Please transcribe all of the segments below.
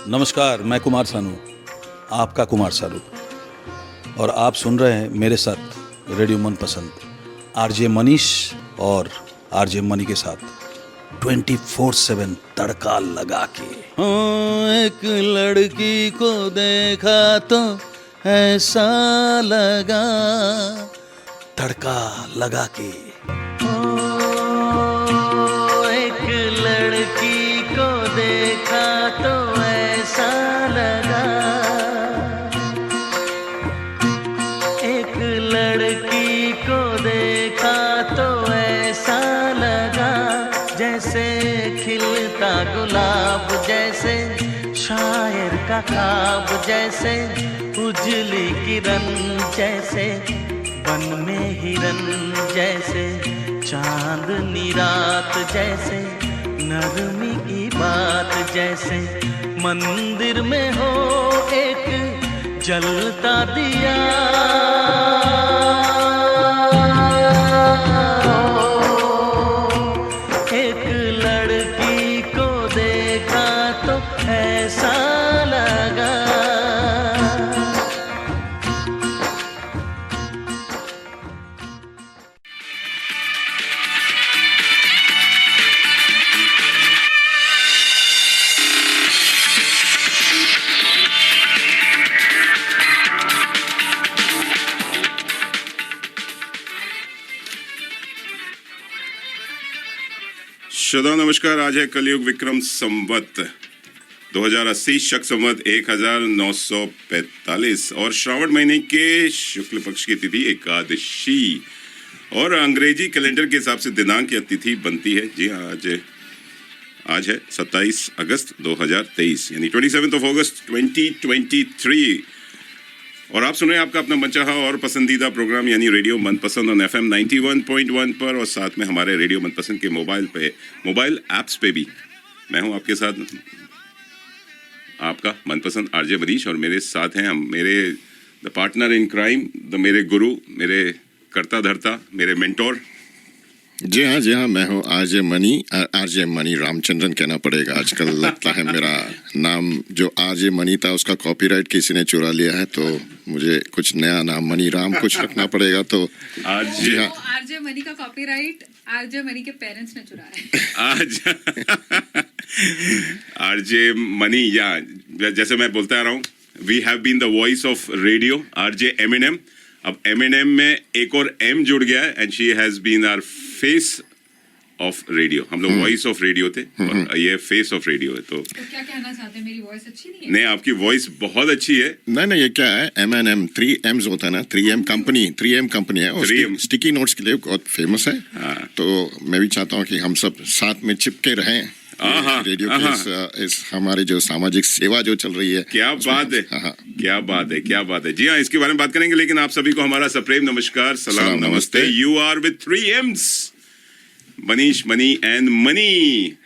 नमस्कार, मैं कुमार सानू, आपका कुमार सानू, और आप सुन रहे हैं मेरे साथ रेडियो मनपसंद आरजे मनीष और आरजे मनी के साथ 24/7 तड़का लगा के। एक लड़की को देखा तो ऐसा लगा तड़का लगा के। एक लड़की को देखा तो ऐसा लगा, एक लड़की को देखा तो ऐसा लगा, जैसे खिलता गुलाब, जैसे शायर का ख्वाब, जैसे उजली किरण, जैसे बन में हिरन, जैसे चांदनी रात, जैसे नरमी की बात, जैसे मंदिर में हो एक जलता दिया। एक लड़की को देखा तो ऐसा लगा। श्रोताओं नमस्कार। आज है कलयुग विक्रम संवत 2080 शक संवत 1945 और श्रावण महीने के शुक्ल पक्ष की तिथि एकादशी और अंग्रेजी कैलेंडर के हिसाब से दिनांक या तिथि बनती है। जी हाँ, आज है 27 अगस्त 2023 यानी 27 अगस्त 2023 और आप सुन रहे हैं आपका अपना मनचाहा और पसंदीदा प्रोग्राम यानी रेडियो मनपसंद ऑन FM 91.1 पर और साथ में हमारे रेडियो मनपसंद के मोबाइल ऐप्स पे भी। मैं हूं आपके साथ आपका मनपसंद आरजे मनीष और मेरे साथ हैं मेरे द पार्टनर इन क्राइम, मेरे गुरु, मेरे कर्ता धर्ता, मेरे मेंटोर। जी हाँ, मैं हूँ आरजे मनी रामचंद्रन कहना पड़ेगा आजकल। लगता है मेरा नाम जो आरजे मनी था उसका कॉपीराइट किसी ने चुरा लिया है, तो मुझे कुछ नया नाम मनी राम कुछ रखना पड़ेगा। तो जी हाँ, आरजे मनी का कॉपीराइट आरजे मनी के पेरेंट्स ने चुराया है। आज आरजे मनी, या जैसे मैं बोलता रहा हूँ, we have been the voice of radio RJ Eminem. अब एमिनेम में एक और एम जुड़ गया है and she has been our face of radio. हम लोग वॉइस ऑफ रेडियो थे और ये फेस ऑफ रेडियो है। तो क्या कहना चाहते हैं, मेरी वॉइस अच्छी नहीं है? नहीं, आपकी वॉइस बहुत अच्छी है। नहीं, ये क्या है, MNM 3 M's होता है ना, 3M कंपनी है और 3M स्टिकी नोट्स के लिए बहुत फेमस है। तो मैं भी चाहता हूँ कि हम सब साथ में चिपके रहें रेडियो के इस हमारे जो सामाजिक सेवा जो चल रही है। क्या बात है, क्या बात है। जी हाँ, इसके बारे में बात करेंगे, लेकिन आप सभी को हमारा सप्रेम नमस्कार, सलाम, नमस्ते। You are with 3 M's, Manish, Mani and Mani.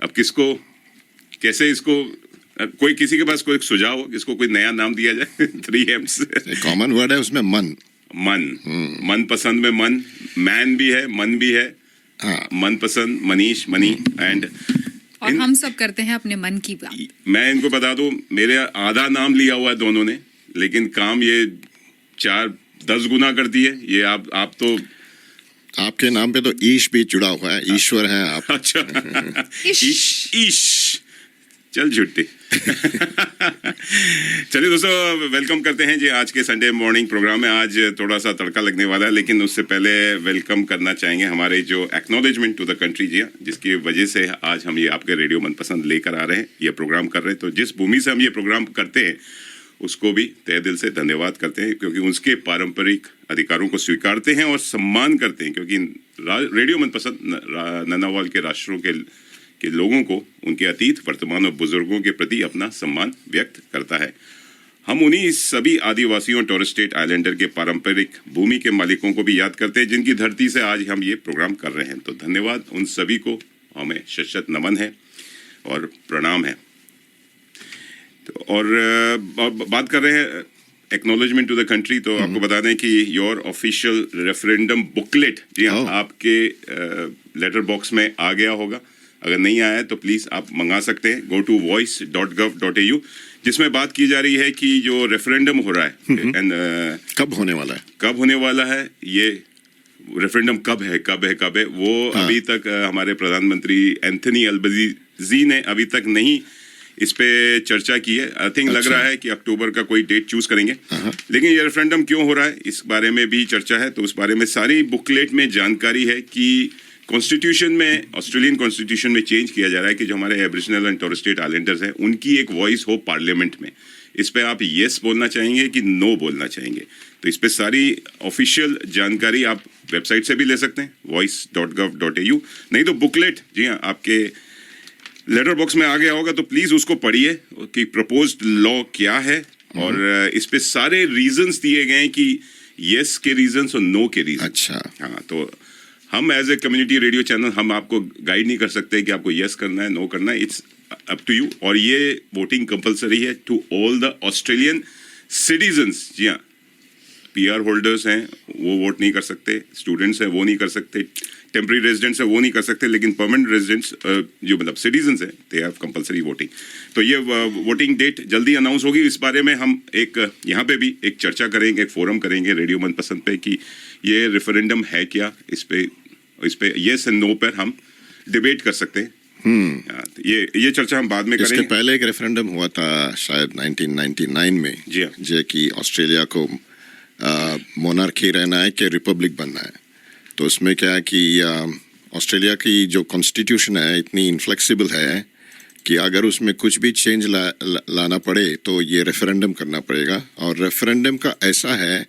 अब किसको कैसे इसको कोई किसी के पास कोई सुझाव हो, इसको कोई नया नाम दिया जाए? 3 M's कॉमन वर्ड है उसमें, मन पसंद में मन, मैन भी है, मन भी है। मनपसंद मनीष, मनी एंड और हम सब करते हैं अपने मन की बात। मैं इनको बता दूं, मेरे आधा नाम लिया हुआ है दोनों ने, लेकिन काम ये 4-10 गुना करती है। ये आप तो आपके नाम पे तो ईश भी जुड़ा हुआ है, ईश्वर हैं आप। अच्छा ईश चल छुट्टी। चलिए दोस्तों, वेलकम करते हैं जी आज के संडे मॉर्निंग प्रोग्राम में। आज थोड़ा सा तड़का लगने वाला है, लेकिन उससे पहले वेलकम करना चाहेंगे हमारे जो एक्नॉलेजमेंट टू द कंट्री जी, जिसकी वजह से आज हम ये आपके रेडियो मनपसंद लेकर आ रहे हैं, ये प्रोग्राम कर रहे हैं। तो जिस भूमि से हम ये प्रोग्राम करते हैं उसको भी तहे दिल से धन्यवाद करते हैं, क्योंकि उसके पारंपरिक अधिकारों को स्वीकारते हैं और सम्मान करते हैं, क्योंकि रेडियो मनपसंद नन्नावाल के राष्ट्रों के लोगों को उनके अतीत, वर्तमान और बुजुर्गों के प्रति अपना सम्मान व्यक्त करता है। हम उन्हीं सभी आदिवासियों, टोरस स्ट्रेट आइलैंडर के पारंपरिक भूमि के मालिकों को भी याद करते हैं, जिनकी धरती से आज हम ये प्रोग्राम कर रहे हैं। तो धन्यवाद उन सभी को, हमें शत नमन है और प्रणाम है। तो और बात कर रहे हैं एक्नॉलेजमेंट टू द कंट्री, तो आपको बता दें कि योर ऑफिशियल रेफरेंडम बुकलेट जी हाँ आपके लेटर बॉक्स में आ गया होगा। अगर नहीं आया है तो प्लीज़ आप मंगा सकते हैं। गो टू voice.gov.au, जिसमें बात की जा रही है कि जो रेफरेंडम हो रहा है एंड कब होने वाला है, कब होने वाला है, ये रेफरेंडम कब है वो अभी तक हमारे प्रधानमंत्री एंथनी अल्बनीज़ी ने अभी तक नहीं इस पे चर्चा की है। आई थिंक लग रहा है कि अक्टूबर का कोई डेट चूज करेंगे। लेकिन ये रेफरेंडम क्यों हो रहा है इस बारे में भी चर्चा है, तो उस बारे में सारी बुकलेट में जानकारी है कि कॉन्स्टिट्यूशन में, ऑस्ट्रेलियन कॉन्स्टिट्यूशन में चेंज किया जा रहा है कि जो हमारे एब्रिजिनल एंड टोरेस स्ट्रेट आइलैंडर्स हैं उनकी एक वॉइस हो पार्लियामेंट में। इस पे आप येस बोलना चाहेंगे कि नो बोलना चाहेंगे, तो इस पे सारी ऑफिशियल जानकारी आप वेबसाइट से भी ले सकते हैं voice.gov.au, नहीं तो बुकलेट जी हाँ आपके लेटर बॉक्स में आ गया होगा, तो प्लीज उसको पढ़िए कि प्रपोज्ड लॉ क्या है और इस पे सारे रीजंस दिए गए हैं कि यस के रीजंस और नो के रीजंस। अच्छा, हाँ, तो हम as a community radio channel हम आपको गाइड नहीं कर सकते कि आपको यस करना है, नो करना है, इट्स अप टू यू। और ये वोटिंग कंपलसरी है to all the Australian citizens. जी हाँ, PR होल्डर्स हैं वो वोट नहीं कर सकते, स्टूडेंट्स हैं वो नहीं कर सकते, टेम्पररी रेजिडेंट्स है वो नहीं कर सकते, लेकिन परमानेंट रेजिडेंट्स जो मतलब सिटीजन्स हैं दे हैव कंपलसरी वोटिंग। तो ये वोटिंग डेट जल्दी अनाउंस होगी। इस बारे में हम एक यहाँ पे भी एक चर्चा करेंगे, एक फोरम करेंगे रेडियो मनपसंद पे कि ये रेफरेंडम है क्या, इस पे येस एंड नो पर हम डिबेट कर सकते हैं। ये चर्चा हम बाद में करेंगे। इसके पहले एक रेफरेंडम हुआ था शायद 1999 में, जी हाँ, जो कि ऑस्ट्रेलिया को मोनार्की रहना है कि रिपब्लिक बनना है। तो उसमें क्या है कि ऑस्ट्रेलिया की जो कॉन्स्टिट्यूशन है इतनी इनफ्लेक्सिबल है कि अगर उसमें कुछ भी चेंज लाना पड़े तो ये रेफरेंडम करना पड़ेगा। और रेफरेंडम का ऐसा है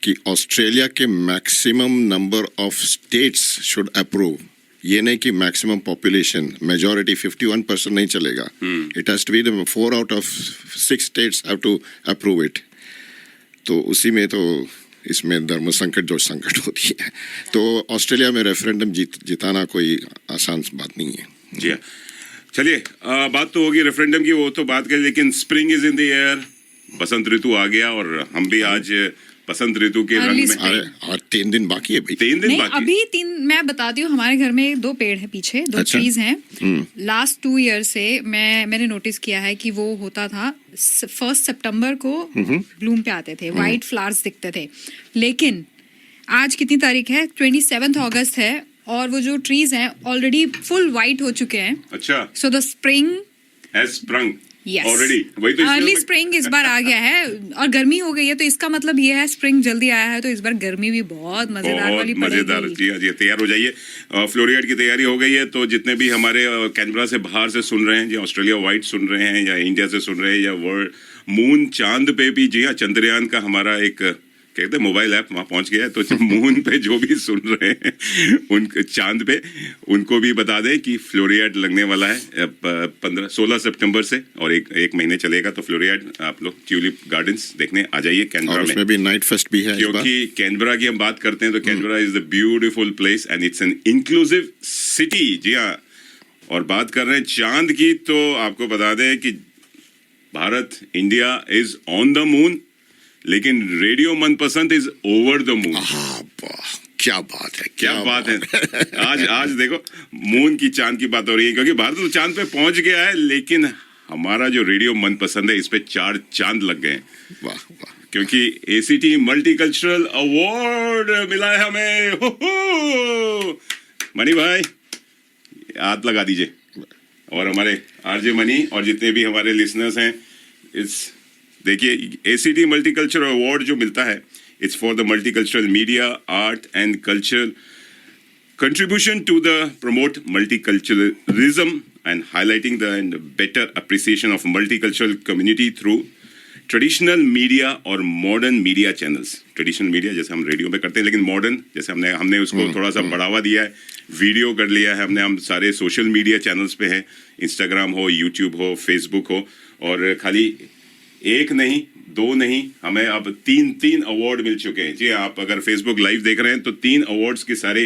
कि ऑस्ट्रेलिया के maximum number of states should approve, ये नहीं कि मैक्सिमम पॉपुलेशन, मेजॉरिटी 51% नहीं चलेगा। It has to be the 4 out of 6 states have to approve it. तो उसी में तो इसमें धर्म संकट जो संकट होती है, तो ऑस्ट्रेलिया में रेफरेंडम जिताना कोई आसान बात नहीं है। जी हाँ, चलिए बात तो होगी रेफरेंडम की, वो तो बात करें, लेकिन spring is in the air, बसंत ऋतु आ गया और हम भी आज बसंत ऋतु के रंग में। अरे और 3 दिन बाकी है भाई, 3 दिन नहीं, बाकी अभी 3 मैं बताती हूँ। हमारे घर में 2 पेड़ है पीछे, 2 अच्छा। ट्रीज हैं। लास्ट 2 ईयर से मैंने नोटिस किया है कि वो होता था 1 सितंबर को ब्लूम पे आते थे, वाइट फ्लावर्स दिखते थे। लेकिन आज कितनी तारीख है? 27 अगस्त है और वो जो ट्रीज हैं ऑलरेडी फुल वाइट हो चुके हैं। अच्छा, so the spring has sprung Yes. Already, वही तो अर्ली स्प्रिंग इस बार आ गया है और गर्मी हो गई है, तो इसका मतलब ये है स्प्रिंग जल्दी आया है, तो इस बार गर्मी भी बहुत मजेदार वाली बहुत मजेदार। पड़ेगी। जी हाँ, जी तैयार हो जाइए। फ्लोरियाड की तैयारी हो गई है, तो जितने भी हमारे कैनबरा से बाहर से सुन रहे हैं, या ऑस्ट्रेलिया वाइड सुन रहे हैं, या इंडिया से सुन रहे हैं, या वर्ल्ड मून चांद पे भी, जी हाँ, चंद्रयान का हमारा एक कहते हैं मोबाइल ऐप वहाँ पहुँच गया है, तो मून पे जो भी सुन रहे हैं उन चांद पे उनको भी बता दें कि फ्लोरियाड लगने वाला है 16 सितंबर से, और एक महीने चलेगा। तो फ्लोरियाड आप लोग ट्यूलिप गार्डन्स देखने आ जाइए कैनबरा और में। उसमें भी नाइट फेस्ट भी है इस बार। क्योंकि कैनबरा की हम बात करते हैं तो Canberra is the beautiful place and it's an inclusive city. जी हाँ, और बात कर रहे हैं चांद की, तो आपको बता दें कि Bharat, India is on the moon, लेकिन रेडियो मनपसंद इज ओवर द मून। क्या बात है, क्या बात है। आज देखो मून की, चांद की बात हो रही है, क्योंकि भारत तो चांद पे पहुंच गया है, लेकिन हमारा जो रेडियो मनपसंद है इस पे 4 चांद लग गए हैं। वाह वाह, क्योंकि ACT मल्टीकल्चरल अवार्ड मिला है हमें। हो मनी भाई हाथ लगा दीजिए, और हमारे RJ मनी और जितने भी हमारे लिसनर्स हैं, इस देखिए ACT मल्टीकल्चरल अवार्ड जो मिलता है, it's for the multicultural media, art and cultural contribution to the promote multiculturalism and highlighting the and better appreciation of multicultural community through traditional media और modern media channels. Traditional media जैसे हम radio पे करते हैं, लेकिन modern जैसे हमने उसको थोड़ा सा बढ़ावा दिया है, वीडियो कर लिया है हमने। हम सारे सोशल मीडिया चैनल्स पे हैं, इंस्टाग्राम हो, यूट्यूब हो, फेसबुक हो, और खाली 1 नहीं 2 नहीं, हमें अब 3 अवार्ड मिल चुके हैं। जी आप अगर फेसबुक लाइव देख रहे हैं तो 3 अवार्ड्स के सारे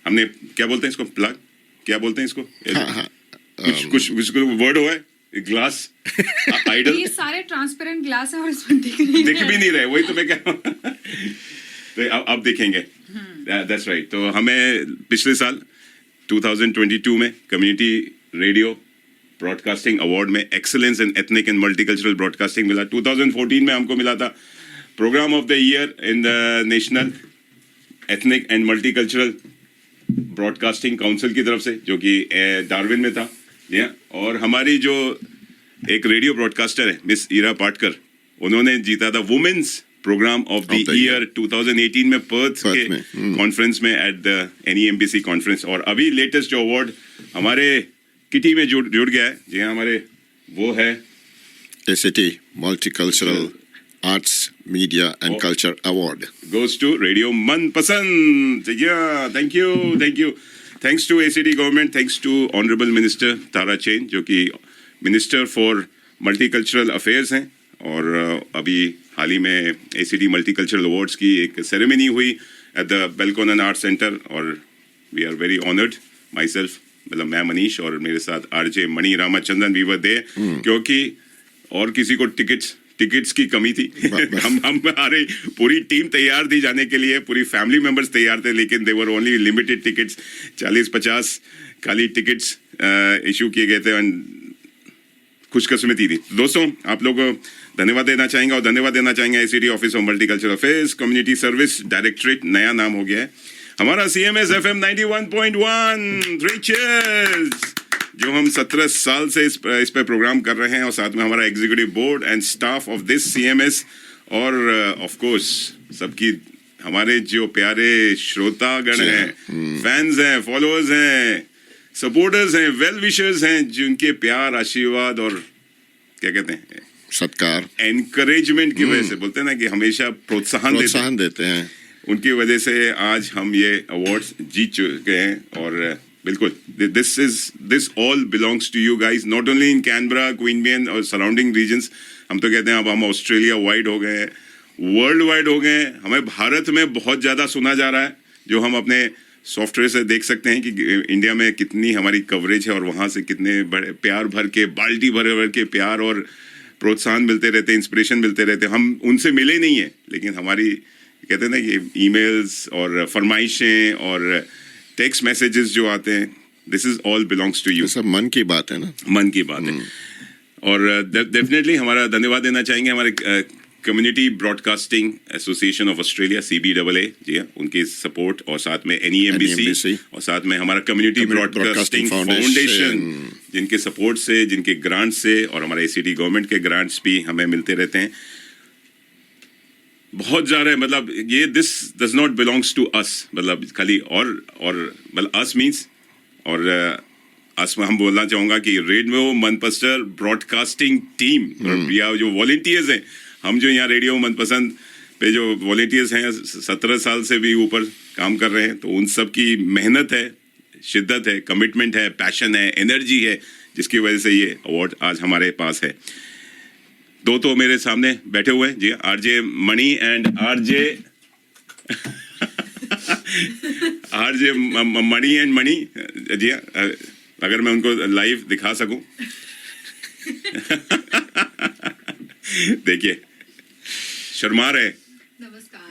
हमने, क्या बोलते हैं इसको, प्लग क्या बोलते हैं इसको, कुछ वर्ड हुआ है ग्लास आइडल ये सारे ट्रांसपेरेंट ग्लास है और इसमें दिख नहीं दिख रहा भी है। नहीं रहे, वही तो मैं कह रहा हूँ। तो अब दिखेंगे। That's right. तो हमें पिछले साल 2022 में कम्युनिटी रेडियो ब्रॉडकास्टिंग अवार्ड में excellence in ethnic and multicultural broadcasting मिला। 2014 में हमको मिला था programme of the year in the national ethnic and multicultural broadcasting council की तरफ से, जो कि डार्विन में था। जी हाँ। और हमारी जो एक रेडियो ब्रॉडकास्टर है मिस ईरा पाटकर, उन्होंने जीता था women's programme of the year 2018 में पर्थ के कॉन्फ्रेंस में एट द NEMBC कॉन्फ्रेंस। और अभी लेटेस्ट जो अवार्ड हमारे किटी में जुड़ गया है, जी हाँ, हमारे वो है ACT Multicultural Arts Media and Culture Award goes to Radio Manpasand. Yeah, thank you. Thanks to ACT government, thanks to Honorable Minister Tara Chain, जो कि Minister for Multicultural Affairs हैं। और अभी हाल ही में ACT Multicultural Awards की एक ceremony हुई at the Belconnen Arts Center, और we are very honored, myself, मतलब मैं मनीष और मेरे साथ RJ Mani Ramachandran, we were there, क्योंकि और किसी को टिकट्स की कमी थी। हम हमारी पूरी टीम तैयार थी जाने के लिए, पूरी फैमिली मेंबर्स तैयार थे, लेकिन दे वर ओनली लिमिटेड टिकट्स, 40-50 खाली टिकट्स इशू किए गए थे। खुशकिस्मती थी। दोस्तों, आप लोग को धन्यवाद देना चाहेंगे, और धन्यवाद देना चाहेंगे ACT office of multicultural affairs community service directorate, नया नाम हो गया है हमारा CMS FM 91.1। 3 cheers, जो हम 17 साल से इस पे प्रोग्राम कर रहे हैं, और साथ में हमारा executive board and staff of this CMS, और ऑफ कोर्स सबकी हमारे जो प्यारे श्रोतागण हैं, फैंस हैं, फॉलोअर्स हैं, सपोर्टर्स हैं, वेल विशर्स हैं, जिनके प्यार, आशीर्वाद और क्या कहते हैं, सत्कार, एनकरेजमेंट की वजह से, बोलते हैं ना कि हमेशा प्रोत्साहन देते हैं, उनकी वजह से आज हम ये अवार्ड्स जीत चुके हैं। और बिल्कुल this all belongs to you guys, not only in Canberra, Queanbeyan और सराउंडिंग रीजन्स। हम तो कहते हैं अब हम ऑस्ट्रेलिया वाइड हो गए हैं, वर्ल्ड वाइड हो गए हैं, हमें भारत में बहुत ज़्यादा सुना जा रहा है, जो हम अपने सॉफ्टवेयर से देख सकते हैं कि इंडिया में कितनी हमारी कवरेज है, और वहाँ से कितने बड़े प्यार भर के, बाल्टी भर के प्यार और प्रोत्साहन मिलते रहते, इंस्पिरेशन मिलते रहते। हम उनसे मिले नहीं हैं, लेकिन हमारी कहते हैं ना कि ईमेल्स और फरमाइशें और टेक्स्ट मैसेजेस जो आते हैं, this is all belongs to you. सब मन की बात है ना, मन की बात है। और डेफिनेटली हमारा धन्यवाद देना चाहेंगे हमारे community broadcasting association of Australia, CBAA, जी हाँ, उनकी सपोर्ट, और साथ में NEMBC, और साथ में हमारा कम्युनिटी ब्रॉडकास्टिंग फाउंडेशन, जिनके सपोर्ट से, जिनके ग्रांट से, और हमारे ACT गवर्नमेंट के ग्रांट्स भी हमें मिलते रहते हैं। बहुत जा रहे हैं, मतलब ये this does not belongs to us, मतलब खाली और मतलब अस मीन्स, और अस में हम बोलना चाहूँगा कि रेडियो मनपसंद ब्रॉडकास्टिंग टीम, या जो वॉलंटियर्स हैं, हम जो यहाँ रेडियो मनपसंद पे जो वॉलंटियर्स हैं 17 साल से भी ऊपर काम कर रहे हैं, तो उन सब की मेहनत है, शिद्दत है, कमिटमेंट है, पैशन है, एनर्जी है, जिसकी वजह से ये अवार्ड आज हमारे पास है। दो तो मेरे सामने बैठे हुए हैं, जी RJ Mani and RJ Mani and Mani, जी अगर मैं उनको लाइव दिखा सकूं। देखिए, शर्मा रहे।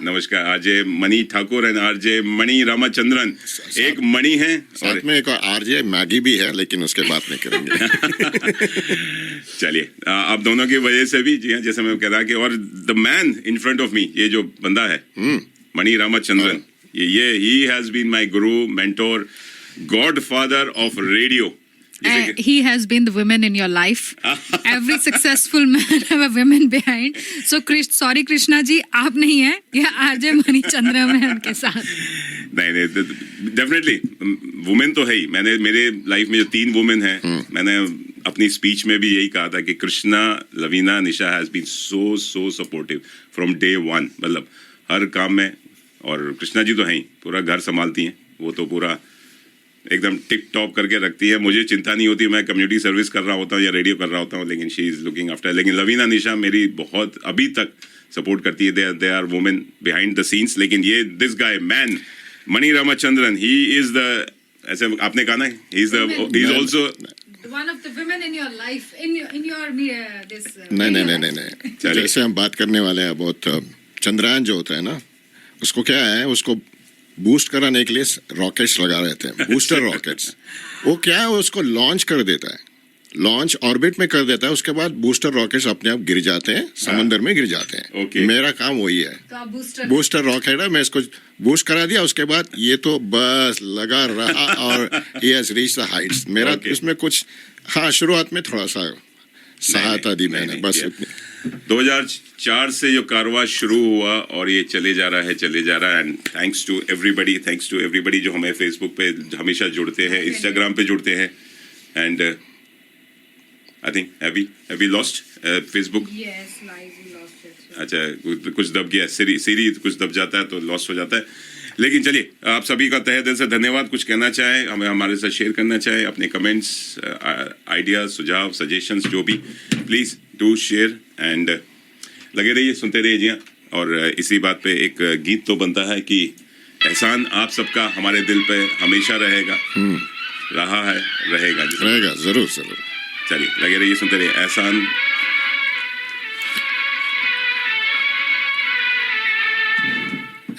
नमस्कार RJ Mani Thakur and RJ मणि रामाचंद्रन, एक मणि है साथ में एक और RJ मैगी भी है, लेकिन उसके बात नहीं करेंगे। चलिए, आप दोनों की वजह से भी, जी हाँ, जैसे मैं कह रहा कि, और the man in front of me, ये जो बंदा है मणि रामाचंद्रन, ये ही has been my Guru, mentor, God father of radio. He has been the women in your life. Every successful man have a woman behind. So sorry Krishna जी, आप नहीं हैं, ये RJ मणि चंद्रन है उनके साथ। नहीं, डेफिनेटली वुमेन तो है ही। मैंने मेरे लाइफ में जो 3 वुमेन हैं, मैंने अपनी स्पीच में भी यही कहा था कि Krishna, Lavina, Nisha has been so supportive from day 1, मतलब हर काम में। और कृष्णा जी तो हैं ही, पूरा घर संभालती हैं, वो तो पूरा एकदम टिक टॉप करके रखती है, मुझे चिंता नहीं होती, मैं कम्युनिटी सर्विस कर रहा होता हूँ या रेडियो कर रहा होता हूँ, लेकिन शी इज़ लुकिंग आफ्टर। लेकिन लवीना, निशा मेरी बहुत अभी तक सपोर्ट करती है, they are women behind the scenes. लेकिन ये this guy man Mani Ramachandran, he is the, ऐसे आपने कहा ना, he is also One of the women in your life, in your this. नहीं जैसे हम बात करने वाले हैं बहुत चंद्रयान जो होता है ना, उसको क्या है, उसको बूस्ट कराने के लिए रॉकेट्स लगा रहे थे, बूस्टर रॉकेट्स। वो क्या है, उसको लॉन्च कर देता है, लॉन्च ऑर्बिट में कर देता है, उसके बाद बूस्टर रॉकेट्स अपने आप गिर जाते हैं, समंदर में गिर जाते हैं। Okay. मेरा काम वही है, तो आप बूस्टर रॉकेट है, मैं इसको बूस्ट करा दिया, उसके बाद ये तो बस लगा रहा और he has reached the heights। मेरा Okay. इसमें कुछ, हाँ शुरुआत में थोड़ा सा सहायता दी मैंने, बस इतनी। 2004 से जो कारवां शुरू हुआ और ये चले जा रहा है एंड थैंक्स टू एवरीबडी जो हमें फेसबुक पे हमेशा जुड़ते हैं, इंस्टाग्राम पे जुड़ते हैं and I think have we lost Facebook. Yes, live we lost it. अच्छा कुछ दब गया, सीरी कुछ दब जाता है तो लॉस्ट हो जाता है। लेकिन चलिए, आप सभी का तहे दिल से धन्यवाद। कुछ कहना चाहें, हमें हमारे साथ शेयर करना चाहें अपने कमेंट्स, आइडियाज, सुझाव, सजेशंस, जो भी, प्लीज डू शेयर एंड लगे रहिए, सुनते रहिए जी हाँ। और इसी बात पे एक गीत तो बनता है कि एहसान आप सबका हमारे दिल पे हमेशा रहेगा, रहा है, रहेगा जरूर। चलिए लगे रहिए, सुनते रहिए एहसान।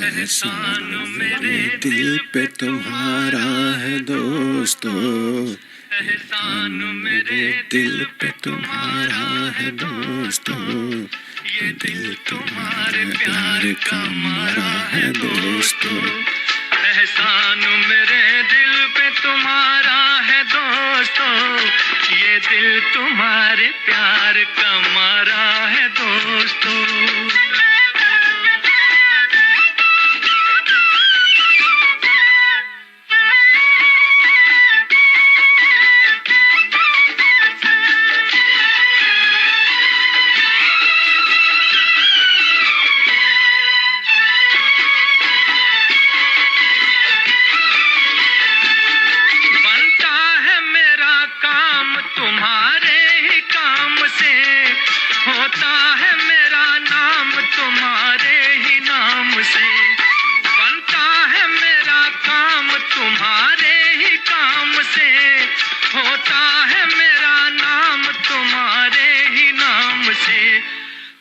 एहसान मेरे दिल पे तुम्हारा है दोस्तों, एहसान मेरे दिल पे तुम्हारा है दोस्तों, ये दिल तुम्हारे प्यार का मारा है दोस्तों, एहसान मेरे दिल पे तुम्हारा है दोस्तों, ये दिल तुम्हारे प्यार का मारा है दोस्तों।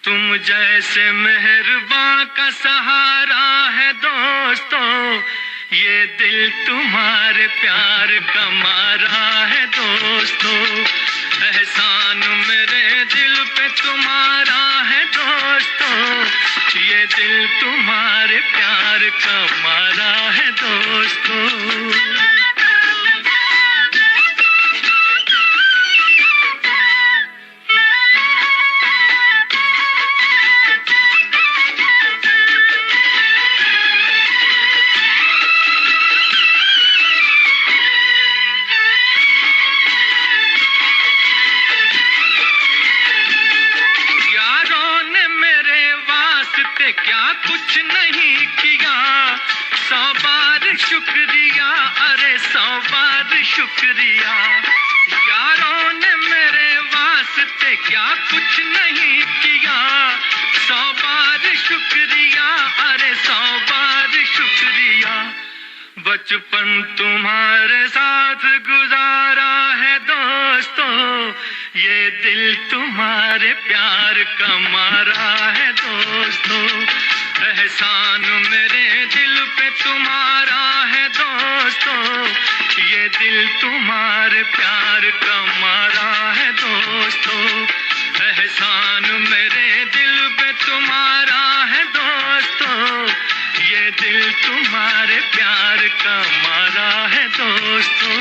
तुम जैसे मेहरबान का सहारा है दोस्तों, ये दिल तुम्हारे प्यार का मारा है दोस्तों, एहसान मेरे दिल पे तुम्हारा है दोस्तों, ये दिल तुम्हारे प्यार का मारा है दोस्तों। क्या कुछ नहीं किया, 100 बार शुक्रिया, अरे 100 बार शुक्रिया, यारों ने मेरे वास्ते क्या कुछ नहीं किया, 100 बार शुक्रिया, अरे 100 बार शुक्रिया, बचपन तुम्हारे साथ गुजारा है दोस्तों, ये दिल तुम्हारे प्यार का मारा है दोस्तों, एहसान मेरे दिल पे तुम्हारा है दोस्तों, ये दिल तुम्हारे प्यार का मारा है दोस्तों, एहसान मेरे दिल पे तुम्हारा है दोस्तों, ये दिल तुम्हारे प्यार का मारा है दोस्तों।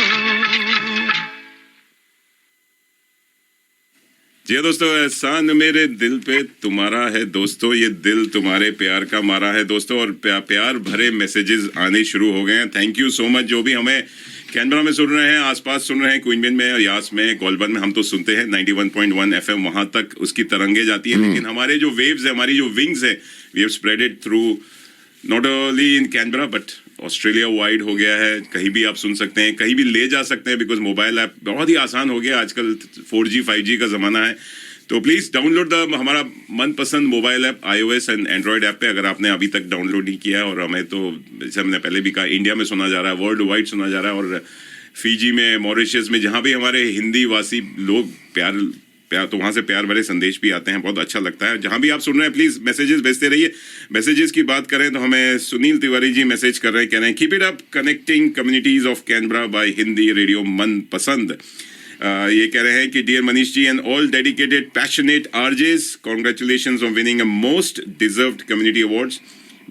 जी दोस्तों, एहसान मेरे दिल पे तुम्हारा है दोस्तों, ये दिल तुम्हारे प्यार का मारा है दोस्तों। और प्यार भरे मैसेजेस आने शुरू हो गए हैं। Thank you so much. जो भी हमें कैनबरा में सुन रहे हैं, आसपास सुन रहे हैं, क्वीनबेन में, यास में, गोलबर्न में, हम तो सुनते हैं 91.1 FM, वहां तक उसकी तरंगे जाती है। लेकिन हमारे जो वेव्स है, हमारी जो विंग्स है, we have spread it through not only in Canberra but Australia wide हो गया है। कहीं भी आप सुन सकते हैं, कहीं भी ले जा सकते हैं, बिकॉज मोबाइल ऐप बहुत ही आसान हो गया आजकल। 4G 5G का ज़माना है। तो प्लीज़ डाउनलोड हमारा मनपसंद mobile app iOS and Android app पे, अगर आपने अभी तक डाउनलोड नहीं किया है। और हमें तो जैसे हमने पहले भी कहा, इंडिया में सुना जा रहा है, वर्ल्ड वाइड सुना जा रहा है। और फिजी में, मॉरिशस में, जहाँ भी हमारे हिंदी वासी लोग प्यार तो वहाँ से प्यार भरे संदेश भी आते हैं, बहुत अच्छा लगता है। जहाँ भी आप सुन रहे हैं प्लीज मैसेजेस भेजते रहिए। मैसेजेस की बात करें तो हमें सुनील तिवारी जी मैसेज कर रहे हैं, कह रहे हैं keep it up connecting communities of Canberra by Hindi radio Man Pasand. ये कह रहे हैं कि dear Manish ji and all dedicated passionate RJs, congratulations on winning a most deserved community awards,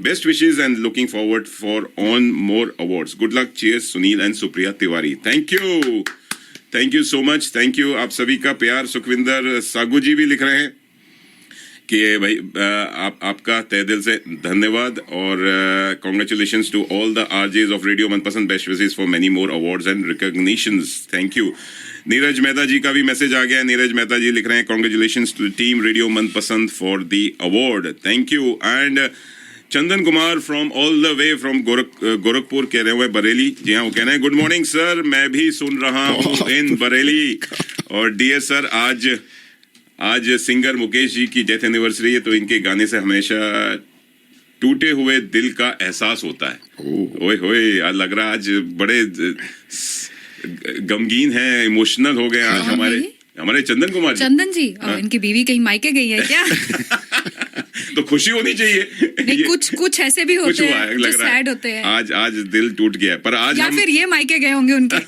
best wishes and looking forward for on more awards, good luck, cheers Sunil and Supriya Tiwari. Thank you so much, thank you आप सभी का प्यार। सुखविंदर सागू जी भी लिख रहे हैं कि भाई आपका तहे दिल से धन्यवाद और congratulations to all the RJs of radio Manpasand, best wishes for many more awards and recognitions, thank you. Neeraj Mehta ji का भी मैसेज आ गया है। नीरज मेहता जी लिख रहे हैं कॉन्ग्रेचुलेशंस टू टीम रेडियो मनपसंद for the award, thank you. And Chandan Kumar from all the way from Gorakhpur कह रहे हुए बरेली, जी हाँ, वो कह रहे हैं गुड मॉर्निंग सर, मैं भी सुन रहा हूँ इन बरेली। और डियर सर, आज सिंगर मुकेश जी की डेथ एनिवर्सरी है, तो इनके गाने से हमेशा टूटे हुए दिल का एहसास होता है। ओए होए, आज लग रहा आज बड़े गमगीन है, इमोशनल हो गए आज हमारे चंदन कुमार जी। चंदन जी, इनकी बीवी कहीं मायके गई है क्या? तो खुशी होनी चाहिए। नहीं, कुछ ऐसे भी होते हैं जो सैड होते हैं। आज दिल टूट गया, पर आज या फिर ये मायके गए होंगे उनके।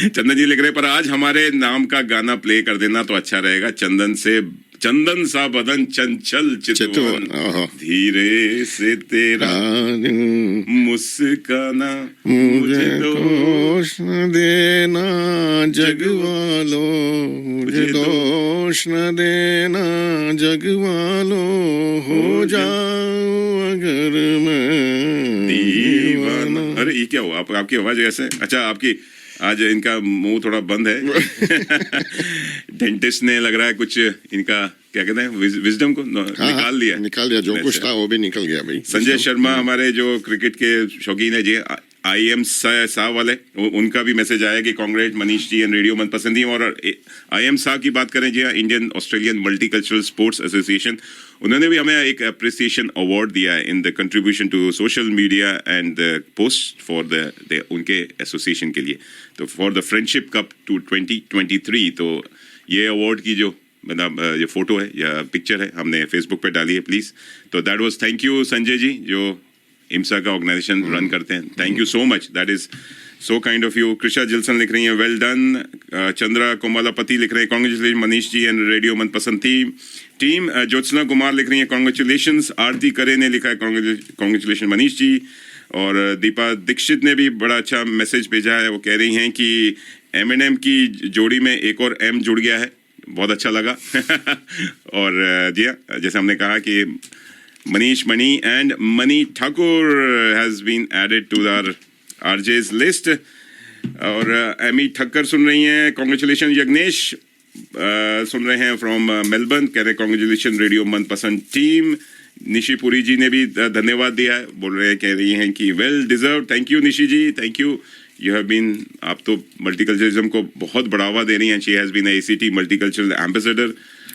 चंदन जी लिख रहे, पर आज हमारे नाम का गाना प्ले कर देना तो अच्छा रहेगा। चंदन सा बदन चंचल चितवन, धीरे से तेरा मुस्काना, मुझे दोष न देना जग वालों, मुझे दोष न देना जग वालों, हो जाऊं अगर मैं दीवाना। अरे ये क्या हुआ, आपकी आवाज कैसे? अच्छा, आपकी आज इनका मुंह थोड़ा बंद है। डेंटिस्ट ने लग रहा है कुछ इनका क्या कहते हैं विजडम को निकाल दिया जो कुछ था वो भी निकल गया भाई। संजय शर्मा हमारे जो क्रिकेट के शौकीन है जी, IM शाह वाले, उनका भी मैसेज आया कि congrats Manish ji and radio Manpasand. और IM शाह की बात करें जी, Indian Australian multicultural sports association, उन्होंने भी हमें एक अप्रिसिएशन अवार्ड दिया है in the contribution to social media and the post for the उनके एसोसिएशन के लिए, तो फॉर द फ्रेंडशिप कप 2023। तो ये अवार्ड की जो मतलब ये फोटो है या पिक्चर है हमने फेसबुक पे डाली है प्लीज। तो that was, thank you Sanjay ji जो IMSA का ऑर्गेनाइजेशन रन करते हैं, thank you so much, that is so kind of you. Krisha Jilson लिख रही है वेल डन। चंद्रा कोमलापति लिख रहे हैं congratulation Manish ji and radio Manpasand team. Jyotsna Kumar लिख रही है कॉन्ग्रेचुलेशंस। आरती करे ने लिखा है कॉन्ग्रेचुलेशन मनीष जी। और दीपा दीक्षित ने भी बड़ा अच्छा मैसेज भेजा है, वो कह रही हैं कि M&M की जोड़ी में एक और M जुड़ गया है, बहुत अच्छा लगा। और जी हाँ, जैसे हमने कहा कि Manish Mani and Mani Thakur has been added to our RJ's लिस्ट। और एमी ठक्कर सुन रही हैं कॉन्ग्रेचुलेशन। यज्ञेश सुन रहे हैं फ्रॉम मेलबर्न, कह रहे हैं कॉन्ग्रेचुलेशन रेडियो मनपसंद टीम। निशिपुरी जी ने भी धन्यवाद दिया है, बोल रहे हैं, कह रही हैं कि well deserve, thank you Nishi ji, thank you. You have been, आप तो मल्टीकल्चरलिज्म को बहुत बढ़ावा दे रही हैं। She has been ACT multicultural ambassador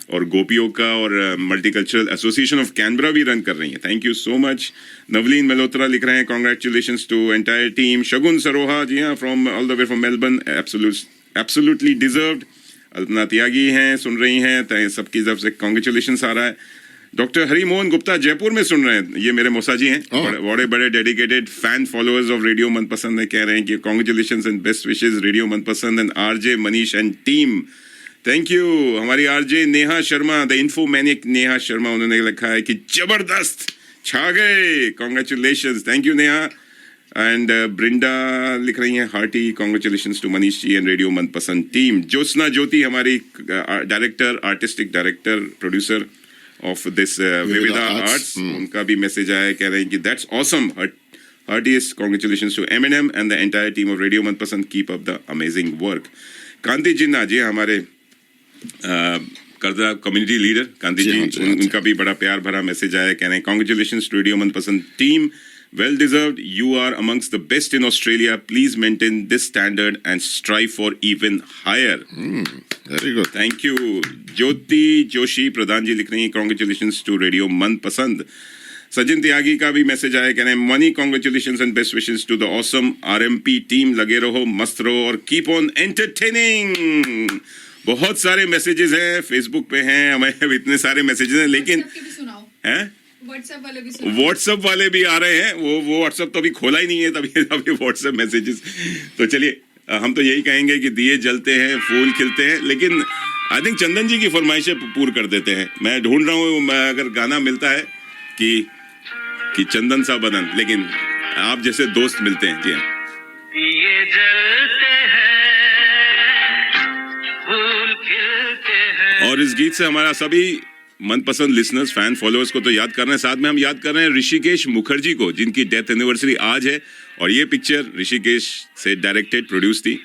और गोपियों का और मल्टीकल्चरल एसोसिएशन ऑफ कैनबरा भी रन कर रही हैं, thank you so much. Navleen Malhotra लिख रहे हैं congratulations to entire team. Shagun Saroha, जी हाँ, from all the way from Melbourne, absolutely deserved. Alpana त्यागी हैं, सुन रही हैं, सबकी तरफ से कॉन्ग्रेचुलेशंस आ रहा है। डॉक्टर हरिमोहन गुप्ता जयपुर में सुन रहे हैं, ये मेरे मौसा जी हैं, बड़े dedicated fan followers of radio Manpasand है, कह रहे हैं कि congratulations and best wishes radio Manpasand and RJ Manish and team, thank you. हमारी RJ Neha Sharma, the infomaniac Neha Sharma, उन्होंने लिखा है कि जबरदस्त, छा गए, congratulations, thank you Neha. And Brinda लिख रही हैं hearty congratulations to Manish ji and radio Manpasand team. Jyotsna Jyoti हमारी director, artistic director, producer of this विविधा आर्ट्स, उनका भी मैसेज आया, कह रहे हैं कि that's awesome, heartiest congratulations to M&M and the entire team of Radio Manpasand, keep up the amazing work। कांति जिन्ना जी हमारे करदा कम्युनिटी लीडर, कांति जी, उनका भी बड़ा प्यार भरा मैसेज आया, कह रहे हैं congratulations to Radio Manpasand team, well deserved, you are amongst the best in Australia, please maintain this standard and strive for even higher। Very good, thank you। ज्योति जोशी प्रधान जी लिख रही हैं congratulations to Radio मनपसंद। सचिन त्यागी का भी मैसेज आया, कहने Mani congratulations and best wishes to the awesome RMP team, लगे रहो, मस्त रहो और कीप ऑन एंटरटेनिंग। बहुत सारे मैसेजेस हैं, फेसबुक पे हैं, हमें इतने सारे मैसेजेस हैं, लेकिन हैं व्हाट्सएप वाले भी आ रहे हैं। वो व्हाट्सएप तो अभी खोला ही नहीं है, तभी व्हाट्सएप मैसेजेस। तो चलिए, हम तो यही कहेंगे कि दिए जलते हैं, फूल खिलते हैं, लेकिन आई थिंक चंदन जी की फरमाइशें पूरी कर देते हैं। मैं ढूंढ रहा हूँ अगर गाना मिलता है कि चंदन सा बदन, लेकिन आप जैसे दोस्त मिलते हैं। जी हाँ, दिए जलते हैं, फूल खिलते हैं। और इस गीत से हमारा सभी मनपसंद लिसनर्स, फैन, फॉलोअर्स को तो याद कर रहे हैं, साथ में हम याद कर रहे हैं ऋषिकेश मुखर्जी को, जिनकी डेथ एनिवर्सरी आज है। और ये पिक्चर ऋषिकेश से डायरेक्टेड, प्रोड्यूस थी,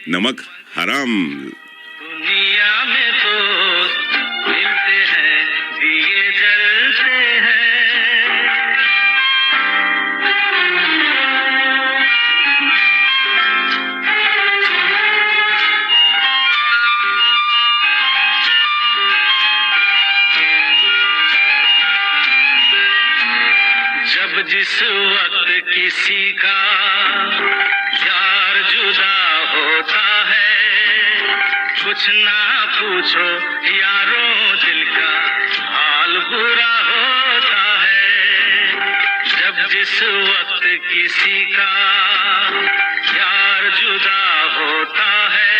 नमक हराम। दुनिया में दोस्त मिलते हैं, दिए जलते हैं। जब जिस वक्त किसी का यार जुदा होता है, कुछ ना पूछो यारों, दिल का हाल बुरा होता है। जब जिस वक्त किसी का यार जुदा होता है,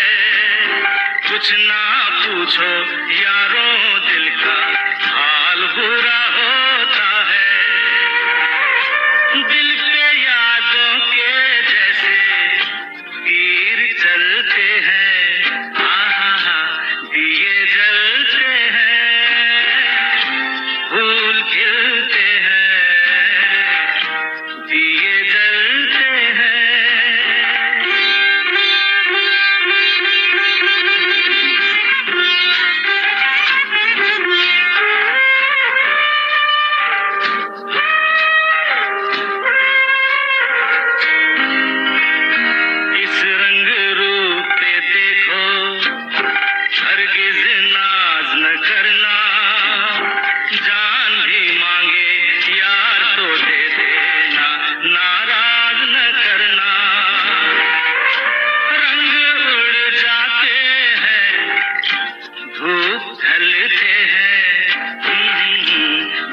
कुछ ना पूछो यारों, दिल का हाल बुरा होता है। दिल पे यादों के जैसे तीर चलते हैं, दिए जलते हैं, फूल खिलते हैं, दिए जलते हैं। इस रंग रूप पे देखो, हरगिज नाज न करना, जान भी मांगे यार तो दे देना, नाराज न करना। रंग उड़ जाते हैं, धूप ढलते हैं,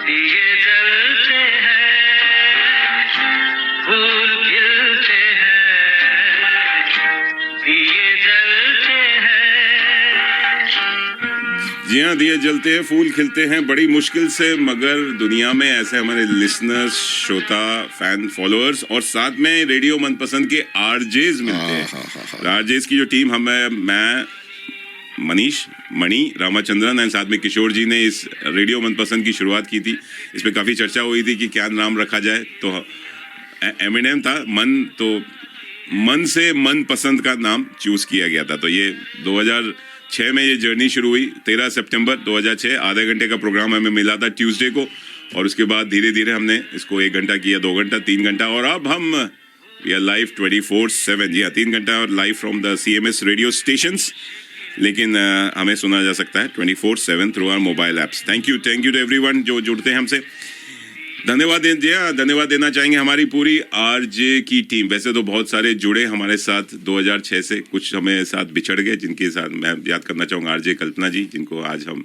दिए जलते हैं, फूल खिलते हैं, दिए जलते हैं। जी हाँ, दिए जलते हैं, फूल खिलते हैं, बड़ी मुश्किल से, मगर दुनिया में ऐसे हमारे लिसनर्स, श्रोता, फैन, फॉलोअर्स और साथ में रेडियो मनपसंद के आरजेज मिलते हैं। आरजेज की जो टीम, मैं, मनीष, मणि, रामाचंद्रन एंड साथ में किशोर जी ने इस रेडियो मनपसंद की शुरुआत की थी। इस पे काफ़ी चर्चा हुई थी कि क्या नाम रखा जाए, तो एमिनेम था, मन से मन पसंद का नाम चूज किया गया था। तो ये 2006 में ये जर्नी शुरू हुई। 13 सितंबर 2006 आधे घंटे का प्रोग्राम हमें मिला था ट्यूसडे को, और उसके बाद धीरे धीरे हमने इसको 1 घंटा किया, 2 घंटा, 3 घंटा, और अब हम वी आर लाइव 24/7। जी हाँ, 3 घंटा और live from the CMS radio stations, लेकिन हमें सुना जा सकता है 24/7 through our mobile apps. Thank you to everyone जो जुड़ते हैं हमसे। धन्यवाद देना चाहेंगे हमारी पूरी आरजे की टीम। वैसे तो बहुत सारे जुड़े हमारे साथ 2006 से, कुछ हमें साथ बिछड़ गए, जिनके साथ मैं याद करना चाहूँगा आरजे कल्पना जी, जिनको आज हम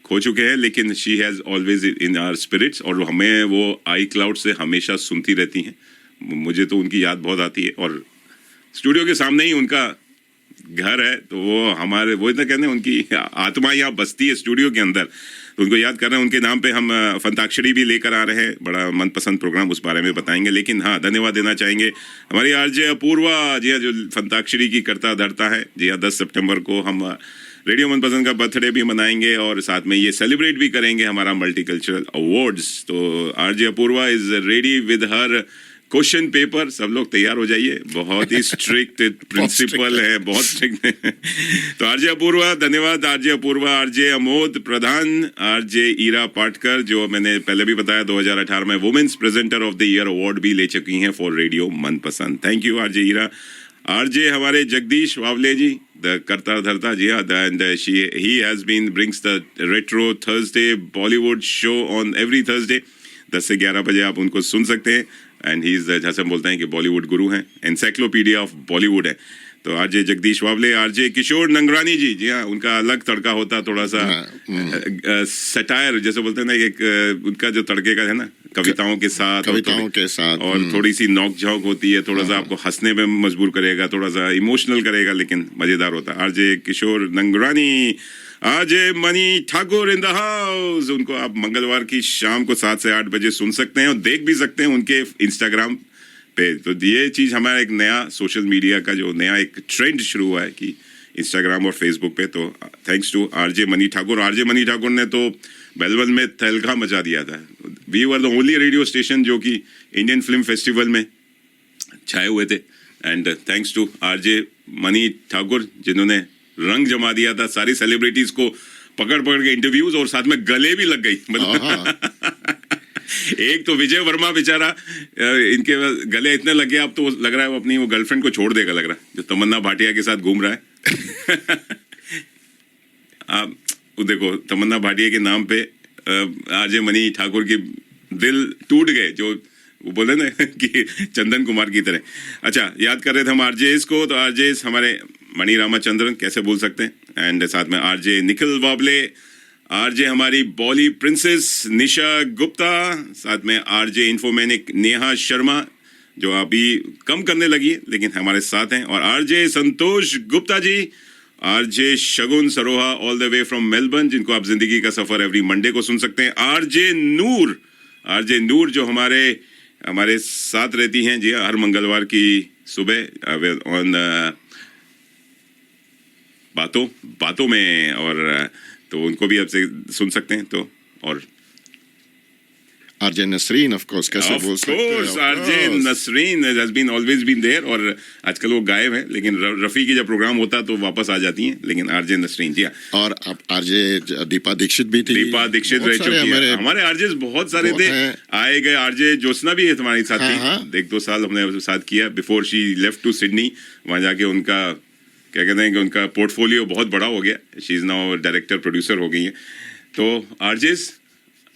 खो चुके हैं, लेकिन she has always in our spirits, और हमें वो iCloud से हमेशा सुनती रहती हैं। मुझे तो उनकी याद बहुत आती है, और स्टूडियो के सामने ही उनका घर है, तो वो इतना कहते हैं, उनकी आत्मा यहाँ बसती है स्टूडियो के अंदर, तो उनको याद कर रहे हैं। उनके नाम पे हम फंताक्षरी भी लेकर आ रहे हैं, बड़ा मनपसंद प्रोग्राम, उस बारे में बताएंगे। लेकिन हाँ, धन्यवाद देना चाहेंगे हमारी आरजे अपूर्वा जी हाँ, जो फंताक्षरी की करता धरता है। जी हाँ, 10 सितंबर को हम रेडियो मनपसंद का बर्थडे भी मनाएंगे, और साथ में ये सेलिब्रेट भी करेंगे हमारा मल्टीकल्चरल अवार्ड्स। तो RJ Apoorva is ready with her question paper. सब लोग तैयार हो जाइए, बहुत ही स्ट्रिक्ट प्रिंसिपल है, बहुत स्ट्रिक्ट है। तो आरजे अपूर्वा, धन्यवाद RJ Apoorva. RJ Amod Pradhan, RJ Ira Patkar, जो मैंने पहले भी बताया 2018 में women's presenter of the year award भी ले चुकी हैं for radio Manpasand. Thank you RJ Ira. RJ हमारे जगदीश वावले जी, द करता धरता, जी हाँ, and he has been brings the retro Thursday Bollywood show on every Thursday. 10 से 11 बजे आप उनको सुन सकते हैं। एंड ही इज, जैसे हम बोलते हैं कि बॉलीवुड गुरु हैं, एनसाइक्लोपीडिया ऑफ बॉलीवुड है। तो आरजे जगदीश वावले, आरजे किशोर नंगरानी जी हाँ, उनका अलग तड़का होता, थोड़ा सा सटायर जैसे बोलते हैं ना, एक उनका जो तड़के का है ना, कविताओं के साथ और थोड़ी सी नोक झोंक होती है, थोड़ा सा आपको हंसने में मजबूर करेगा, थोड़ा सा इमोशनल करेगा, लेकिन मजेदार होता है। RJ Kishore Nangrani, RJ Mani Thakur in the house. उनको आप मंगलवार की शाम को 7 से 8 बजे सुन सकते हैं और देख भी सकते हैं उनके इंस्टाग्राम पे। तो ये चीज हमारा एक नया सोशल मीडिया का जो नया एक ट्रेंड शुरू हुआ है कि इंस्टाग्राम और फेसबुक पे। तो thanks to RJ Mani Thakur. RJ Mani Thakur ने तो बेलवल में तहलका मचा दिया था। We were the only radio station जो कि इंडियन फिल्म फेस्टिवल में छाए हुए थे। And thanks to RJ Mani Thakur जिन्होंने रंग जमा दिया था, सारी सेलिब्रिटीज को पकड़ पकड़ के इंटरव्यूज, और साथ में गले भी लग गई। मतलब एक तो विजय वर्मा बेचारा, इनके गले इतने लग गए, अब तो लग रहा है वो अपनी वो गर्लफ्रेंड को छोड़ देगा, लग रहा है, जो तमन्ना भाटिया के साथ घूम रहा है। आप देखो, तमन्ना भाटिया के नाम पे आरजे मनी ठाकुर के दिल टूट गए, जो वो बोले ना कि चंदन कुमार की तरह। अच्छा, याद कर रहे थे हम आरजेस को, तो आरजेस हमारे मणि रामाचंद्रन, कैसे भूल सकते हैं, एंड साथ में आरजे निखिल वाबले, आरजे हमारी बॉली प्रिंसेस निशा गुप्ता, साथ में आरजे इन्फोमेनिक नेहा शर्मा जो अभी कम करने लगी है लेकिन हमारे साथ हैं, और RJ Santosh Gupta ji, RJ Shagun Saroha all the way from Melbourne, जिनको आप जिंदगी का सफर एवरी मंडे को सुन सकते हैं, आरजे नूर जो हमारे साथ रहती हैं जी हर मंगलवार की सुबह ऑन बातों में, और तो उनको भी आपसे सुन सकते हैं। तो और आरजे नसरीन, ऑफ कोर्स, कैसे बोल सकते हैं, RJ Nasreen has been always been there, और आजकल वो गायब है, लेकिन रफी की जब प्रोग्राम होता तो वापस आ जाती हैं, लेकिन आरजे नसरीन जी। और अब आरजे दीपा दीक्षित भी थी, दीपा दीक्षित रह चुकी है। हमारे आरजे बहुत सारे थे, आए गए। आरजे ज्योत्सना भी है तुम्हारे साथ थी, 1-2 साल हमने साथ किया before she left to Sydney. वहां जाके उनका क्या कहते हैं कि उनका पोर्टफोलियो बहुत बड़ा हो गया, she is now director producer हो गई है। तो आरजेस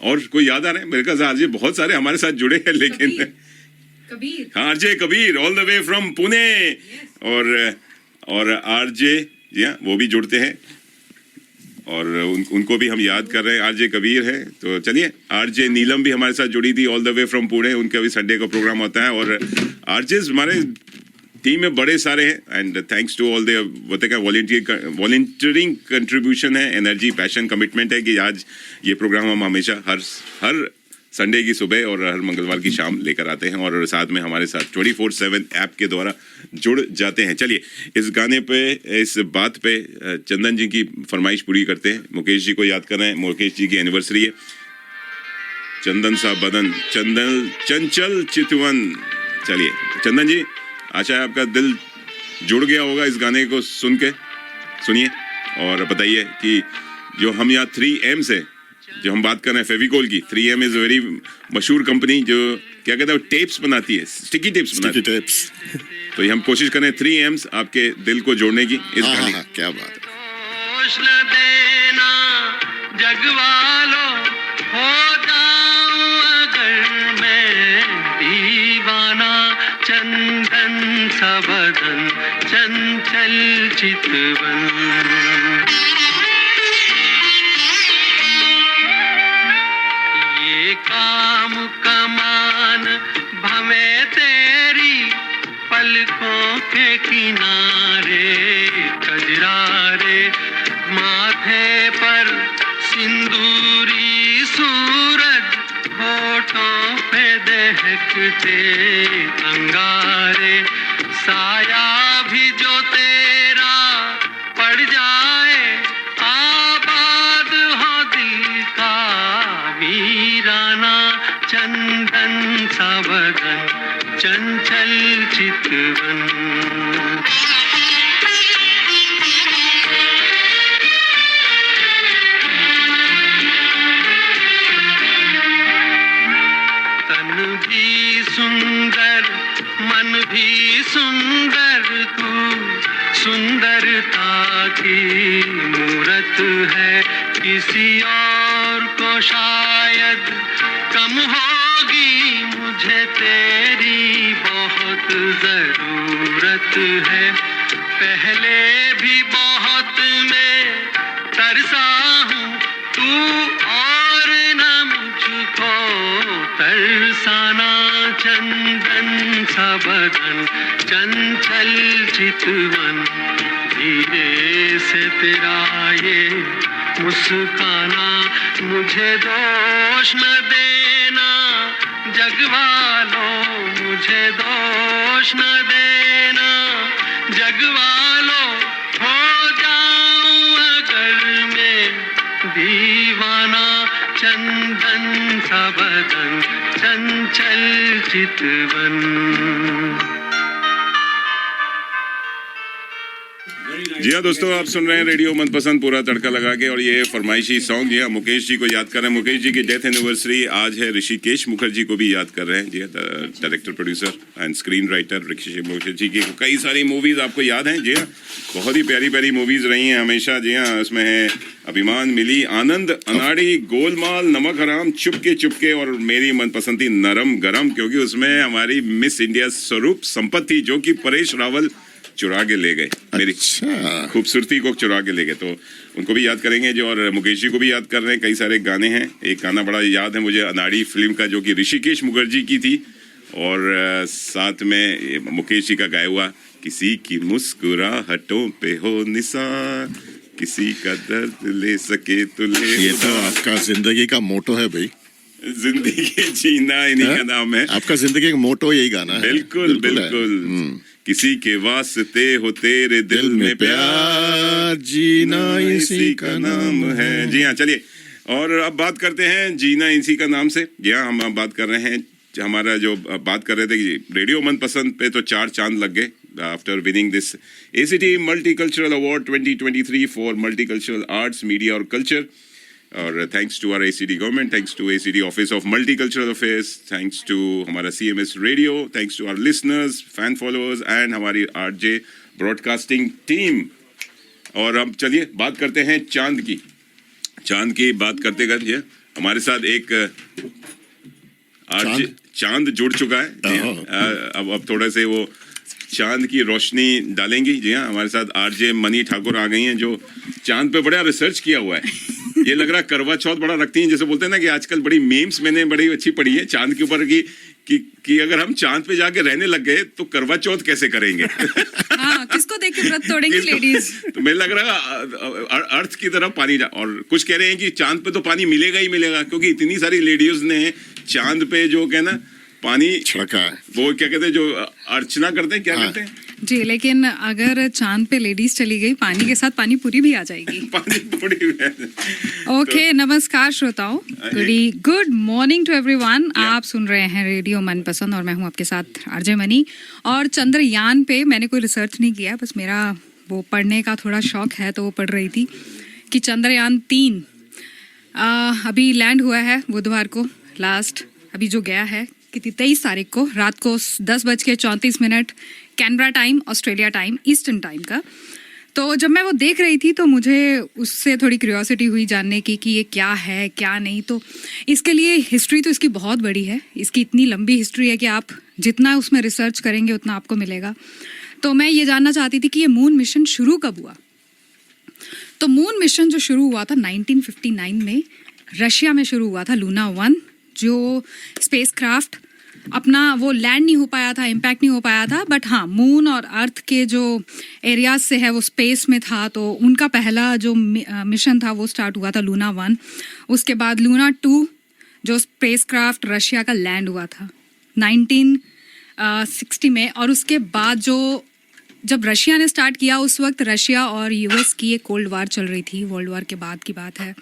और कोई याद आ रहे हैं? मेरे ख्याल से आरजे बहुत सारे हमारे साथ जुड़े हैं, लेकिन कबीर, हाँ, RJ Kabir all the way from Pune, और आरजे जी हाँ, वो भी जुड़ते हैं, और उनको भी हम याद कर रहे हैं। आरजे कबीर है, तो चलिए, आरजे नीलम भी हमारे साथ जुड़ी थी all the way from Pune, उनका भी संडे का प्रोग्राम होता है, और आरजेस हमारे टीम में बड़े सारे हैं। And thanks to all the volunteering contribution है, एनर्जी, पैशन, कमिटमेंट है कि आज ये प्रोग्राम हम हमेशा हर संडे की सुबह और हर मंगलवार की शाम लेकर आते हैं, और साथ में हमारे साथ 24/7 ऐप के द्वारा जुड़ जाते हैं। चलिए, इस गाने पे, इस बात पे चंदन जी की फरमाइश पूरी करते हैं। मुकेश जी को याद कर रहे हैं, मुकेश जी की एनिवर्सरी है। चंदन सा बदन, चंदन चंचल चितवन। चलिए चंदन जी, आशा है आपका दिल जुड़ गया होगा इस गाने को सुन के। सुनिए और बताइए कि जो हम यहाँ 3M से जो हम बात कर रहे हैं, फेविकोल की, 3M इज वेरी मशहूर कंपनी जो क्या कहते हैं, टेप्स बनाती है, स्टिकी टेप्स बनाती है। तो ये हम कोशिश करें 3Ms आपके दिल को जोड़ने की इस गाने की। क्या बात है। देना जगवालो हो जाऊं अगर मैं दीवाना, चंदन सा बदन, चंचल चितवन। ये काम कमान भवे तेरी पलकों के किनारे, कजरारे माथे पर सिंदूरी सूरज, होठों पे दहकते अंगारे, साया भी जो तेरा पड़ जाए, आबाद हो दिल का वीराना, चंदन सा बदन, चंचल चितवन। तन भी सुंदर, मन भी सुंदर, तू सुंदरता की मूरत है, किसी और को शायद कम हो जोगी मुझे तेरी बहुत जरूरत है। पहले भी बहुत मैं तरसा हूँ, तू और न मुझको तरसाना। चंदन सा बदन चंचल चितवन, धीरे से तेरा ये मुस्काना। मुझे दोष न देना जगवालों, मुझे दोष न देना जगवालों। हो जाऊं अगर मैं दीवाना, चंदन सा बदन चंचल चितवन। जी हाँ दोस्तों, आप सुन रहे हैं रेडियो मनपसंद पूरा तड़का लगा के, और ये फरमाइशी सॉन्ग जी हाँ मुकेश जी को याद कर रहे हैं। मुकेश जी की डेथ एनिवर्सरी आज है। ऋषिकेश मुखर्जी को भी याद कर रहे हैं जी हाँ, director producer and screen writer Rishikesh Mukherjee की कई सारी मूवीज आपको याद हैं जी हाँ। बहुत ही प्यारी प्यारी मूवीज रही हैं हमेशा जी हाँ। उसमें है अभिमान, मिली, आनंद, अनाड़ी, गोलमाल, नमक हराम, चुपके चुपके, और मेरी मनपसंद थी नरम गरम, क्योंकि उसमें हमारी मिस इंडिया स्वरूप संपत्ति जो कि परेश रावल चुरा के ले गए, मेरी खूबसूरती को चुरा के ले गए। तो उनको भी याद करेंगे जो, और मुकेश जी को भी याद कर रहे हैं। कई सारे गाने हैं, एक गाना बड़ा याद है मुझे अनाड़ी फिल्म का, जो कि ऋषिकेश मुखर्जी की थी, और साथ में मुकेश जी का गाया हुआ किसी की मुस्कुराहटों पे हो निसार, किसी का दर्द ले सके तो ले। ये तो आपका जिंदगी का मोटो है भाई, जिंदगी जीना इन्हीं का नाम है। आपका जिंदगी का मोटो यही गाना है। बिल्कुल बिल्कुल। किसी के वास्ते हो तेरे दिल में प्यार, जीना इसी का नाम है। जी हाँ, चलिए और अब बात करते हैं जीना इसी का नाम से। जी हाँ, हम अब बात कर रहे हैं, हमारा जो बात कर रहे थे कि रेडियो मनपसंद पे तो 4 चांद लग गए after winning this ACT multicultural award 2023 for multicultural arts, media और कल्चर। और thanks to our ACT government, thanks to ACT office of multicultural affairs, thanks to हमारा CMS radio, thanks to our listeners, fan followers and हमारी RJ broadcasting team. और अब चलिए बात करते हैं चांद की। चांद की बात करते करते हमारे साथ एक RJ चांद जुड़ चुका है। अब थोड़े से वो चांद की रोशनी डालेंगी। जी हाँ, हमारे साथ RJ मनी ठाकुर आ गई हैं, जो चांद पे बड़ा रिसर्च किया हुआ है। ये लग रहा है करवा चौथ बड़ा रखती हैं, जैसे बोलते हैं ना कि आजकल बड़ी मीम्स मैंने बड़ी अच्छी पढ़ी है चांद के ऊपर कि अगर हम चांद पे जाके रहने लग गए तो करवा चौथ कैसे करेंगे। हाँ, किसको देख के व्रत तोड़ेंगी लेडीज। तो मुझे लग रहा है अर्थ की तरफ पानी जा, और कुछ कह रहे हैं कि चांद पे तो पानी मिलेगा ही मिलेगा, क्योंकि इतनी सारी लेडीज ने चांद पे जो कहना पानी छिड़का है, वो क्या कहते हैं जो अर्चना करते हैं, क्या कहते हैं जी। लेकिन अगर चांद पे लेडीज चली गई, पानी के साथ पानी पूरी भी आ जाएगी। पानी पूरी ओके, नमस्कार श्रोताओं, गुड मॉर्निंग टू एवरीवन। आप सुन रहे हैं रेडियो मनपसंद और मैं हूं आपके साथ RJ मनी। और चंद्रयान पे मैंने कोई रिसर्च नहीं किया, बस मेरा वो पढ़ने का थोड़ा शौक है, तो वो पढ़ रही थी कि चंद्रयान 3 अभी लैंड हुआ है बुधवार को, लास्ट अभी जो गया है, कितनी 23 तारीख को रात को 10:34 Canberra time, Australia time, eastern time का। तो जब मैं वो देख रही थी तो मुझे उससे थोड़ी क्यूरियोसिटी हुई जानने की कि ये क्या है क्या नहीं। तो इसके लिए हिस्ट्री तो इसकी बहुत बड़ी है, इसकी इतनी लंबी हिस्ट्री है कि आप जितना उसमें रिसर्च करेंगे उतना आपको मिलेगा। तो मैं ये जानना चाहती थी कि ये मून मिशन शुरू कब हुआ। तो मून मिशन जो शुरू हुआ था 1959 में रशिया में शुरू हुआ था, लूना 1, जो स्पेसक्राफ्ट अपना वो लैंड नहीं हो पाया था, इम्पैक्ट नहीं हो पाया था, बट हाँ मून और अर्थ के जो एरियाज से है वो स्पेस में था। तो उनका पहला जो मिशन था वो स्टार्ट हुआ था लूना 1। उसके बाद लूना 2 जो स्पेसक्राफ्ट रशिया का लैंड हुआ था 1960 में। और उसके बाद जब रशिया ने स्टार्ट किया, उस वक्त रशिया और US की एक कोल्ड वार चल रही थी, वर्ल्ड वार के बाद की बात है।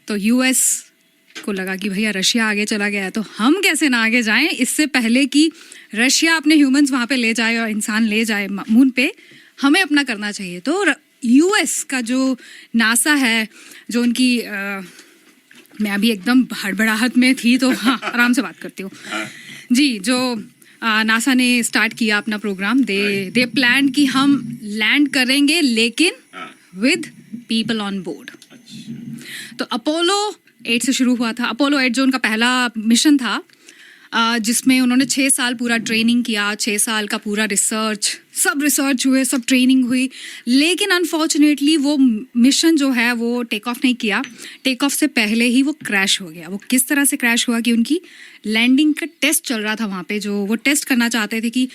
तो US को लगा कि भैया रशिया आगे चला गया है तो हम कैसे ना आगे जाएं, इससे पहले कि रशिया अपने ह्यूमंस वहाँ पे ले जाए और इंसान ले जाए मून पे, हमें अपना करना चाहिए। तो US का जो नासा है, जो उनकी मैं अभी एकदम हड़बड़ाहट में थी तो हाँ आराम से बात करती हूँ जी। जो नासा ने स्टार्ट किया अपना प्रोग्राम, दे प्लान कि हम लैंड करेंगे लेकिन विद पीपल ऑन बोर्ड। तो अपोलो 8 से शुरू हुआ था। अपोलो 8 जो उनका पहला मिशन था जिसमें उन्होंने 6 साल पूरा ट्रेनिंग किया, 6 साल का पूरा रिसर्च हुए, सब ट्रेनिंग हुई, लेकिन अनफॉर्चुनेटली वो मिशन जो है वो टेक ऑफ नहीं किया। टेक ऑफ से पहले ही वो क्रैश हो गया। वो किस तरह से क्रैश हुआ कि उनकी लैंडिंग का टेस्ट चल रहा था वहाँ पे, जो वो टेस्ट करना चाहते थे कि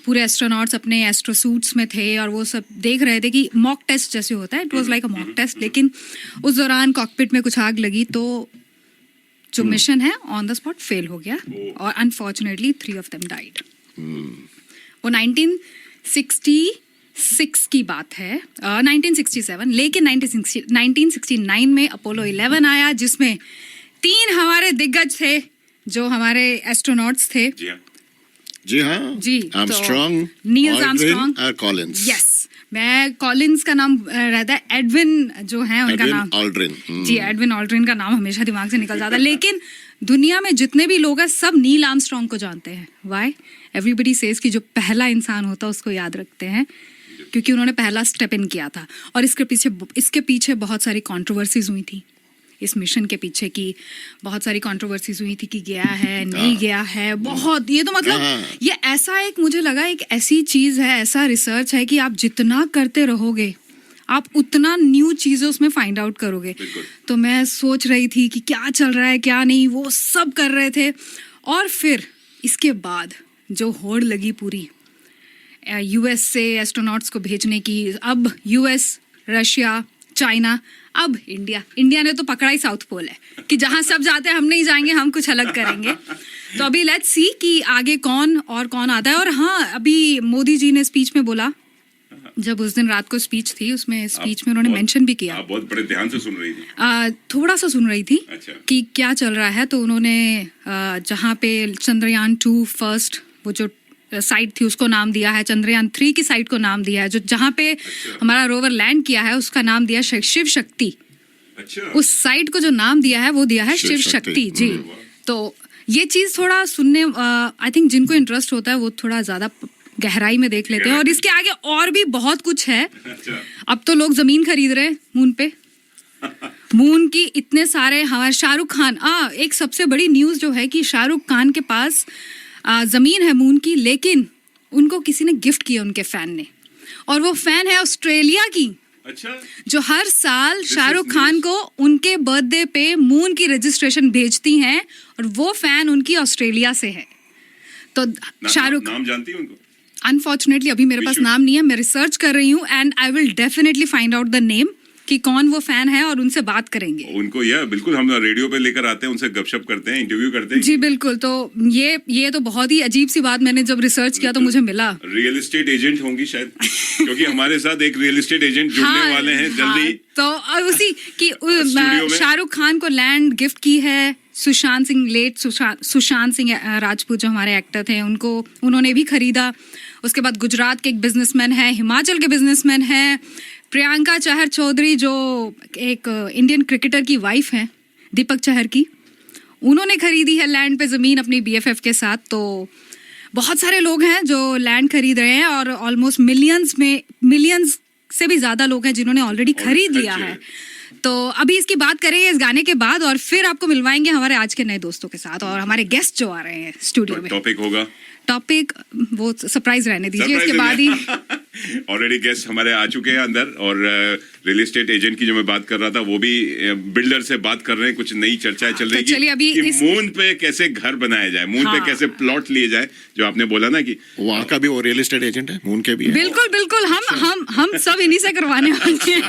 पूरे एस्ट्रोनॉट्स अपने एस्ट्रोसूट्स में थे और वो सब देख रहे थे कि मॉक टेस्ट जैसे होता है, it was like a mock test. लेकिन उस दौरान कॉकपिट में कुछ आग लगी तो जो मिशन है ऑन द स्पॉट फेल हो गया और अनफॉर्चुनेटली 3 ऑफ देम डाइड। वो 1966 की बात है, 1967, लेकिन 1969 में अपोलो 11 आया, जिसमें 3 हमारे दिग्गज थे जो हमारे एस्ट्रोनॉट्स थे। जी हाँ जी, आर्मस्ट्रॉन्ग, नील आर्मस्ट्रॉन्ग और कॉलिंस। यस, मैं कॉलिंस का नाम रहता है, एडविन जो है उनका नाम ऑल्ड्रिन। जी, एडविन ऑल्ड्रिन का नाम हमेशा दिमाग से निकल जाता है। लेकिन दुनिया में जितने भी लोग हैं सब नील आर्मस्ट्रॉन्ग को जानते हैं। व्हाई? एवरीबडी सेज कि जो पहला इंसान होता है उसको याद रखते हैं क्योंकि उन्होंने पहला स्टेप इन किया था। और इसके पीछे बहुत सारी कंट्रोवर्सीज हुई थी। इस मिशन के पीछे की बहुत सारी कंट्रोवर्सीज हुई थी कि गया है नहीं गया है, बहुत। ये तो मतलब ये ऐसा एक, मुझे लगा एक ऐसी चीज है, ऐसा रिसर्च है कि आप जितना करते रहोगे आप उतना न्यू चीजें उसमें फाइंड आउट करोगे। तो मैं सोच रही थी कि क्या चल रहा है क्या नहीं, वो सब कर रहे थे। और फिर इसके बाद जो होड़ लगी पूरी यूएस से एस्ट्रोनॉट्स को भेजने की, अब यूएस, रशिया, चाइना, अब इंडिया ने तो पकड़ा ही साउथ पोल है कि जहां सब जाते हैं हम नहीं जाएंगे, हम कुछ अलग करेंगे। तो अभी लेट्स सी कि आगे कौन आता है। और हाँ, अभी मोदी जी ने स्पीच में बोला, जब उस दिन रात को स्पीच थी, उसमें स्पीच में उन्होंने मेंशन भी किया। आप बहुत बड़े ध्यान से सुन रही थी? थोड़ा सा सुन रही थी। अच्छा। कि क्या चल रहा है। तो उन्होंने जहाँ पे चंद्रयान 2 फर्स्ट वो जो साइट थी उसको नाम दिया है, चंद्रयान 3 की साइट को नाम दिया है, जो जहाँ पे हमारा रोवर लैंड किया है उसका नाम दिया शिव शक्ति। अच्छा। उस साइट को जो नाम दिया है वो दिया है शिव शक्ति। जी, तो ये चीज थोड़ा सुनने, आई थिंक जिनको इंटरेस्ट होता है वो थोड़ा ज्यादा गहराई में देख लेते हैं। और इसके आगे और भी बहुत कुछ है। अच्छा। अब तो लोग जमीन खरीद रहे हैं मून पे। मून की इतने सारे, हमारे शाहरुख खान, एक सबसे बड़ी न्यूज जो है कि शाहरुख खान के पास जमीन है मून की, लेकिन उनको किसी ने गिफ्ट किया, उनके फैन ने, और वो फैन है ऑस्ट्रेलिया की। अच्छा। जो हर साल शाहरुख खान को उनके बर्थडे पे मून की रजिस्ट्रेशन भेजती हैं और वो फैन उनकी ऑस्ट्रेलिया से है। तो शाहरुख, नाम जानती है उनको? अनफॉर्चुनेटली अभी मेरे पास नाम नहीं है, मैं रिसर्च कर रही हूँ and I will definitely find out the name कि कौन वो फैन है और उनसे बात करेंगे। उनको बिल्कुल हम रेडियो पे लेकर आते हैं, उनसे गपशप करते हैं, इंटरव्यू करते हैं। जी बिल्कुल। तो ये तो बहुत ही अजीब सी बात, मैंने जब रिसर्च किया तो मुझे मिला रियल एस्टेट एजेंट होंगी शायद क्योंकि हमारे साथ एक रियल एस्टेट एजेंट जुड़ने वाले हैं जल्दी। तो उसी की शाहरुख खान को लैंड गिफ्ट की है सुशांत सिंह राजपूत जो हमारे एक्टर थे, उन्होंने भी खरीदा। उसके बाद गुजरात के एक बिजनेसमैन है, हिमाचल के बिजनेसमैन है, प्रियंका चहर चौधरी जो एक इंडियन क्रिकेटर की वाइफ है दीपक चहर की, उन्होंने खरीदी है लैंड पे ज़मीन अपनी BFF के साथ। तो बहुत सारे लोग हैं जो लैंड खरीद रहे हैं और ऑलमोस्ट मिलियंस से भी ज़्यादा लोग हैं जिन्होंने ऑलरेडी खरीद लिया है। तो अभी इसकी बात करेंगे इस गाने के बाद और फिर आपको मिलवाएंगे हमारे आज के नए दोस्तों के साथ और हमारे गेस्ट जो आ रहे हैं स्टूडियो में। टॉपिक वो सरप्राइज रहने दीजिए, इसके बाद ही ऑलरेडी गेस्ट हमारे आ चुके हैं अंदर। और रियल एस्टेट एजेंट की जो मैं बात कर रहा था वो भी बिल्डर से बात कर रहे हैं, कुछ नई चर्चाएं चल रही है कि मून पे कैसे घर बनाया जाए, मून पे कैसे प्लॉट लिए जाए, जो आपने बोला ना कि वहाँ का भी वो रियल एस्टेट एजेंट है, मून के भी है। बिल्कुल हम सब इन्हीं से करवाने वाले हैं।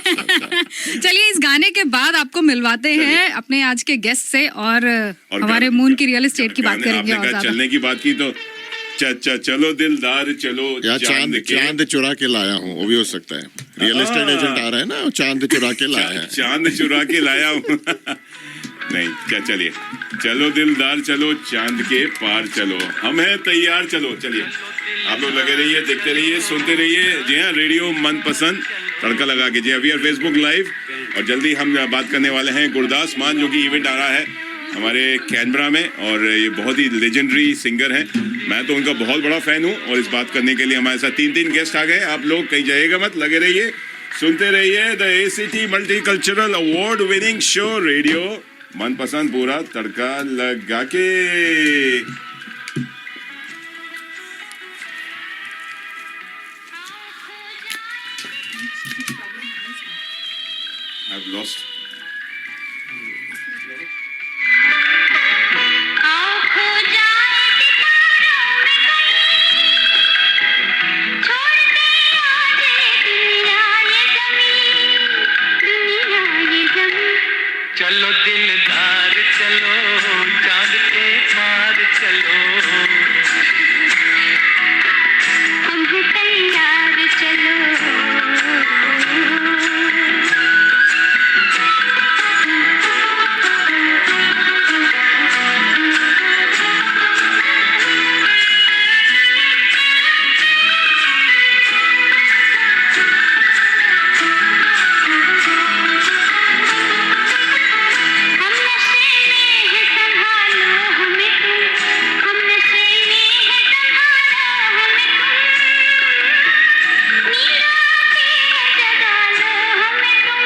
चलिए इस गाने के बाद आपको मिलवाते हैं अपने आज के गेस्ट से और हमारे मून की रियल एस्टेट की बात करेंगे। और चलने की बात की तो चलो दिलदार चलो, या चांद चुरा के लाया हूँ, वो भी हो सकता है। रियल एस्टेट एजेंट आ रहा है ना, चांद चुरा के लाया है। चांद चुरा के लाया हूँ नहीं क्या, चलिए चलो दिलदार चलो, चांद के पार चलो, हम हैं तैयार, चलो चलिए। आप लोग लगे रहिए, देखते रहिए, सुनते रहिए। जी हाँ, रेडियो मनपसंद तड़का लगा के। जी वी आर फेसबुक लाइव और जल्दी हम बात करने वाले हैं गुरदास मान, जो कि इवेंट आ रहा है हमारे कैनबरा में, और ये बहुत ही लेजेंडरी सिंगर हैं। मैं तो उनका बहुत बड़ा फैन हूँ और इस बात करने के लिए हमारे साथ 3 गेस्ट आ गए। आप लोग कहीं जाइएगा मत, लगे रहिए, सुनते रहिए the ACT multicultural award winning show radio मनपसंद, पूरा तड़का लगा के। लॉस्ट खो जाए सितारों में कहीं, छोड़ दे आज दुनिया ये ज़मीं। चलो दिलदार चलो चांद के पार चलो, हम हैं तैयार चलो। हम नशे में हैं संभालो हमें तुम, हम नशे में हैं संभालो हमें तुम। नींदों से जगा लो हमें तुम,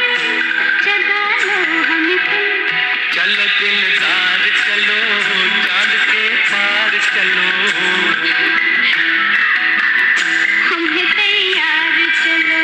जगा लो हमें तुम। चलो दिलदार चलो चांद के पार चलो, हम हैं तैयार चलो।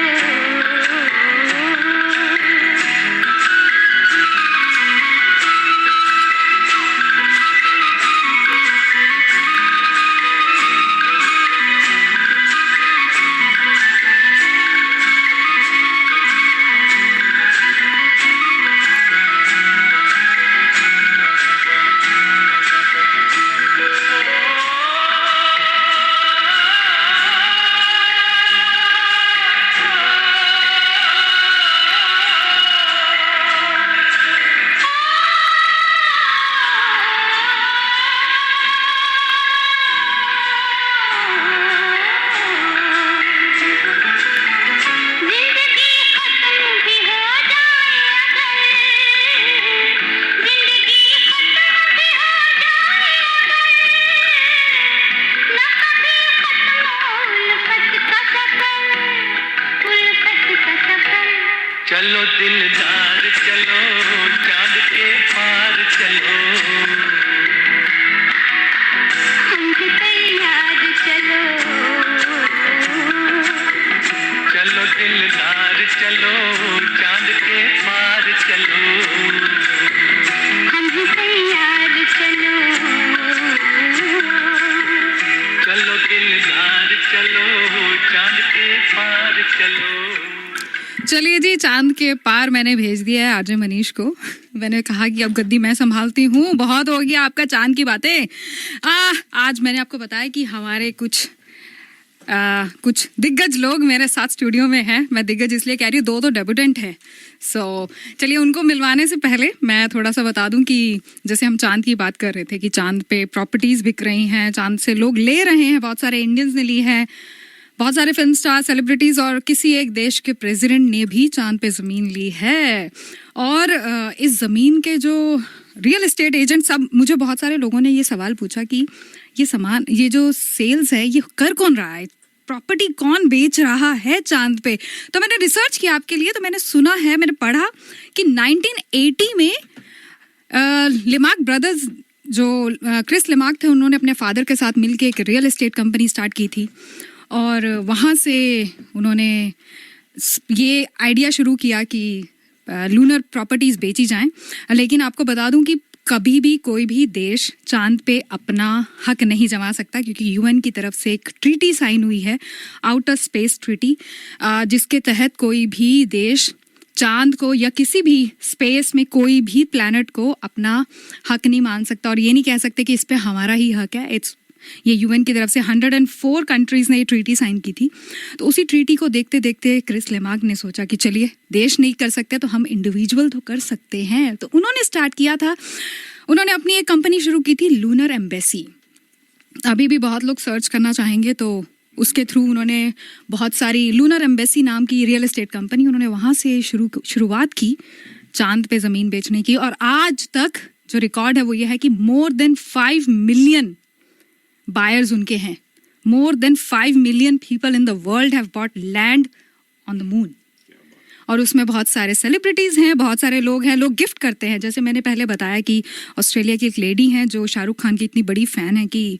जिंदगी खत्म भी हो जाए अगर, जिंदगी खत्म भी हो जाए अगर, न कभी खत्म उल्फत का सफर, उल्फत का सफर। चलो दिलदार चलो चांद के पार चलो, हम हैं तैयार चलो। चलो दिलदार चलो चांद के पार चलो, हम हैं तैयार चलो। चलो दिलदार चलो चांद के पार चलो। चलिए जी, चांद के पार मैंने भेज दिया है आरजे मनीष को। मैंने कहा कि अब गद्दी मैं संभालती हूँ, बहुत हो गया आपका चांद की बातें। आज मैंने आपको बताया कि हमारे कुछ दिग्गज लोग मेरे साथ स्टूडियो में हैं। मैं दिग्गज इसलिए कह रही हूँ, दो तो डेब्यूटेंट हैं। चलिए उनको मिलवाने से पहले मैं थोड़ा सा बता दूं कि जैसे हम चांद की बात कर रहे थे कि चांद पे प्रॉपर्टीज़ बिक रही हैं, चांद से लोग ले रहे हैं, बहुत सारे इंडियंस ने ली है, बहुत सारे फिल्म स्टार, सेलिब्रिटीज़ और किसी एक देश के प्रेसिडेंट ने भी चांद पे ज़मीन ली है। और इस ज़मीन के जो रियल एस्टेट एजेंट सब, मुझे बहुत सारे लोगों ने ये सवाल पूछा कि ये जो सेल्स है ये कर कौन रहा है, प्रॉपर्टी कौन बेच रहा है चांद पे। तो मैंने रिसर्च किया आपके लिए, तो मैंने सुना है, मैंने पढ़ा कि 1980 में लिमाक ब्रदर्स, जो क्रिस लिमाक थे, उन्होंने अपने फादर के साथ मिलकर एक रियल एस्टेट कंपनी स्टार्ट की थी। और वहाँ से उन्होंने ये आइडिया शुरू किया कि लूनर प्रॉपर्टीज़ बेची जाएं। लेकिन आपको बता दूं कि कभी भी कोई भी देश चांद पे अपना हक नहीं जमा सकता, क्योंकि यूएन की तरफ से एक ट्रीटी साइन हुई है, आउटर स्पेस ट्रीटी, जिसके तहत कोई भी देश चांद को या किसी भी स्पेस में कोई भी प्लैनेट को अपना हक नहीं मान सकता और ये नहीं कह सकते कि इस पे हमारा ही हक है। ये यूएन की तरफ से 104 कंट्रीज़ ने ये ट्रीटी साइन की थी। तो उसी ट्रीटी को देखते देखते क्रिस लिमाक ने सोचा कि चलिए, देश नहीं कर सकते तो हम इंडिविजुअल तो कर सकते हैं। तो उन्होंने स्टार्ट किया था, उन्होंने अपनी एक कंपनी शुरू की थी, लूनर एम्बेसी। अभी भी बहुत लोग सर्च करना चाहेंगे तो उसके थ्रू उन्होंने बहुत सारी, लूनर एम्बेसी नाम की रियल एस्टेट कंपनी, उन्होंने वहाँ से शुरुआत की चांद पे ज़मीन बेचने की। और आज तक जो रिकॉर्ड है वो ये है कि मोर देन 5 मिलियन बायर्स उनके हैं। More than 5 million people in the world have bought land on the moon. और उसमें बहुत सारे सेलिब्रिटीज़ हैं, बहुत सारे लोग हैं, लोग गिफ्ट करते हैं। जैसे मैंने पहले बताया कि ऑस्ट्रेलिया की एक लेडी हैं जो शाहरुख खान की इतनी बड़ी फ़ैन है कि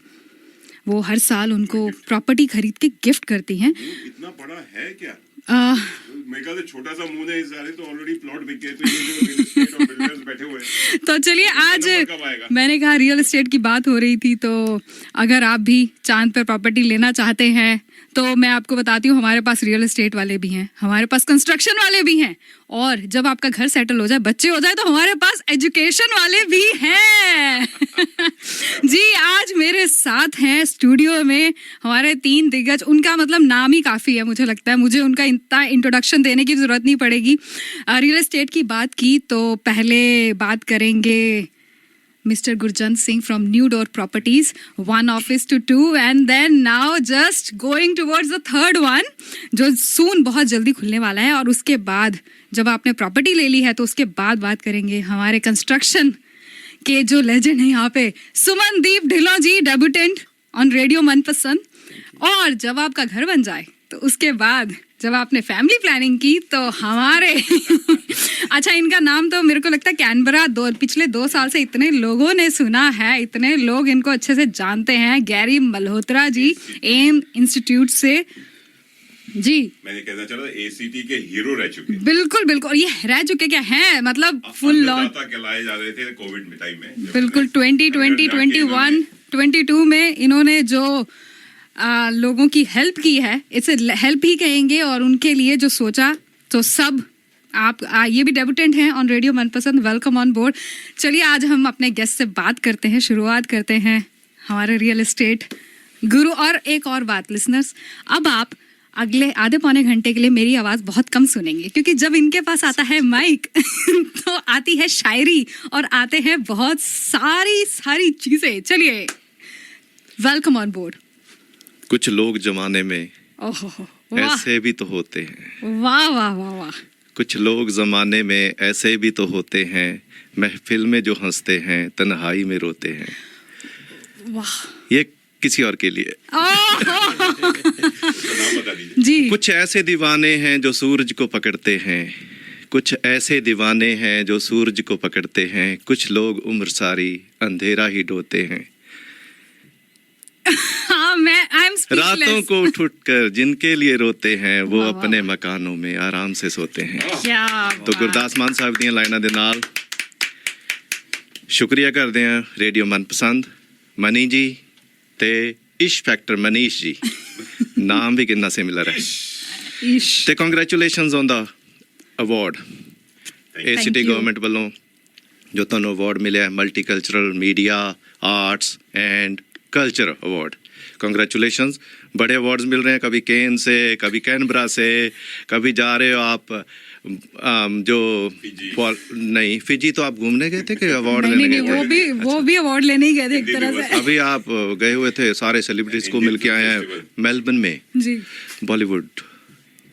वो हर साल उनको प्रॉपर्टी खरीद के गिफ्ट करती हैं। इतना बड़ा है क्या? मेरे ख्याल से छोटा सा मुंह है इस सारे, तो ऑलरेडी प्लॉट बिक गए, तो ये जो रियल एस्टेट और बिल्डर्स बैठे हुए हैं, तो चलिए आज नंबर कब आएगा? मैंने कहा रियल एस्टेट की बात हो रही थी, तो अगर आप भी चांद पर प्रॉपर्टी लेना चाहते हैं तो मैं आपको बताती हूँ, हमारे पास रियल एस्टेट वाले भी हैं, हमारे पास कंस्ट्रक्शन वाले भी हैं, और जब आपका घर सेटल हो जाए, बच्चे हो जाए, तो हमारे पास एजुकेशन वाले भी हैं। जी, आज मेरे साथ हैं स्टूडियो में हमारे 3 दिग्गज। उनका मतलब नाम ही काफ़ी है, मुझे लगता है मुझे उनका इतना इंट्रोडक्शन देने की ज़रूरत नहीं पड़ेगी। रियल एस्टेट की बात की तो पहले बात करेंगे Mr. Gurjant Singh from New Door Properties, 1 office to 2, and then now just going towards the 3rd one, जो soon बहुत जल्दी खुलने वाला है। और उसके बाद जब आपने प्रॉपर्टी ले ली है तो उसके बाद बात करेंगे हमारे कंस्ट्रक्शन के जो लेजेंड है यहाँ पे, सुमनदीप ढिल्लों जी, डेब्यूटेंट ऑन रेडियो मनपसंद। और जब आपका घर बन जाए तो उसके बाद जब आपने फैमिली प्लानिंग की तो हमारे अच्छा, इनका नाम तो मेरे को लगता है कैनबरा पिछले 2 साल से इतने लोगों ने सुना है, इतने लोग इनको अच्छे से जानते हैं। गैरी मल्होत्रा जी, एम इंस्टीट्यूट से जी, मैंने कहना चाह रहा एसीटी के हीरो रह चुके, बिल्कुल बिल्कुल, ये रह चुके क्या हैं, मतलब फुल लॉन्च कहलाए जा रहे थे कोविड टाइम में, बिल्कुल 2020, 21, 22 में इन्होंने जो लोगों की हेल्प की है, इसे हेल्प ही कहेंगे, और उनके लिए जो सोचा, तो सब आप ये भी डेब्यूटेंट हैं ऑन रेडियो मनपसंद, वेलकम ऑन बोर्ड। चलिए आज हम अपने गेस्ट से बात करते हैं, शुरुआत करते हैं हमारे रियल एस्टेट गुरु। और एक और बात लिसनर्स, अब आप अगले आधे पौने घंटे के लिए मेरी आवाज़ बहुत कम सुनेंगे, क्योंकि जब इनके पास आता है माइक तो आती है शायरी और आते हैं बहुत सारी चीज़ें। चलिए, वेलकम ऑन बोर्ड। कुछ लोग जमाने में ओहो, वाह ऐसे भी तो होते हैं, वाह वाह वाह वाह। कुछ लोग जमाने में ऐसे भी तो होते हैं, महफिल में जो हंसते हैं तन्हाई में रोते हैं। वाह, ये किसी और के लिए। नाम बता दीजिए। जी, कुछ ऐसे दीवाने हैं जो सूरज को पकड़ते हैं, कुछ ऐसे दीवाने हैं जो सूरज को पकड़ते हैं, कुछ लोग उम्र सारी अंधेरा ही ढोते हैं। हाँ, मैं आई एम रातों को उठ कर जिनके लिए रोते हैं, वो वाह, अपने मकानों में आराम से सोते हैं। क्या तो गुरदास मान साहब ਦੀਆਂ ਲਾਈਨਾਂ ਦੇ ਨਾਲ ਸ਼ੁਕਰੀਆ ਕਰਦੇ ਹਾਂ ਰੇਡੀਓ ਮਨਪਸੰਦ, ਮਨੀ ਜੀ ਤੇ ਇਸ਼ ਫੈਕਟਰ ਮਨੀਸ਼ ਜੀ, ਨਾਮ ਵੀ ਕਿੰਨਾ ਸਿਮਿਲਰ ਹੈ। इश ਤੇ congratulations on the award ACT you. Government ਵੱਲੋਂ ਜੋ ਤੁਹਾਨੂੰ ਅਵਾਰਡ ਮਿਲਿਆ, multicultural media arts and culture award. Congratulations, बड़े अवार्ड्स मिल रहे हैं, कभी केन से, कभी कैनबरा से, कभी जा रहे हो आप जो नहीं फिजी, तो आप घूमने गए थे कि अवार्ड नहीं लेने नहीं, गए थे? वो भी अवार्ड लेने ही गए थे एक तरह से। अभी आप गए हुए थे, सारे सेलिब्रिटीज को मिल के आए हैं मेलबर्न में, जी, बॉलीवुड।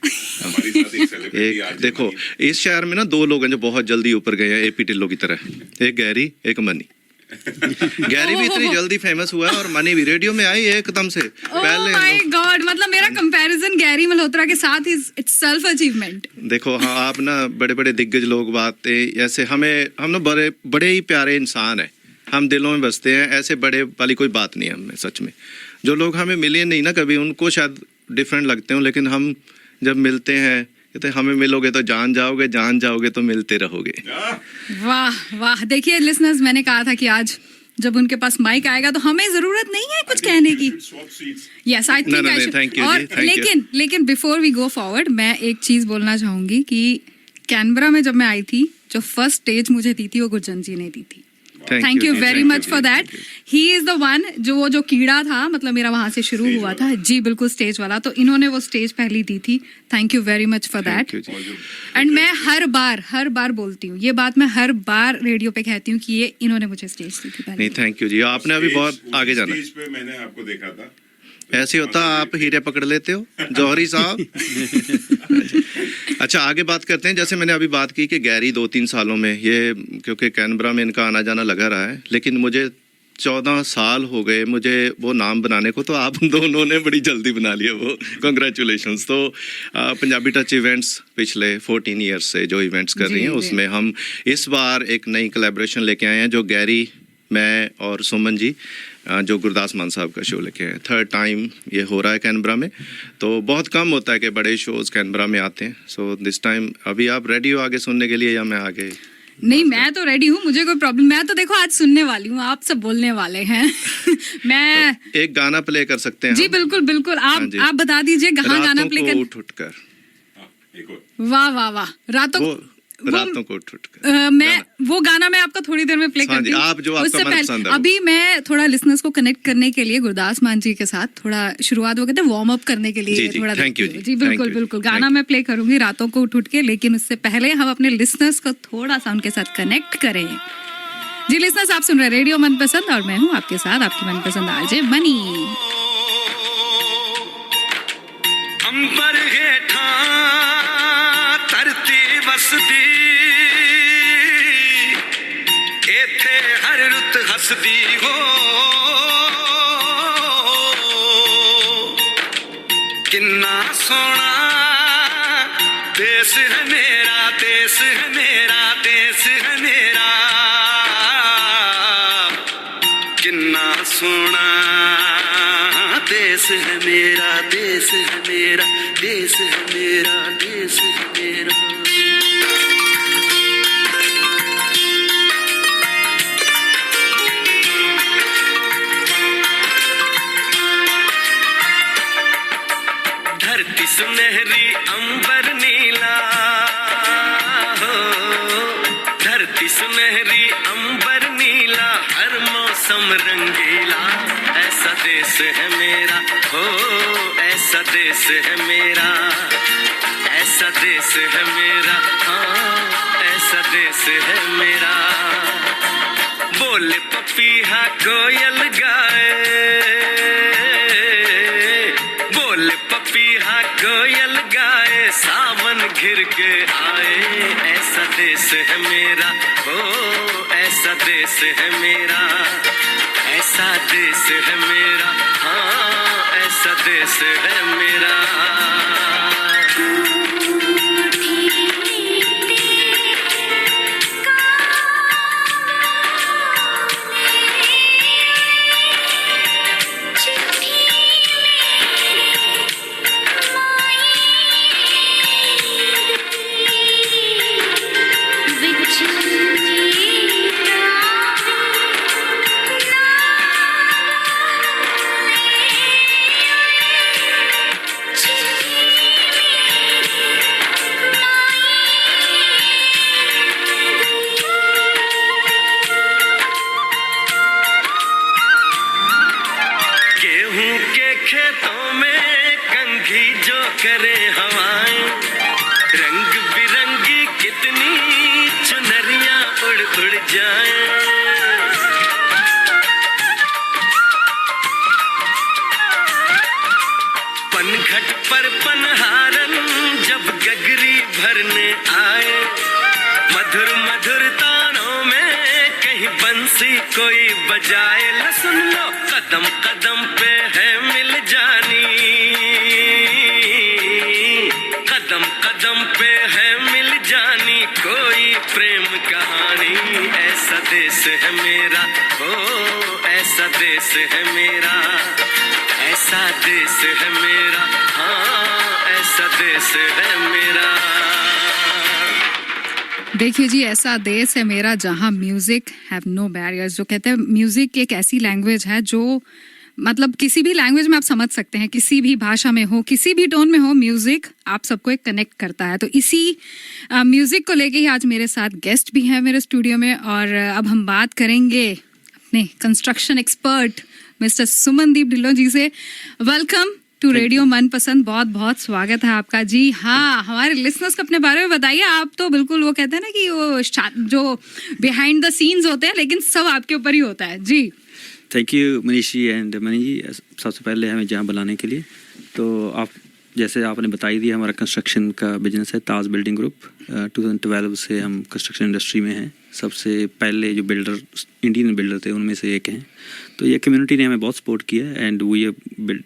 हमारे साथ एक सेलिब्रिटी एक आज देखो, इस शहर में ना 2 लोग हैं जो बहुत जल्दी ऊपर गए हैं, एपी ढिल्लों की तरह, एक गैरी एक मनी। गैरी भी इतनी जल्दी फेमस हुआ है और मनी भी रेडियो में आई एकदम से ओह माय गॉड, मतलब मेरा कंपैरिजन गैरी मल्होत्रा के साथ इज इटसेल्फ अचीवमेंट। देखो, हाँ, आप ना बड़े बड़े दिग्गज लोग बातें ऐसे, हम ना बड़े ही प्यारे इंसान हैं, हम दिलों में बसते हैं, ऐसे बड़े वाली कोई बात नहीं है हमें। सच में जो लोग हमें मिले नहीं ना कभी, उनको शायद डिफरेंट लगते हो, लेकिन हम जब मिलते हैं कहते हमें मिलोगे तो जान जाओगे तो मिलते रहोगे। वाह वाह। देखिए लिसनर्स, मैंने कहा था कि आज जब उनके पास माइक आएगा तो हमें जरूरत नहीं है कुछ कहने की। Yes, I think I should. thank you और जी, thank you. लेकिन बिफोर वी गो फॉरवर्ड, मैं एक चीज बोलना चाहूंगी कि कैनबरा में जब मैं आई थी, जो फर्स्ट स्टेज मुझे दी थी वो गुरजंत जी ने दी थी। Thank you very much for that. He is the one जो कीड़ा था, मतलब मेरा वहां से शुरू हुआ था जी, बिल्कुल स्टेज वाला, तो इन्होंने वो स्टेज पहली दी थी। Thank you very much for that. And मैं हर बार बोलती हूँ ये बात, मैं हर बार रेडियो पे कहती हूँ कि ये इन्होंने मुझे स्टेज दी थी पहले। नहीं, थैंक यू जी, आपने अभी बहुत आगे जाना। स्टेज पे मैंने आपको देखा था, ऐसे होता आप हीरे पकड़ लेते हो जौहरी साहब। अच्छा, आगे बात करते हैं। जैसे मैंने अभी बात की कि गैरी 2-3 सालों में, ये क्योंकि कैनबरा में इनका आना जाना लगा रहा है, लेकिन मुझे 14 साल हो गए मुझे वो नाम बनाने को, तो आप दोनों ने बड़ी जल्दी बना लिया वो। कंग्रेचुलेशंस। तो पंजाबी टच इवेंट्स पिछले 14 ईयर्स से जो इवेंट्स कर रही हैं, उसमें हम इस बार एक नई कोलैबोरेशन लेके आए हैं, जो गैरी, मैं और सुमन जी जो गुरदास मान साहब का शो लेके हैं। 3rd टाइम ये हो रहा है कैनबरा में, तो बहुत कम होता है कि बड़े शोज़ कैनबरा में आते हैं। सो दिस टाइम अभी आप रेडी हो आगे सुनने के लिए या मैं आगे? नहीं, मैं तो रेडी हूँ, मुझे कोई प्रॉब्लम। मैं तो देखो आज सुनने वाली हूँ, आप सब बोलने वाले हैं। मैं तो एक गाना प्ले कर सकते हैं जी हम? बिल्कुल बिल्कुल, हाँ जी। आप बता दीजिए कहाँ गाना रातों प्ले को कर। उठ उठ कर। एक और वाह वाह वाह, रातों को उठ उठ कर मैं वो गाना मैं आपका थोड़ी देर में प्ले हाँ करती जी, हूँ। आप जो आपका उससे मनपसंद पहले है वो। अभी मैं थोड़ा लिसनर्स को कनेक्ट करने के लिए गुरदास मान जी के साथ थोड़ा शुरुआत वो कहते हैं वार्म अप करने के लिए जी, जी, थोड़ा thank you देखती हूँ। जी, जी thank बिल्कुल you, बिल्कुल, thank गाना you। मैं प्ले करूंगी रातों को उठ उठ के, लेकिन उससे पहले हम अपने लिसनर्स को थोड़ा सा उनके साथ कनेक्ट करें। जी लिसनर्स, आप सुन रहे हैं रेडियो मनपसंद और मैं हूँ आपके साथ आपकी मनपसंद आरजे मनी। अंबर हेठा धरती वसदी, इथे हर रुत हसदी हो। किन्ना सोना देश है मेरा, देश है मेरा, देश है मेरा। किन्ना सोना देश है मेरा, देश है मेरा, देश है मेरा, देश है मेरा। धरती सुनहरी अंबर नीला हो, धरती सुनहरी अंबर नीला, हर मौसम रंगीला। ऐसा देश है मेरा हो, ऐसा देश है मेरा, ऐसा देश है मेरा, हाँ ऐसा देश है मेरा। बोले पपीहा कोयल गाए, बोले पपीहा कोयल गाए, सावन घिर के आए। ऐसा देश है मेरा हो, ऐसा देश है मेरा, ऐसा देश है मेरा, हाँ ऐसा देश है मेरा। गेहूं के खेतों में कंघी जो करे हवाएं, रंग बिरंगी कितनी चुनरियां उड़ उड़ जाएं। पनघट पर पनहारन जब गगरी भरने आए, मधुर मधुर तानों में कहीं बंसी कोई बजाए। ल सुन लो कदम कदम पे है मिल जानी, कदम कदम पे है मिल जानी कोई प्रेम कहानी। ऐसा देश है मेरा हो, ऐसा देश है मेरा, ऐसा देश है मेरा, हाँ ऐसा देश है मेरा। देखिए जी, ऐसा देश है मेरा जहाँ म्यूजिक हैव नो बैरियर्स। जो कहते हैं म्यूजिक एक ऐसी लैंग्वेज है जो मतलब किसी भी लैंग्वेज में आप समझ सकते हैं, किसी भी भाषा में हो, किसी भी टोन में हो, म्यूजिक आप सबको एक कनेक्ट करता है। तो इसी म्यूजिक को लेके ही आज मेरे साथ गेस्ट भी हैं मेरे स्टूडियो में, और अब हम बात करेंगे अपने construction expert mister Sumandeep Dhillon ji से। वेलकम टू रेडियो मनपसंद, बहुत बहुत स्वागत है आपका जी। हाँ, हमारे लिसनर्स को अपने बारे में बताइए। आप तो बिल्कुल वो कहते हैं ना कि वो जो बिहाइंड द सीन्स होते हैं, लेकिन सब आपके ऊपर ही होता है जी। Thank you Manish ji and Mani ji, सबसे पहले हमें जहाँ बुलाने के लिए। तो आप जैसे आपने बताई दी, हमारा कंस्ट्रक्शन का बिजनेस है ताज बिल्डिंग ग्रुप। 2012 से हम कंस्ट्रक्शन इंडस्ट्री में हैं। सबसे पहले जो बिल्डर इंडियन बिल्डर थे उनमें से एक हैं। तो ये कम्युनिटी ने हमें बहुत सपोर्ट किया है and we are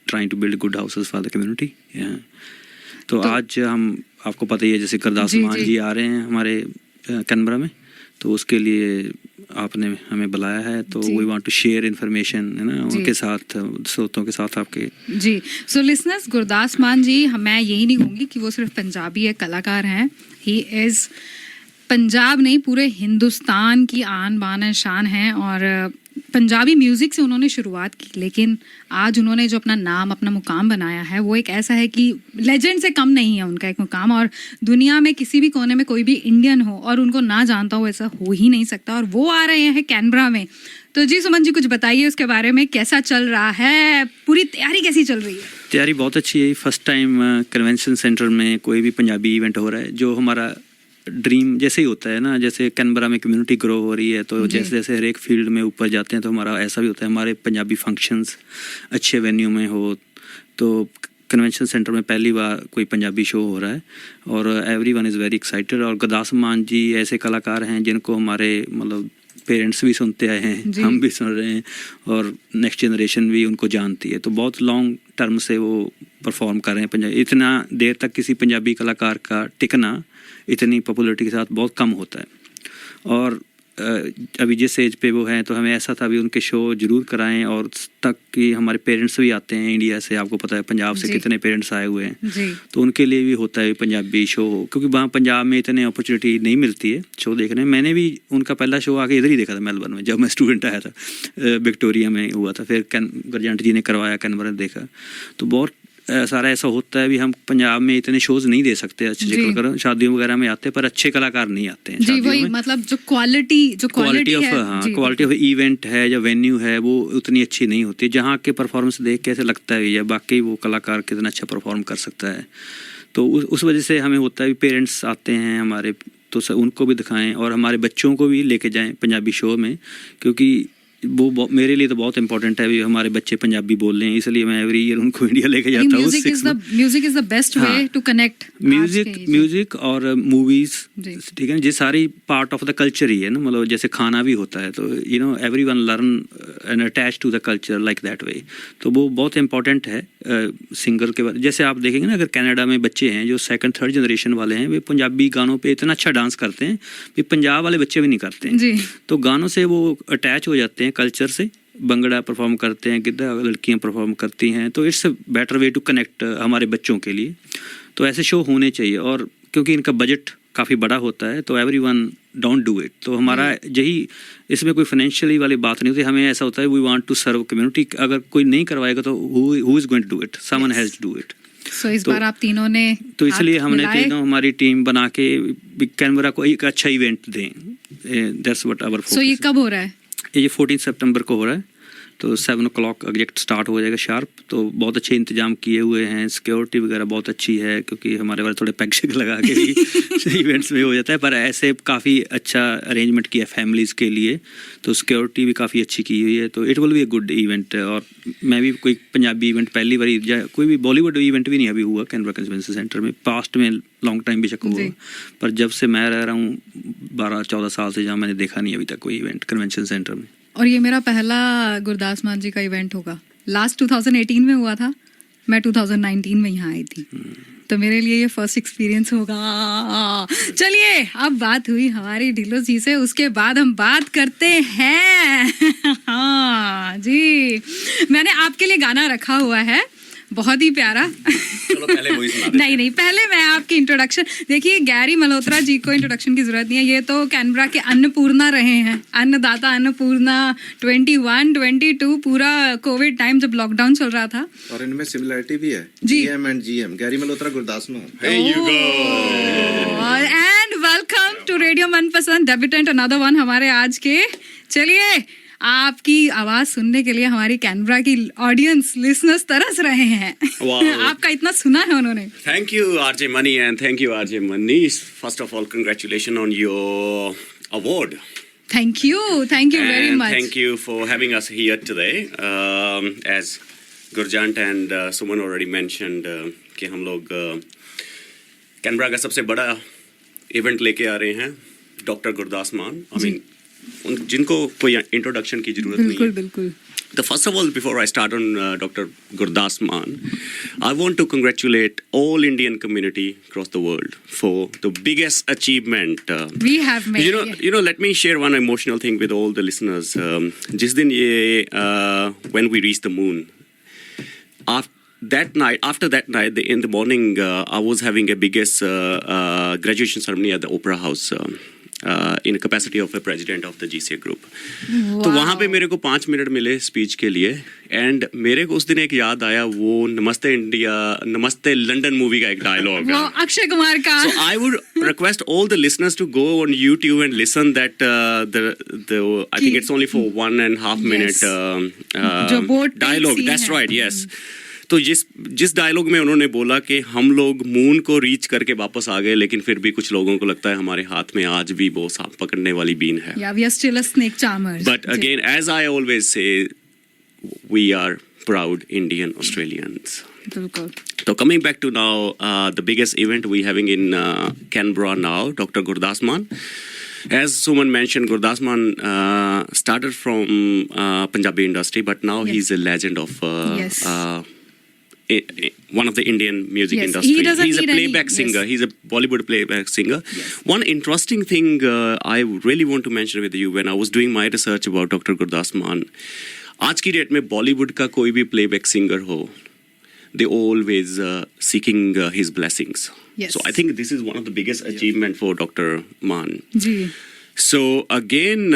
trying to build good houses for the community. तो आज हम आपको पता ही है, जैसे गुरदास मान जी आ रहे हैं हमारे कैनबरा में, तो उसके लिए आपने हमें बुलाया है, तो जी। We want to share information, है ना, उनके साथ, श्रोतों के साथ आपके। जी, सो लिसनर्स, गुरदास मान जी, मैं यही नहीं कहूँगी कि वो सिर्फ पंजाबी एक कलाकार हैं। ही इज़ पंजाब नहीं, पूरे हिंदुस्तान की आन बान है, शान है। और पंजाबी म्यूज़िक से उन्होंने शुरुआत की, लेकिन आज उन्होंने जो अपना नाम, अपना मुकाम बनाया है, वो एक ऐसा है कि लेजेंड से कम नहीं है उनका एक मुकाम। और दुनिया में किसी भी कोने में कोई भी इंडियन हो और उनको ना जानता हो, ऐसा हो ही नहीं सकता। और वो आ रहे हैं कैनबरा में। तो जी सुमन जी, कुछ बताइए उसके बारे में, कैसा चल रहा है, पूरी तैयारी कैसी चल रही है? तैयारी बहुत अच्छी है। फर्स्ट टाइम कन्वेंशन सेंटर में कोई भी पंजाबी इवेंट हो रहा है, जो हमारा ड्रीम जैसे ही होता है ना, जैसे कैनबरा में कम्युनिटी ग्रो हो रही है, तो जैसे जैसे हर एक फील्ड में ऊपर जाते हैं, तो हमारा ऐसा भी होता है, हमारे पंजाबी फंक्शंस अच्छे वेन्यू में हो। तो कन्वेंशन सेंटर में पहली बार कोई पंजाबी शो हो रहा है और एवरीवन इज़ वेरी एक्साइटेड। और गुरदास मान जी ऐसे कलाकार हैं जिनको हमारे मतलब पेरेंट्स भी सुनते आए हैं, हम भी सुन रहे हैं, और नेक्स्ट जनरेशन भी उनको जानती है। तो बहुत लॉन्ग टर्म से वो परफॉर्म कर रहे हैं पंजाबी। इतना देर तक किसी पंजाबी कलाकार का टिकना इतनी पॉपुलरिटी के साथ बहुत कम होता है। और अभी जिस एज पे वो हैं, तो हमें ऐसा था भी उनके शो जरूर कराएं, और तक कि हमारे पेरेंट्स भी आते हैं इंडिया से, आपको पता है पंजाब से कितने पेरेंट्स आए हुए हैं जी। तो उनके लिए भी होता है पंजाबी शो हो, क्योंकि वहाँ पंजाब में इतने अपॉर्चुनिटी नहीं मिलती है शो देखने। मैंने भी उनका पहला शो आके इधर ही देखा था, मेलबर्न में, जब मैं स्टूडेंट आया था, विक्टोरिया में हुआ था। फिर गुरजंट जी ने करवाया, कैनबरा देखा। तो बहुत सारा ऐसा होता है भी हम पंजाब में इतने शोज नहीं दे सकते अच्छे कलाकार, शादियों वगैरह में आते हैं पर अच्छे कलाकार नहीं आते हैं जी। वही मतलब जो क्वालिटी ऑफ, है, हाँ, क्वालिटी ऑफ इवेंट है या वेन्यू है, वो उतनी अच्छी नहीं होती। जहाँ के परफॉर्मेंस देख के ऐसे लगता है या बाकी वो कलाकार कितना अच्छा परफॉर्म कर सकता है। तो उस वजह से हमें होता है भी पेरेंट्स आते हैं हमारे, तो उनको भी दिखाएं और हमारे बच्चों को भी लेके जाएं पंजाबी शो में, क्योंकि वो मेरे लिए तो बहुत इंपॉर्टेंट है भी हमारे बच्चे पंजाबी बोल रहे हैं, इसलिए मैं एवरी ईयर उनको इंडिया लेके जाता हूँ। Music is the best way to connect. Music और मूवीज, ठीक है, ये सारी पार्ट ऑफ द कल्चर ही है ना, मतलब जैसे खाना भी होता है, तो you know everyone learn and attach to the culture like that way. तो वो बहुत इंपॉर्टेंट है सिंगर के बारे। जैसे आप देखेंगे ना, अगर कनाडा में बच्चे हैं जो सेकंड थर्ड जनरेशन वाले हैं, वे पंजाबी गानों पे इतना अच्छा डांस करते हैं कि पंजाब वाले बच्चे भी नहीं करते हैं। तो गानों से वो अटैच हो जाते हैं कल्चर से। बंगड़ा परफॉर्म करते हैं, गिद्धा लड़कियां परफॉर्म करती हैं, तो it's a better way to connect हमारे बच्चों के लिए। तो ऐसे शो होने चाहिए, और क्योंकि इनका बजट काफ़ी बड़ा होता है, तो एवरीवन डोंट डू इट। तो हमारा यही, इसमें कोई फाइनेंशियली वाली बात नहीं होती, हमें ऐसा होता है we want to serve community. अगर कोई नहीं करवाएगा तो who is going to do it, someone has to do it. So इस बार आप तीनों ने, तो इसलिए हमने तीनों हमारी टीम बना के कैनबरा को एक अच्छा इवेंट दें। That's what our focus. So ये कब हो रहा है? ये 14 सितंबर को हो रहा है, तो 7 o'clock एग्जैक्ट स्टार्ट हो जाएगा शार्प। तो बहुत अच्छे इंतजाम किए हुए हैं, सिक्योरिटी वगैरह बहुत अच्छी है, क्योंकि हमारे वाले थोड़े पैक शेक लगा के भी इवेंट्स में हो जाता है, पर ऐसे काफ़ी अच्छा अरेंजमेंट किया है फैमिलीज़ के लिए। तो सिक्योरिटी भी काफ़ी अच्छी की हुई है, तो it will be a good event. और मैं भी कोई पंजाबी इवेंट पहली बार, कोई भी बॉलीवुड इवेंट भी नहीं अभी हुआ कैनबरा कन्वेंशन सेंटर में। पास्ट में लॉन्ग टाइम बेशक हुआ, पर जब से मैं रह रहा हूँ 12-14 साल से, जहाँ मैंने देखा नहीं अभी तक कोई इवेंट कन्वेंशन सेंटर में। और ये मेरा पहला गुरदास मान जी का इवेंट होगा। लास्ट 2018 में हुआ था, मैं 2019 में यहाँ आई थी, तो मेरे लिए ये फर्स्ट एक्सपीरियंस होगा। चलिए, अब बात हुई हमारी ढिल्लो जी से, उसके बाद हम बात करते हैं हाँ जी, मैंने आपके लिए गाना रखा हुआ है, बहुत ही प्यारा। चलो पहले वही सुना देते हैं। नहीं, पहले मैं आपकी इंट्रोडक्शन। देखिए, गैरी मल्होत्रा जी को इंट्रोडक्शन की जरूरत नहीं है, ये तो कैनबरा के अन्नपूर्णा रहे हैं, अन्नदाता अन्नपूर्णा। 21, 22 पूरा कोविड टाइम जब लॉकडाउन चल रहा था। और इनमें सिमिलरिटी भी है, जी। GM and GM, Gary Malhotra Gurdas मान। एंड वेलकम टू रेडियो मनपसंद, डेब्यूटेंट अनदर वन हमारे आज के। चलिए, आपकी आवाज सुनने के लिए हमारी कैनबरा की ऑडियंस, लिसनर्स तरस रहे हैं। आपका इतना सुना है उन्होंने। Thank you RJ Money and thank you RJ Manish. First of all, congratulations on your award. Thank you very much. Thank you for having us here today. As Gurjant and Suman already mentioned कि हम लोग Canberra का सबसे बड़ा event लेके आ रहे हैं, doctor Gurdas मान। I mean, जिनको कोई इंट्रोडक्शन की जरूरत नहीं है। बिल्कुल। The first of all, before I start on Dr. Gurdas Maan, I want to congratulate all Indian community across the world for the biggest achievement. We have made. Let me share one emotional thing with all the listeners. जिस दिन ये when we reached the moon, after that night, in the morning, I was having a biggest graduation ceremony at the Opera House. In capacity of a president of the GCA group. तो वहाँ पे मेरे को 5 minute मिले speech के लिए and मेरे को उस दिन एक याद आया वो नमस्ते इंडिया नमस्ते लंदन मूवी का एक डायलॉग वो अक्षय कुमार का. So I would request all the listeners to go on YouTube and listen that I think it's only for 1.5 minute जो boat पे dialogue. scene That's है. right, yes. तो जिस डायलॉग में उन्होंने बोला कि हम लोग मून को रीच करके वापस आ गए लेकिन फिर भी कुछ लोगों को लगता है हमारे हाथ में आज भी वो सांप पकड़ने वाली बीन है. Yeah, we are still a snake charmers. But again, as I always say, we are proud Indian Australians. बिल्कुल. So coming back to now, the biggest event we having in Canberra now, Dr. Gurdas Maan. As Suman mentioned, Gurdas Maan started from Punjabi industry, but now he's a legend of one of the Indian music industry. He's a playback singer. He's a Bollywood playback singer. Yes. One interesting thing I really want to mention with you when I was doing my research about Dr. Gurdas Maan, आज की date में बॉलीवुड का कोई भी playback singer हो, they always seeking his blessings. Yes. So I think this is one of the biggest achievement for Dr. Maan. जी. So again,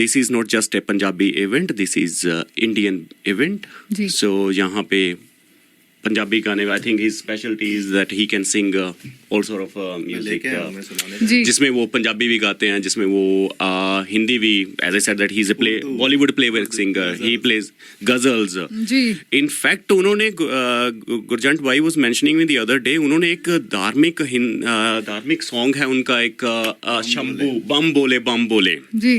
this is not just a Punjabi event. This is Indian event. जी. So यहाँ पे पंजाबी गाने, I think his specialty is that he can sing all sort of music. जी. जिसमें वो पंजाबी भी गाते हैं, जिसमें वो हिंदी भी, as I said that he's a Bollywood playback singer. He plays ghazals. Ji. In fact, उन्होंने गुरजंट भाई was mentioning me the other day, उन्होंने एक धार्मिक सॉन्ग है उनका एक शंभू बम बोले. जी.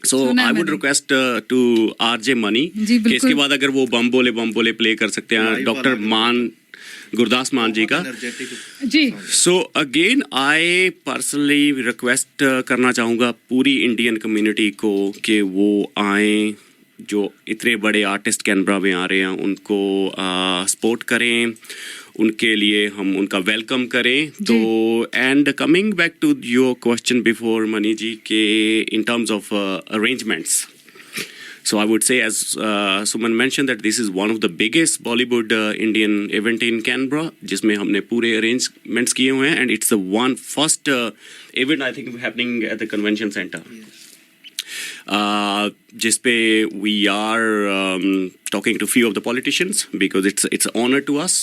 So I would request to RJ Money जी, कि इसके बिल्कुल. बाद अगर वो बम बोले प्ले कर सकते हैं डॉक्टर गुरदास मान जी का. जी. So again I personally request करना चाहूँगा पूरी इंडियन कम्युनिटी को कि वो आए, जो इतने बड़े आर्टिस्ट कैनबरा में आ रहे हैं उनको सपोर्ट करें, उनके लिए हम उनका वेलकम करें. तो and coming back to your question before Mani ji के in terms of arrangements, so I would say as Suman mentioned that this is one of the biggest Bollywood Indian event in Canberra जिसमें हमने पूरे arrangements किए हुए हैं and it's the first event I think happening at the convention center. जिसपे we are talking to few of the politicians because it's an honor to us.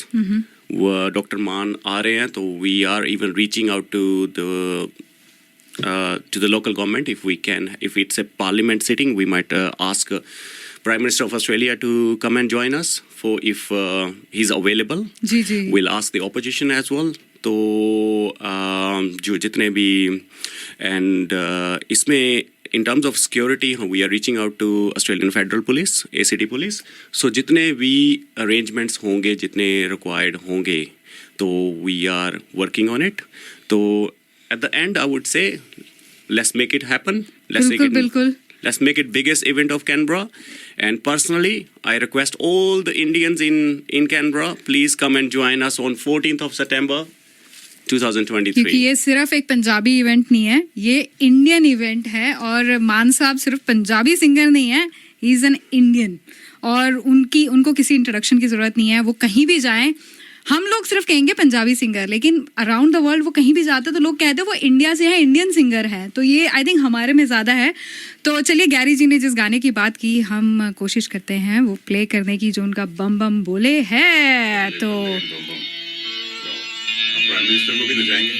Doctor मान आ रहे हैं तो we are even reaching out to the local government if we can. If it's a parliament sitting, we might ask Prime Minister of Australia to come and join us for if he's available. Ji ji. We'll ask the opposition as well. तो जो जितने भी and इसमें in terms of security we are reaching out to Australian Federal Police, ACT Police. So जितने भी arrangements होंगे, जितने required होंगे, तो we are working on it. तो at the end I would say let's make it happen. बिल्कुल. Let's make it biggest event of Canberra. And personally, I request all the Indians in Canberra, please come and join us on 14th of September 2023. क्योंकि ये सिर्फ एक Punjabi event नहीं है, ये Indian event है और मान साहब सिर्फ पंजाबी सिंगर नहीं है, ही इज एन इंडियन और उनको किसी इंट्रोडक्शन की जरूरत नहीं है. वो कहीं भी जाएं, हम लोग सिर्फ कहेंगे पंजाबी सिंगर, लेकिन अराउंड द वर्ल्ड वो कहीं भी जाते तो लोग कहते हैं वो इंडिया से है, इंडियन सिंगर है. तो ये आई थिंक हमारे में ज़्यादा है. तो चलिए गैरी जी ने जिस गाने की बात की, हम कोशिश करते हैं वो प्ले करने की जो उनका बम बम बोले है. तो प्राइम मिनिस्टर को भी ले जाएंगे.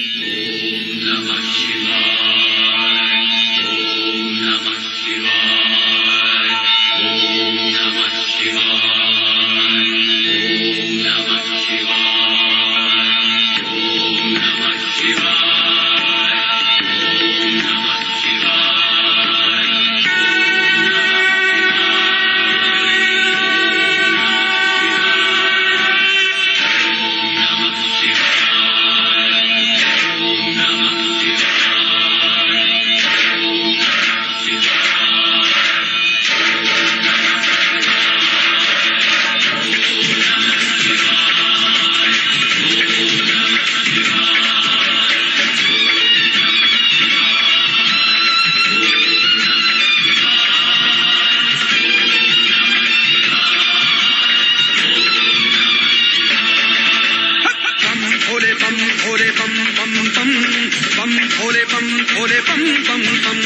भोले बम भोले बम बम बम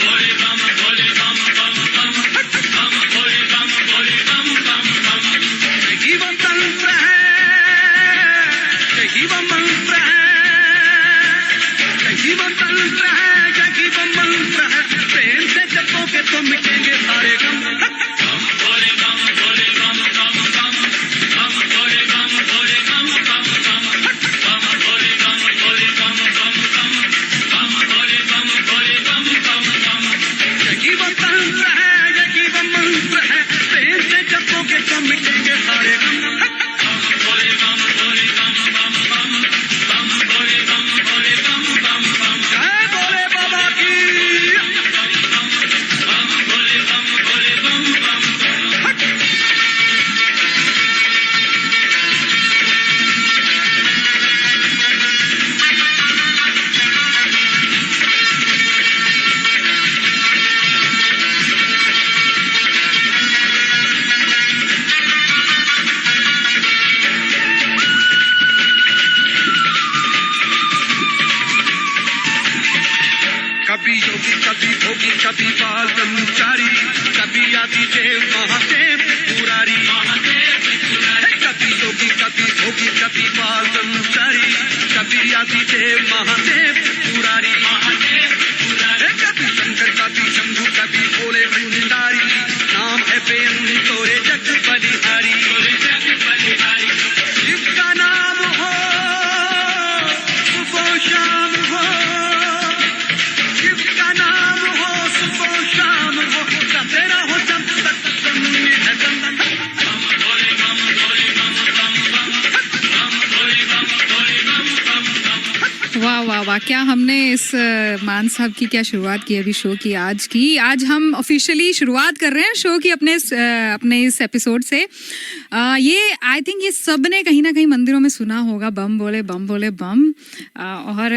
भोले बम भोले बम बम बम भोले बम भोले बम बम बम यही वो तंत्र है, यही वो मंत्र है, यही वो तंत्र है, यही वो मंत्र है। प्रेम से जपोगे तो मिटेंगे सारे गम। भोले बम भोले बम बम बम बम भोले बम भोले बम बम बम बम भोले बम भोले बम बम बम बम भोले बम भोले बम बम बम यही वो तंत्र है, यही वो मंत्र है। प्रेम से जपोगे तो मिटेंगे सारे गम। भोले बम भोले बम बम बम बम भोले बम भोले बम बम बम जय भोले बाबा की। बम भोले बम भोले बम बम बम कभी योगी कभी भोगी कभी बाल ब्रह्मचारी कभी आदि देव महादेव पुरारी कभी योगी कभी भोगी कभी बाल ब्रह्मचारी कभी आदि देव महादेव पुरारी कभी शंकर कभी शंभु कभी भोले भंडारी नाम है बेअंत तोरे जग बलिहारी शिव का नाम हो सुबह शाम हो, शिव का नाम हो सुबह शाम हो, तेरा हो जब तक तुम है दम। भोले बम भोले बम बम बम बम भोले बम भोले बम बम बम। वाह वाह वाह, क्या हमने इस मान साहब की क्या शुरुआत की अभी शो की। आज हम ऑफिशियली शुरुआत कर रहे हैं शो की अपने इस एपिसोड से। ये आई थिंक ये सब ने कहीं ना कहीं मंदिरों में सुना होगा, बम बोले बम। और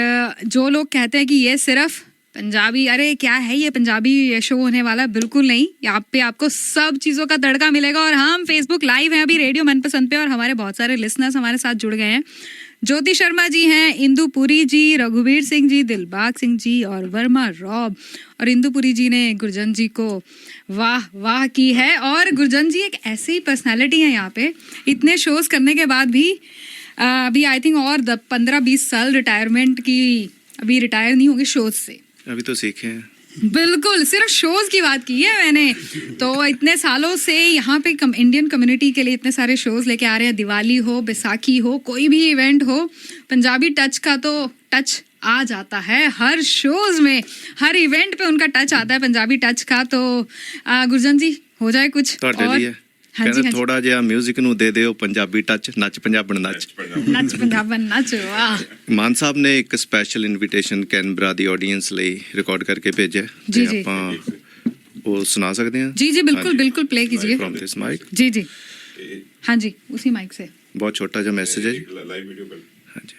जो लोग कहते हैं कि ये सिर्फ पंजाबी, अरे क्या है ये पंजाबी शो होने वाला, बिल्कुल नहीं। यहाँ पे आपको सब चीज़ों का तड़का मिलेगा। और हम फेसबुक लाइव हैं अभी रेडियो मनपसंद पे, और हमारे बहुत सारे लिसनर्स हमारे साथ जुड़ गए हैं। ज्योति शर्मा जी हैं, इंदु पुरी जी, रघुवीर सिंह जी, दिलबाग सिंह जी और वर्मा रॉब। और इंदु पुरी जी ने गुरजन जी को वाह वाह की है। और गुरजन जी एक ऐसी पर्सनालिटी है यहाँ पे, इतने शोज करने के बाद भी अभी आई थिंक और 15-20 साल रिटायरमेंट की, अभी रिटायर नहीं होंगे शोज से। अभी तो सीखे हैं। बिल्कुल, सिर्फ शोज की बात की है मैंने। तो इतने सालों से यहाँ पे इंडियन कम्युनिटी के लिए इतने सारे शोज लेके आ रहे हैं। दिवाली हो, बैसाखी हो, कोई भी इवेंट हो, पंजाबी टच का तो टच आ जाता है हर शोज में, हर इवेंट पे उनका टच आता है पंजाबी टच का। तो गुरजन जी हो जाए कुछ और। हाँ जी, थोड़ा जिहा म्यूजिक नू दे दिओ पंजाबी टच, नच पंजाबन नच पंजाबन नच। वाह, मान साहब ने एक special invitation Canberra the audience ਲਈ रिकॉर्ड करके भेजा जी जी, ਆਪਾਂ वो सुना सकते हैं। जी जी बिल्कुल बिल्कुल, प्ले कीजिए फ्रॉम दिस माइक। जी जी, हाँ जी, उसी माइक से। बहुत छोटा सा मैसेज है जी। लाइव वीडियो कर। हाँ जी।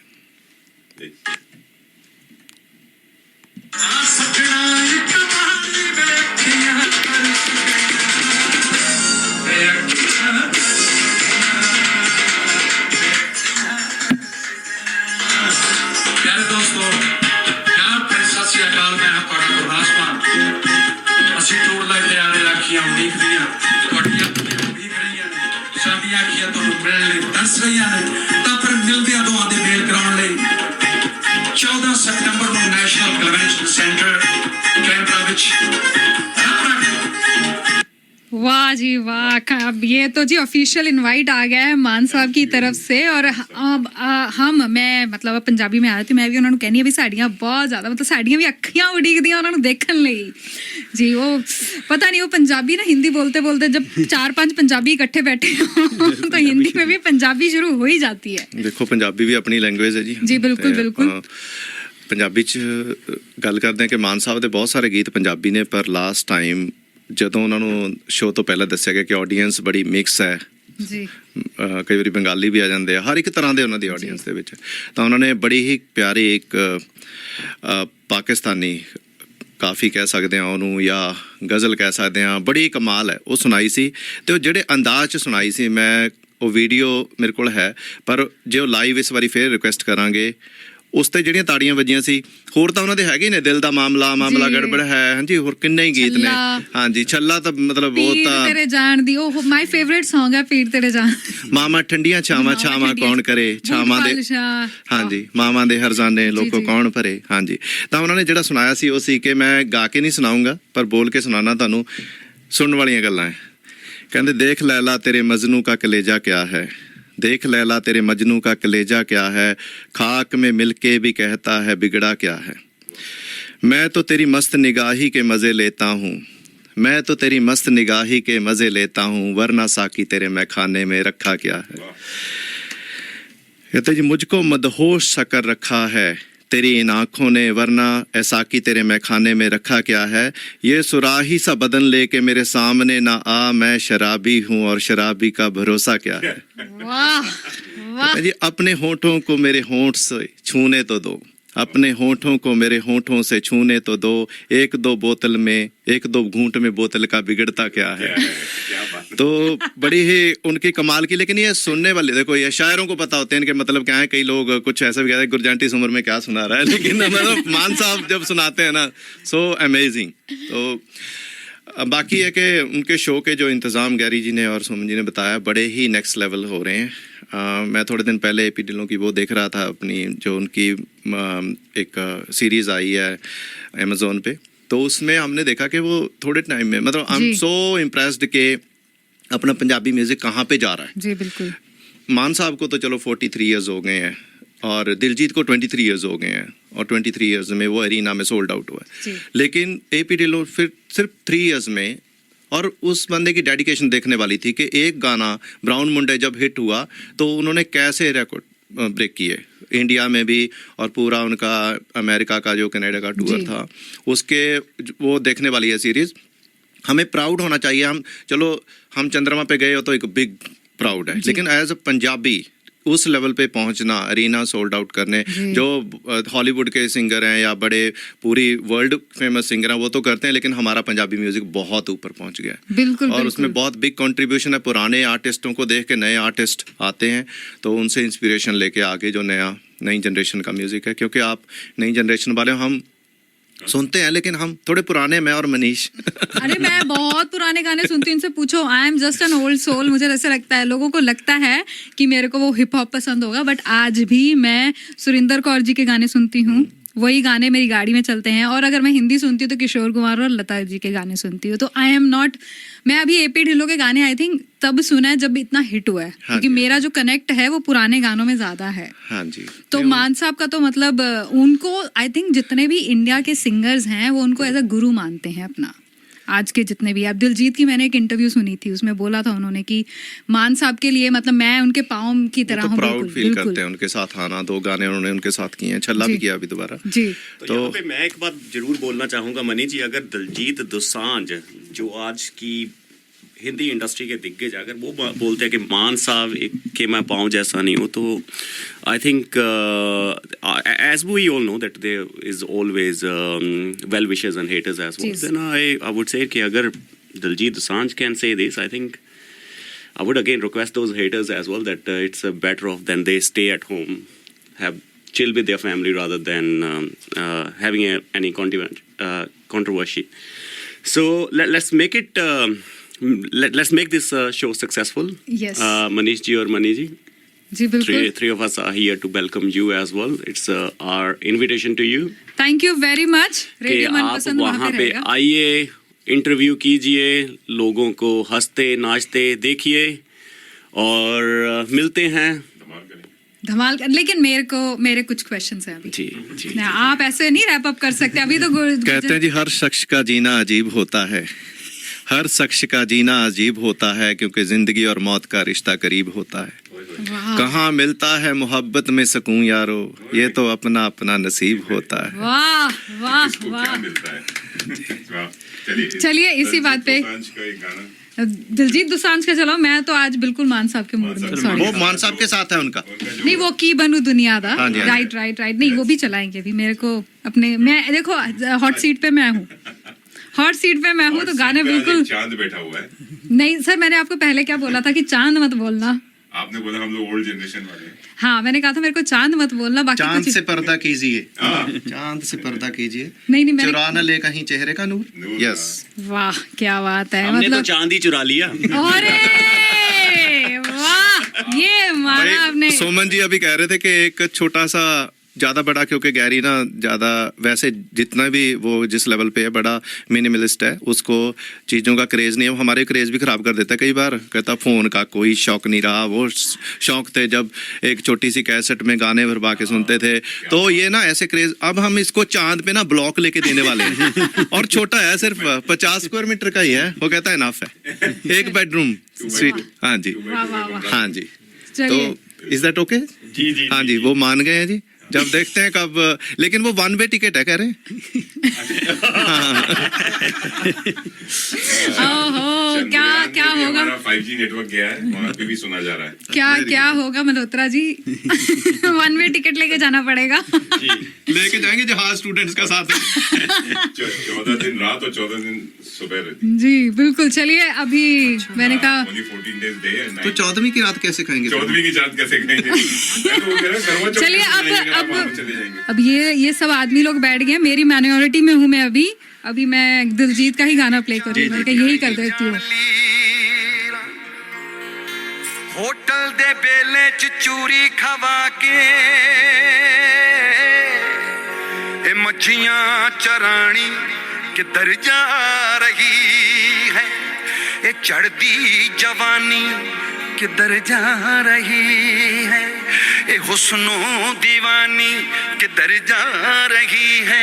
प्यारे दोस्तों, यहाँ पर सत श्री अकाल, मैं हाँ ਤੁਹਾਡਾ ਗੁਰਦਾਸਮਾਨ। ਅਸੀਂ ਟੂਰ ਲੈ ਕੇ ਆ ਰਹੇ ਅੱਖੀਆਂ ਉਡੀਕਦੀਆਂ, ਤੁਹਾਡੀਆਂ ਅੱਖੀਆਂ ਉਡੀਕ ਰਹੀਆਂ ਨੇ, ਸਾਡੀਆਂ ਅੱਖੀਆਂ ਤੁਹਾਨੂੰ ਮਿਲਣ ਲਈ ਤਰਸ ਰਹੀਆਂ ਨੇ। ਤਾਂ ਫਿਰ ਮਿਲਦਿਆਂ ਦੋਹਾਂ ਦੇ ਮੇਲ ਕਰਾਉਣ ਲਈ 14 ਸਤੰਬਰ ਨੂੰ ਨੈਸ਼ਨਲ ਕਨਵੈਨਸ਼ਨ ਸੈਂਟਰ ਕੈਨਬਰਾ ਵਿੱਚ वाह जी वाह, अब ये तो जी ऑफिशियल इनवाइट आ गया है मान साहब की तरफ से। और मैं मतलब पंजाबी में आ रही थी, मैं भी उन्होंने कहनी है भी साड़ियाँ बहुत ज़्यादा, मतलब साड़ियाँ भी अखियाँ उड़ीकदियाँ उन्होंने देखने ਲਈ जी। वो पता नहीं, वो पंजाबी ना हिंदी बोलते बोलते जब 4-5 पंजाबी इकट्ठे बैठे हो तो हिंदी में भी पंजाबी शुरू हो ही जाती है। देखो पंजाबी भी अपनी लैंग्वेज है जी। जी बिल्कुल बिल्कुल। ਪੰਜਾਬੀ 'ਚ ਗੱਲ ਕਰਦੇ ਹਾਂ ਕਿ ਮਾਨ ਸਾਹਿਬ ਦੇ ਬਹੁਤ ਸਾਰੇ ਗੀਤ ਪੰਜਾਬੀ ਨੇ, ਪਰ ਲਾਸਟ ਟਾਈਮ ਜਦੋਂ ਉਹਨਾਂ ਨੂੰ ਸ਼ੋਅ ਤੋਂ ਪਹਿਲਾਂ ਦੱਸਿਆ ਗਿਆ ਕਿ ਆਡੀਅנס ਬੜੀ ਮਿਕਸ ਹੈ ਜੀ, ਕਈ ਵਾਰੀ ਬੰਗਾਲੀ ਵੀ ਆ ਜਾਂਦੇ ਆ, ਹਰ ਇੱਕ ਤਰ੍ਹਾਂ ਦੇ ਉਹਨਾਂ ਦੀ ਆਡੀਅנס ਦੇ ਵਿੱਚ, ਤਾਂ ਉਹਨਾਂ ਨੇ ਬੜੀ ਹੀ ਪਿਆਰੀ ਇੱਕ ਪਾਕਿਸਤਾਨੀ ਕਾਫੀ ਕਹਿ ਸਕਦੇ ਹਾਂ ਉਹਨੂੰ, ਜਾਂ ਗਜ਼ਲ ਕਹਿ ਸਕਦੇ ਹਾਂ, ਬੜੀ ਕਮਾਲ ਹੈ ਉਹ ਸੁਣਾਈ ਸੀ। ਅਤੇ ਉਹ ਜਿਹੜੇ ਅੰਦਾਜ਼ 'ਚ ਸੁਣਾਈ ਸੀ, ਮੈਂ ਉਹ ਵੀਡੀਓ ਮੇਰੇ ਕੋਲ ਹੈ, ਪਰ ਜੇ ਉਹ ਲਾਈਵ ਇਸ ਵਾਰੀ ਫੇਰ ਰਿਕੁਐਸਟ ਕਰਾਂਗੇ, ਉਸ ਤੇ ਜਿਹੜੀਆਂ ਤਾੜੀਆਂ ਵੱਜੀਆਂ ਸੀ। ਹੋਰ ਤਾਂ ਉਹਨਾਂ ਦੇ ਹੈਗੇ ਨੇ, ਦਿਲ ਦਾ ਮਾਮਲਾ, ਮਾਮਲਾ ਜੀ। ਗੜਬੜ ਹੈ, ਹਾਂਜੀ, ਹੋਰ ਕਿੰਨੇ ਹੀ ਗੀਤ ਨੇ। ਛੱਲਾ। ਹਾਂਜੀ, ਛੱਲਾ ਤਾਂ ਮਤਲਬ ਉਹ ਪੀਰ ਤਾਂ ਤੇਰੇ ਜਾਣ ਦੀ, ਉਹ ਮਾਈ ਫੇਵਰਿਟ Song ਹੈ ਪੀਰ ਤੇਰੇ ਜਾਣ। ਮਾਮਾ ਠੰਡੀਆਂ ਛਾਵਾਂ, ਛਾਵਾਂ ਕੌਣ ਕਰੇ, ਛਾਵਾਂ ਦੇ, ਹਾਂਜੀ, ਮਾਵਾਂ ਦੇ ਹਰਜ਼ਾਨੇ ਲੋਕੋ ਕੌਣ ਭਰੇ। ਹਾਂਜੀ, ਤਾਂ ਉਹਨਾਂ ਨੇ ਜਿਹੜਾ ਸੁਣਾਇਆ ਸੀ ਉਹ ਸੀ ਕਿ ਮੈਂ ਗਾ ਕੇ ਨਹੀਂ ਸੁਣਾਉਂਗਾ ਪਰ ਬੋਲ ਕੇ ਸੁਣਾਉਣਾ ਤੁਹਾਨੂੰ। ਸੁਣਨ ਵਾਲੀਆਂ ਗੱਲਾਂ ਹੈ। ਕਹਿੰਦੇ ਦੇਖ लैला तेरे मजनू का कलेजा क्या है, देख लैला तेरे मजनू का कलेजा क्या है, खाक में मिलके भी कहता है बिगड़ा क्या है। मैं तो तेरी मस्त निगाही के मज़े लेता हूँ, मैं तो तेरी मस्त निगाही के मज़े लेता हूँ, वरना साकी तेरे मैं खाने में रखा क्या है। कहते जी मुझको मदहोश सा कर रखा है तेरी इन आँखों ने, वरना ऐसा कि तेरे मैं खाने में रखा क्या है। ये सुराही सा बदन लेके मेरे सामने ना आ, मैं शराबी हूँ और शराबी का भरोसा क्या है। वाह वाह। जी अपने होठों को मेरे होठ से छूने तो दो, अपने होठों को मेरे होठों से छूने तो दो, एक दो बोतल में, एक दो घूंट में बोतल का बिगड़ता क्या है। तो बड़ी ही उनकी कमाल की, लेकिन ये सुनने वाले, देखो ये शायरों को पता होते हैं इनके मतलब क्या है। कई लोग कुछ ऐसा भी कहते हैं गुरजांटी इस उम्र में क्या सुना रहा है, लेकिन मतलब मान साहब जब सुनाते हैं ना, सो अमेजिंग। तो बाकी है कि उनके शो के जो इंतज़ाम गैरी जी ने और सुमन जी ने बताया बड़े ही नेक्स्ट लेवल हो रहे हैं। मैं थोड़े दिन पहले AP ढिल्लों की वो देख रहा था, अपनी जो उनकी एक सीरीज़ आई है अमेज़ोन पे, तो उसमें हमने देखा कि वो थोड़े टाइम में, मतलब आई एम सो इम्प्रेस्ड के अपना पंजाबी म्यूज़िक कहाँ पे जा रहा है। जी बिल्कुल। मान साहब को तो चलो 43 ईयर्स हो गए हैं और दिलजीत को 23 ईयर्स हो गए हैं और 23 ईयर्स में वो अरीना में सोल्ड आउट हुआ है। लेकिन AP ढिल्लों फिर सिर्फ 3 ईयर्स में, और उस बंदे की डेडिकेशन देखने वाली थी कि एक गाना ब्राउन मुंडे जब हिट हुआ तो उन्होंने कैसे रिकॉर्ड ब्रेक किए इंडिया में भी, और पूरा उनका अमेरिका का जो कनाडा का टूर था उसके, वो देखने वाली है सीरीज़। हमें प्राउड होना चाहिए। हम चलो हम चंद्रमा पे गए हो तो एक बिग प्राउड है, लेकिन एज अ पंजाबी उस लेवल पे पहुंचना, अरीना सोल्ड आउट करने, जो हॉलीवुड के सिंगर हैं या बड़े पूरी वर्ल्ड फेमस सिंगर हैं वो तो करते हैं, लेकिन हमारा पंजाबी म्यूजिक बहुत ऊपर पहुंच गया है। बिल्कुल, और बिल्कुल। उसमें बहुत बिग कंट्रीब्यूशन है। पुराने आर्टिस्टों को देख के नए आर्टिस्ट आते हैं तो उनसे इंस्पिरेशन लेके आगे जो नई जनरेशन का म्यूजिक है, क्योंकि आप नई जनरेशन वाले हम सुनते हैं, लेकिन हम थोड़े पुराने, मैं और मनीष। अरे मैं बहुत पुराने गाने सुनती हूँ, इनसे पूछो, I am just an old soul. मुझे ऐसे लगता है, लोगों को लगता है कि मेरे को वो हिप हॉप पसंद होगा, बट आज भी मैं सुरिंदर कौर जी के गाने सुनती हूँ। वही गाने मेरी गाड़ी में चलते हैं। और अगर मैं हिंदी सुनती हूँ तो किशोर कुमार और लता जी के गाने सुनती हूँ। तो आई एम नॉट, मैं अभी AP ढिल्लों के गाने आई थिंक तब सुना है जब इतना हिट हुआ है, क्योंकि मेरा जो कनेक्ट है वो पुराने गानों में ज्यादा है। हाँ जी। तो मान साहब का तो मतलब उनको आई थिंक जितने भी इंडिया के सिंगर्स हैं वो उनको एज अ गुरु मानते हैं अपना। आज के जितने भी, अब दिलजीत की मैंने एक इंटरव्यू सुनी थी, उसमें बोला था उन्होंने कि मान साहब के लिए मतलब मैं उनके पाँव की तरह हूँ। प्राउड फील करते हैं उनके साथ आना। 2 गाने उन्होंने उनके साथ किए हैं, छल्ला भी किया अभी दोबारा जी। तो यहाँ पे मैं एक बात जरूर बोलना चाहूँगा मनी जी, अगर दिलजीत दोसांझ जो आज की हिंदी इंडस्ट्री के दिग्गज, अगर वो बोलते हैं कि मान साहब के मैं पाँव जैसा नहीं हूँ, तो I think as we all know that there is always well wishes and haters as well, then I would say कि अगर Diljit Dosanjh can say this, I think I would again request those haters as well that it's better off than they stay at home, have chill with their family rather than having any controversy. So let's make it. Let's make this show successful. Yes. Manish ji or Mani ji, जी बिल्कुल। three of us are here to welcome you as well. It's our invitation to you. Thank you very much. कि radio आप मनपसंद वहाँ पे आइए, interview कीजिए, लोगों को हंसते नाचते देखिए और मिलते हैं। धमाल कर। लेकिन मेरे कुछ क्वेश्चंस हैं अभी। जी जी। ना, आप ऐसे नहीं रैप अप कर सकते अभी तो। कहते हैं जी हर शख्स का जीना अजीब होता है, हर शख्स का जीना अजीब होता है, क्योंकि जिंदगी और मौत का रिश्ता करीब होता है। कहाँ मिलता है मोहब्बत में सुकून यारो, ये तो अपना अपना नसीब होता है। वाह वाह वाह। चलिए इसी बात पे दिलजीत दोसांझ का चलो, मैं तो आज बिल्कुल मान साहब के मूड में। सॉरी, वो मान साहब के साथ है उनका। नहीं वो की बनू दुनिया दा। हाँ जी, हाँ जी। राइट नहीं वो भी चलाएंगे अभी। मेरे को अपने, मैं देखो हॉट सीट पे मैं हूँ, हॉट सीट पे मैं हूँ, तो गाने बिल्कुल। चांद बैठा हुआ है। नहीं सर, मैंने आपको पहले क्या बोला था कि चांद मत बोलना। आपने बोला हम लोग ओल्ड जनरेशन वाले हैं। हाँ, मैंने कहा था मेरे को चांद मत बोलना, बाकी चांद कुछ से पर्दा कीजिए, चांद से पर्दा कीजिए, नहीं नहीं मैंने चुरा न ले कहीं चेहरे का नूर। नूर, यस, वाह क्या बात है, हमने तो मतलब चांद ही चुरा लिया। अरे वाह, ये मारा आपने। सोमन जी अभी कह रहे थे कि एक छोटा सा, ज्यादा बड़ा, क्योंकि गैरी ना ज्यादा वैसे जितना भी वो जिस लेवल पे है बड़ा मिनिमलिस्ट है, उसको चीज़ों का क्रेज नहीं है, वो हमारे क्रेज भी खराब कर देता है कई बार। कहता फ़ोन का कोई शौक नहीं रहा, वो शौक थे जब एक छोटी सी कैसेट में गाने भरवा के सुनते थे, तो ये ना ऐसे क्रेज। अब हम इसको चांद पे ना ब्लॉक लेके देने वाले हैं और छोटा है, सिर्फ 50 स्क्वायर मीटर का ही है, वो कहता है इनफ है, एक बेडरूम स्वीट। हाँ जी, वाह वाह वाह, हाँ जी, तो चलिए इज दैट ओके? जी जी हाँ जी, वो मान गए हैं जी। जब देखते हैं कब, लेकिन वो 1 वे टिकट है कह रहे हैं। ओहो, क्या क्या होगा, 5G नेटवर्क गया है, वहाँ पे भी सुना जा रहा है। क्या क्या होगा मल्होत्रा जी। 1 वे टिकट लेके जाना पड़ेगा। लेके जाएंगे जहाज स्टूडेंट्स का साथ। 14 दिन रात और 14 दिन सुबह रहती। जी बिल्कुल, चलिए अभी मैंने कहा Only 14 days day and तो night। 14वीं की रात कैसे खाएंगे? 14वीं की रात कैसे कहेंगे? मैं तो वो कह रहा हूँ, करवा चौथ चलिए कैसे मनाएंगे, आप वहाँ पे अब चले जाएंगे। अब ये सब आदमी लोग बैठ गए, मेरी माइनॉरिटी में हूँ मैं अभी मैं दिलजीत का ही गाना प्ले करूँ, मैं कहा यही कर देती हूँ। होटल दे बेले च चूरी खवा के ए मच्छियां चरानी किधर जा रही है, ए चढ़दी जवानी किधर जा रही है, ए हुस्नो दीवानी किधर जा रही है।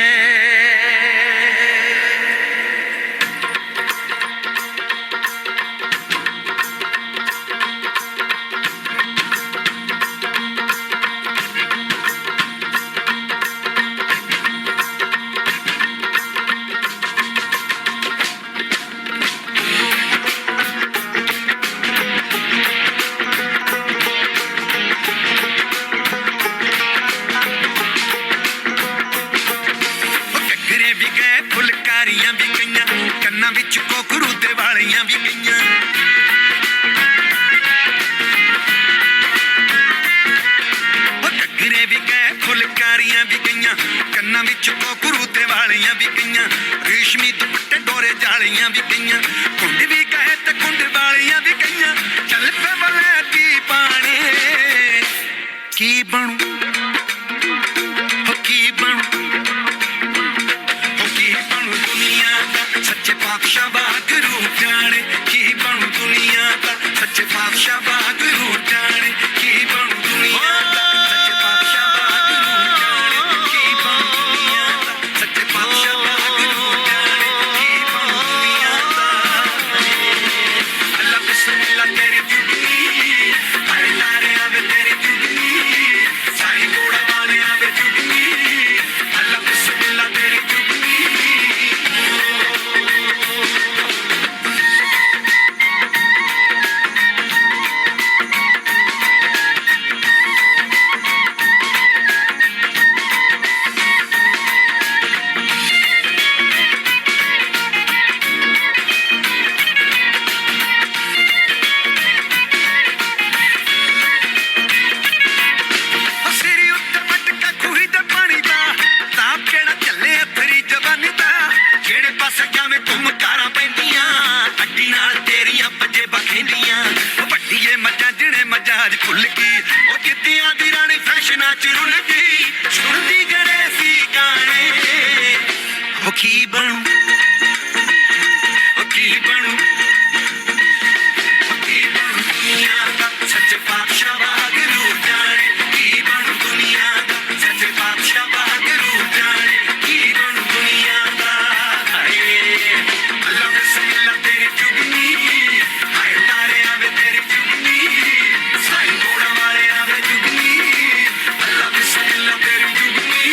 घघरे भी गए फुलकारियां भी गईयां, कन्ना विच कोकरू ते वालियां भी गईयां। घघरे भी गए फुलकारियां भी गईयां, कन्ना विच कोकरू ते वालियां भी गईयां। रेशमी दुपट्टे डोरे जालियां भी गईयां, कुंड भी गए ते कुंड वालियां भी गईयां। चल पे वलैती पाने की बनू, हो की बनू, की बनू दुनिया का सच्चे पातशाह वागरू जाने, की बनू दुनिया का सच्चे पातशाह वागरू जाने, की बनू दुनिया का सच्चे पातशाह वागरू जाने, की बनू दुनिया का सच्चे पातशाह वागरू जाने, की बनू दुनिया का। अल्लाह बिस्मिल्लाह तेरी जुगनी, हरे लारे आवे तेरी जुगनी, सारी घोड़ा वाले आवे जुगनी। अल्लाह बिस्मिल्लाह तेरी जुगनी। ਸਿਰੀ ਉੱਤੇ ਮਟਕਾ ਖੂਹੀ ਦੇ ਪਾਣੀ ਦਾ, ਤਾਪ ਕਿਹੜਾ ਚੱਲੇ ਅਥਰੀ ਜਵਾਨੀ ਦਾ। ਜਿਹੜੇ ਪਾਸੇ ਜਾਵੇਂ ਘੁੰਮ ਕਾਰਾਂ ਪੈਂਦੀਆਂ, ਅੱਡੀ ਨਾਲ ਤੇਰੀਆਂ ਵੱਜੇ ਬਖੇਂਦੀਆਂ। ਉਹ ਵੱਡੀਏ ਮੱਝਾਂ ਜਿਹੜੇ ਮੱਝਾਂ ਭੁੱਲ ਗਈ, ਉਹ ਜਿੱਦਿਆਂ ਦੀ ਰਾਣੀ ਫੈਸ਼ਨਾਂ ਚ ਰੁੱਲ ਗਈ। ਸੁਣਦੀ ਗਰੇ ਸੀ ਗਾਣੇ, ਉਹ ਕੀ ਬਣੂ, ਉਹ ਕੀ ਬਣੂ, ਉਹ ਕੀ ਬਣੂ ਦੁਨੀਆ ਦਾ ਸੱਚੇ ਪਾਤਸ਼ਾਹ ਵਾਗਰੂ ਜਾਣੇ, ਕੀ ਬਣੂ ਦੁਨੀਆ ਦਾ ਸੱਚੇ ਪਾਤਸ਼ਾਹ ਵਾਗਰੂ ਜਾਣੇ, ਕੀ ਬਣੂ ਦੁਨੀਆ ਦਾ। ਹਾਏ ਅੱਲਾ ਬਿਸਮਿल्लाह तेरी जुगनी, हाय तारे आवे तेरी जुगनी, साई घोड़ा वाले आवे जुगनी। अल्लाह बिस्मिल्लाह तेरी जुगनी,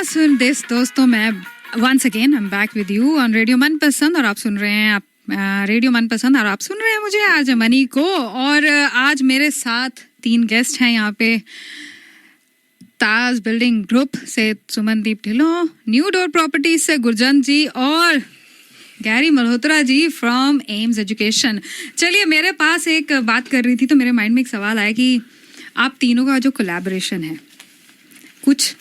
सुन दिस दोस्तों, मैं once again I am back with you on radio Manpasand और आप सुन रहे हैं रेडियो मनपसंद और आप सुन रहे हैं मुझे आज मनी को। और आज मेरे साथ 3 गेस्ट हैं यहाँ पे। ताज बिल्डिंग ग्रुप से Sumandeep Dhillon, new door properties से गुरजंत जी और Gary Malhotra ji from Aims education. चलिए, मेरे पास एक बात कर रही थी तो मेरे माइंड में एक सवाल आया कि आप तीनों का जो कोलैबोरेशन है, कुछ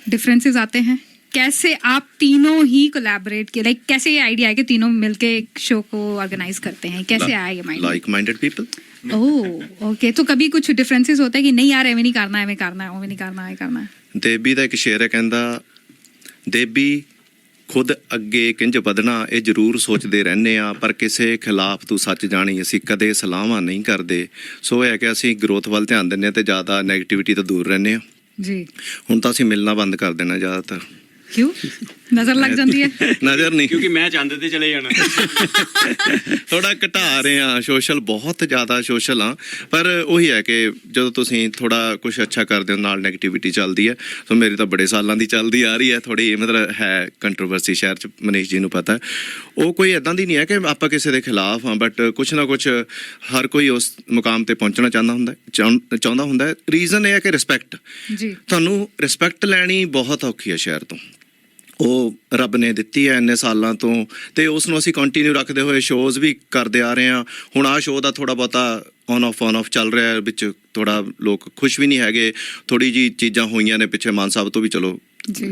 डिफरेंसेस आते हैं? कैसे आप तीनों ही कोलैबोरेट किए, लाइक कैसे ये आइडिया है कि तीनों मिलके एक शो को ऑर्गेनाइज करते हैं? कैसे आया ये mind? Like minded people. Oh okay, तो कभी कुछ डिफरेंसेस होता है कि नहीं यार, एਵੇਂ नहीं करना, एਵੇਂ करना है, ओਵੇਂ नहीं करना, ਇਹ करना है? ਦੇਬੀ ਦਾ ਇੱਕ ਸ਼ੇਰ ਹੈ, ਕਹਿੰਦਾ ਦੇਬੀ ਖੁਦ ਅੱਗੇ ਕਿੰਜ ਵਧਣਾ ਇਹ ਜ਼ਰੂਰ ਸੋਚਦੇ ਰਹਿੰਦੇ ਆ, ਪਰ ਕਿਸੇ ਖਿਲਾਫ ਤੂੰ ਸੱਚ ਜਾਣੀ ਅਸੀਂ ਕਦੇ ਸਲਾਹਾਂ ਨਹੀਂ ਕਰਦੇ। ਸੋ ਇਹ ਹੈ ਕਿ ਅਸੀਂ ਗਰੋਥ ਵੱਲ ਧਿਆਨ ਦਿੰਦੇ ਹਾਂ ਤੇ ਜ਼ਿਆਦਾ ਨੈਗੇਟਿਵਿਟੀ ਤੋਂ ਦੂਰ ਰਹਿੰਦੇ ਹਾਂ। जी, ਹੁਣ ਤਾਂ ਅਸੀਂ ਮਿਲਣਾ ਬੰਦ ਕਰ ਦੇਣਾ ਜ਼ਿਆਦਾतर। क्यों? नजर लग जाती है? ਨਜ਼ਰ ਨਹੀਂ, क्योंकि मैं चाहते थे चले जाना। ਥੋੜਾ ਘਟਾ ਰਹੇ ਆ ਸੋਸ਼ਲ, ਬਹੁਤ ਜ਼ਿਆਦਾ ਸੋਸ਼ਲ ਆ। ਪਰ ਉਹੀ ਹੈ ਕਿ ਜਦੋਂ ਤੁਸੀਂ ਥੋੜਾ ਕੁਝ ਅੱਛਾ ਕਰਦੇ ਹੋ ਨਾਲ ਨੈਗੇਟਿਵਿਟੀ ਚੱਲਦੀ ਹੈ। ਸੋ ਮੇਰੀ ਤਾਂ ਬੜੇ ਸਾਲਾਂ ਦੀ ਚੱਲਦੀ ਆ ਰਹੀ ਹੈ, ਥੋੜੀ ਮਤਲਬ ਹੈ ਕੰਟਰੋਵਰਸੀ ਸ਼ਹਿਰ 'ਚ, ਮਨੀਸ਼ ਜੀ ਨੂੰ ਪਤਾ। ਉਹ ਕੋਈ ਇੱਦਾਂ ਦੀ ਨਹੀਂ ਹੈ ਕਿ ਆਪਾਂ ਕਿਸੇ ਦੇ ਖਿਲਾਫ ਹਾਂ, ਬਟ ਕੁਛ ਨਾ ਕੁਛ ਹਰ ਕੋਈ ਉਸ ਮੁਕਾਮ ਤੇ ਪਹੁੰਚਣਾ ਚਾਹੁੰਦਾ ਹੁੰਦਾ। ਰੀਜ਼ਨ ਇਹ ਹੈ ਕਿ ਰਿਸਪੈਕਟ, जी ਤੁਹਾਨੂੰ ਰਿਸਪੈਕਟ ਲੈਣੀ ਬਹੁਤ ਔਖੀ ਹੈ ਸ਼ਹਿਰ ਤੋਂ। ਉਹ ਰੱਬ ਨੇ ਦਿੱਤੀ ਹੈ ਇੰਨੇ ਸਾਲਾਂ ਤੋਂ, ਤੇ ਉਸ ਨੂੰ ਅਸੀਂ ਕੰਟੀਨਿਊ ਰੱਖਦੇ ਹੋਏ ਸ਼ੋਜ਼ ਵੀ ਕਰਦੇ ਆ ਰਹੇ ਹਾਂ। ਹੁਣ ਆਹ ਸ਼ੋਅ ਦਾ ਥੋੜਾ ਬਹੁਤਾ ਔਨ ਆਫ ਚੱਲ ਰਿਹਾ ਹੈ, ਵਿੱਚ ਥੋੜਾ ਲੋਕ ਖੁਸ਼ ਵੀ ਨਹੀਂ ਹੈਗੇ। ਥੋੜੀ ਜੀ ਚੀਜ਼ਾਂ ਹੋਈਆਂ ਨੇ ਪਿੱਛੇ ਮਾਨ ਸਾਹਿਬ ਤੋਂ ਵੀ, ਚਲੋ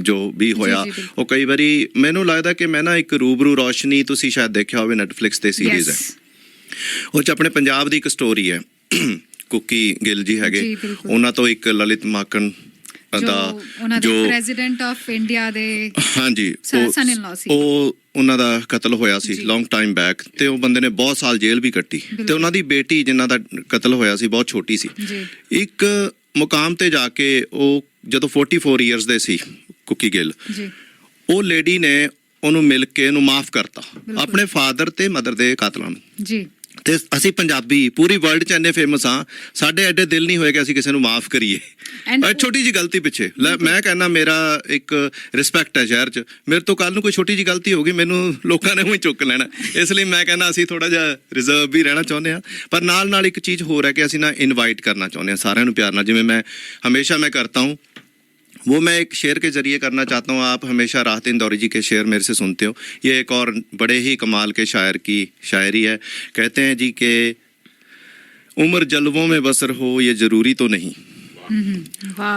ਜੋ ਵੀ ਹੋਇਆ ਉਹ ਕਈ ਵਾਰੀ ਮੈਨੂੰ ਲੱਗਦਾ ਕਿ ਮੈਂ ਨਾ ਇੱਕ ਰੂਬਰੂ ਰੋਸ਼ਨੀ, ਤੁਸੀਂ ਸ਼ਾਇਦ ਦੇਖਿਆ ਹੋਵੇ, ਨੈਟਫਲਿਕਸ ਤੇ ਸੀਰੀਜ਼ ਹੈ, ਉਹ 'ਚ ਆਪਣੇ ਪੰਜਾਬ ਦੀ ਇੱਕ ਸਟੋਰੀ ਹੈ। ਕੁੱਕੀ ਗਿੱਲ ਜੀ ਹੈਗੇ, ਉਹਨਾਂ ਤੋਂ ਇੱਕ ਲਲਿਤ ਮਾਕਨ ਜੋ ਪ੍ਰੈਜ਼ੀਡੈਂਟ ਆਫ ਇੰਡੀਆ ਦੇ, ਹਾਂਜੀ, ਸਨ ਇਨ ਲਾ ਸੀ, ਉਹ ਉਹਨਾਂ ਦਾ ਕਤਲ ਹੋਇਆ ਸੀ ਲੌਂਗ ਟਾਈਮ ਬੈਕ, ਤੇ ਉਹ ਬੰਦੇ ਨੇ ਬਹੁਤ ਸਾਲ ਜੇਲ੍ਹ ਵੀ ਕੱਟੀ। ਤੇ ਉਹਨਾਂ ਦੀ ਬੇਟੀ ਜਿਨ੍ਹਾਂ ਦਾ ਕਤਲ ਹੋਇਆ ਸੀ ਬਹੁਤ ਛੋਟੀ ਸੀ। ਇੱਕ ਮੁਕਾਮ ਤੇ ਜਾ ਕੇ ਉਹ ਜਦੋਂ 44 ਇਅਰਸ ਦੇ ਸੀ, ਕੁੱਕੀ ਗਿੱਲ, ਉਹ ਲੇਡੀ ਨੇ ਉਹਨੂੰ ਮਿਲ ਕੇ ਉਹਨੂੰ ਮਾਫ ਕਰਤਾ, ਆਪਣੇ ਫਾਦਰ ਤੇ ਮਦਰ ਦੇ ਕਾਤਲਾਂ ਨੂੰ। ਜੀ, ਤੇ ਅਸੀਂ ਪੰਜਾਬੀ ਪੂਰੀ ਵਰਲਡ 'ਚ ਇੰਨੇ ਫੇਮਸ ਹਾਂ, ਸਾਡੇ ਐਡੇ ਦਿਲ ਨਹੀਂ ਹੋਏਗਾ ਅਸੀਂ ਕਿਸੇ ਨੂੰ ਮਾਫ ਕਰੀਏ ਛੋਟੀ ਜਿਹੀ ਗਲਤੀ ਪਿੱਛੇ। ਮੈਂ ਕਹਿੰਦਾ ਮੇਰਾ ਇੱਕ ਰਿਸਪੈਕਟ ਹੈ ਸ਼ਹਿਰ 'ਚ, ਮੇਰੇ ਤੋਂ ਕੱਲ ਨੂੰ ਕੋਈ ਛੋਟੀ ਜਿਹੀ ਗਲਤੀ ਹੋ ਗਈ ਮੈਨੂੰ ਲੋਕਾਂ ਨੇ ਉਹੀ ਚੁੱਕ ਲੈਣਾ। ਇਸ ਲਈ ਮੈਂ ਕਹਿੰਦਾ ਅਸੀਂ ਥੋੜਾ ਜਿਹਾ ਰਿਜ਼ਰਵ ਵੀ ਰਹਿਣਾ ਚਾਹੁੰਦੇ ਹਾਂ। ਪਰ ਨਾਲ ਨਾਲ ਇੱਕ ਚੀਜ਼ ਹੋਰ ਹੈ ਕਿ ਅਸੀਂ ਨਾ ਇਨਵਾਈਟ ਕਰਨਾ ਚਾਹੁੰਦੇ ਹਾਂ ਸਾਰਿਆਂ ਨੂੰ ਪਿਆਰ ਨਾਲ, जिसमें मैं हमेशा मैं करता हूँ, वो मैं एक शेर के जरिए करना चाहता हूँ। आप हमेशा राहत इंदौरी जी के शेर मेरे से सुनते हो। ये एक और बड़े ही कमाल के शायर की शायरी है। कहते हैं जी कि उम्र जलवों में बसर हो ये ज़रूरी तो नहीं,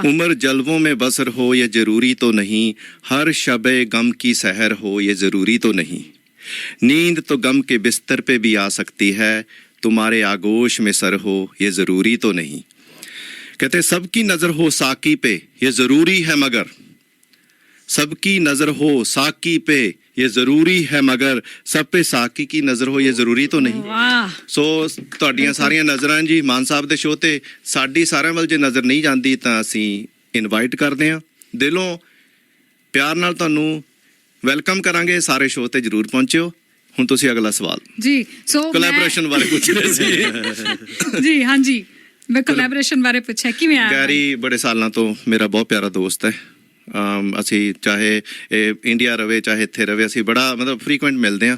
उम्र जलवों में बसर हो ये ज़रूरी तो नहीं, हर शबे गम की सहर हो ये ज़रूरी तो नहीं, नींद तो गम के बिस्तर पे भी आ सकती है, तुम्हारे आगोश में सर हो ये ज़रूरी तो नहीं। कहते सबकी नज़र हो साकी पे ये ज़रूरी है मगर, सबकी नज़र हो साकी पे ये ज़रूरी है मगर, सब पे साकी की नज़र हो ये ज़रूरी तो नहीं। सो ਤੁਹਾਡੀਆਂ ਸਾਰੀਆਂ ਨਜ਼ਰਾਂ ਜੀ ਮਾਨ ਸਾਹਿਬ ਦੇ ਸ਼ੋਅ ਤੇ, ਸਾਡੀ ਸਾਰਿਆਂ ਵੱਲ ਜੇ ਨਜ਼ਰ ਨਹੀਂ ਜਾਂਦੀ ਤਾਂ ਅਸੀਂ ਇਨਵਾਈਟ ਕਰਦੇ ਹਾਂ, ਦਿਲੋਂ ਪਿਆਰ ਨਾਲ ਤੁਹਾਨੂੰ ਵੈਲਕਮ ਕਰਾਂਗੇ। ਸਾਰੇ ਸ਼ੋਅ ਤੇ ਜ਼ਰੂਰ ਪਹੁੰਚਿਓ। ਹੁਣ ਤੁਸੀਂ ਅਗਲਾ ਸਵਾਲ ਜੀ, ਸੋ ਕੋਲੈਬੋਰੇਸ਼ਨ ਬਾਰੇ ਪੁੱਛ ਰਹੇ ਸੀ। ਜੀ ਹਾਂਜੀ, ਮੈਂ ਕੋਲੈਬੋਰੇਸ਼ਨ ਬਾਰੇ ਪੁੱਛਿਆ ਕਿਵੇਂ ਆਇਆ? ਗੈਰੀ ਬੜੇ ਸਾਲਾਂ ਤੋਂ ਮੇਰਾ ਬਹੁਤ ਪਿਆਰਾ ਦੋਸਤ ਹੈ। ਅਸੀਂ ਚਾਹੇ ਇਹ ਇੰਡੀਆ ਰਵੇ ਚਾਹੇ ਇੱਥੇ ਰਵੇ, ਅਸੀਂ ਬੜਾ ਮਤਲਬ ਫਰੀਕੁਐਂਟ ਮਿਲਦੇ ਹਾਂ।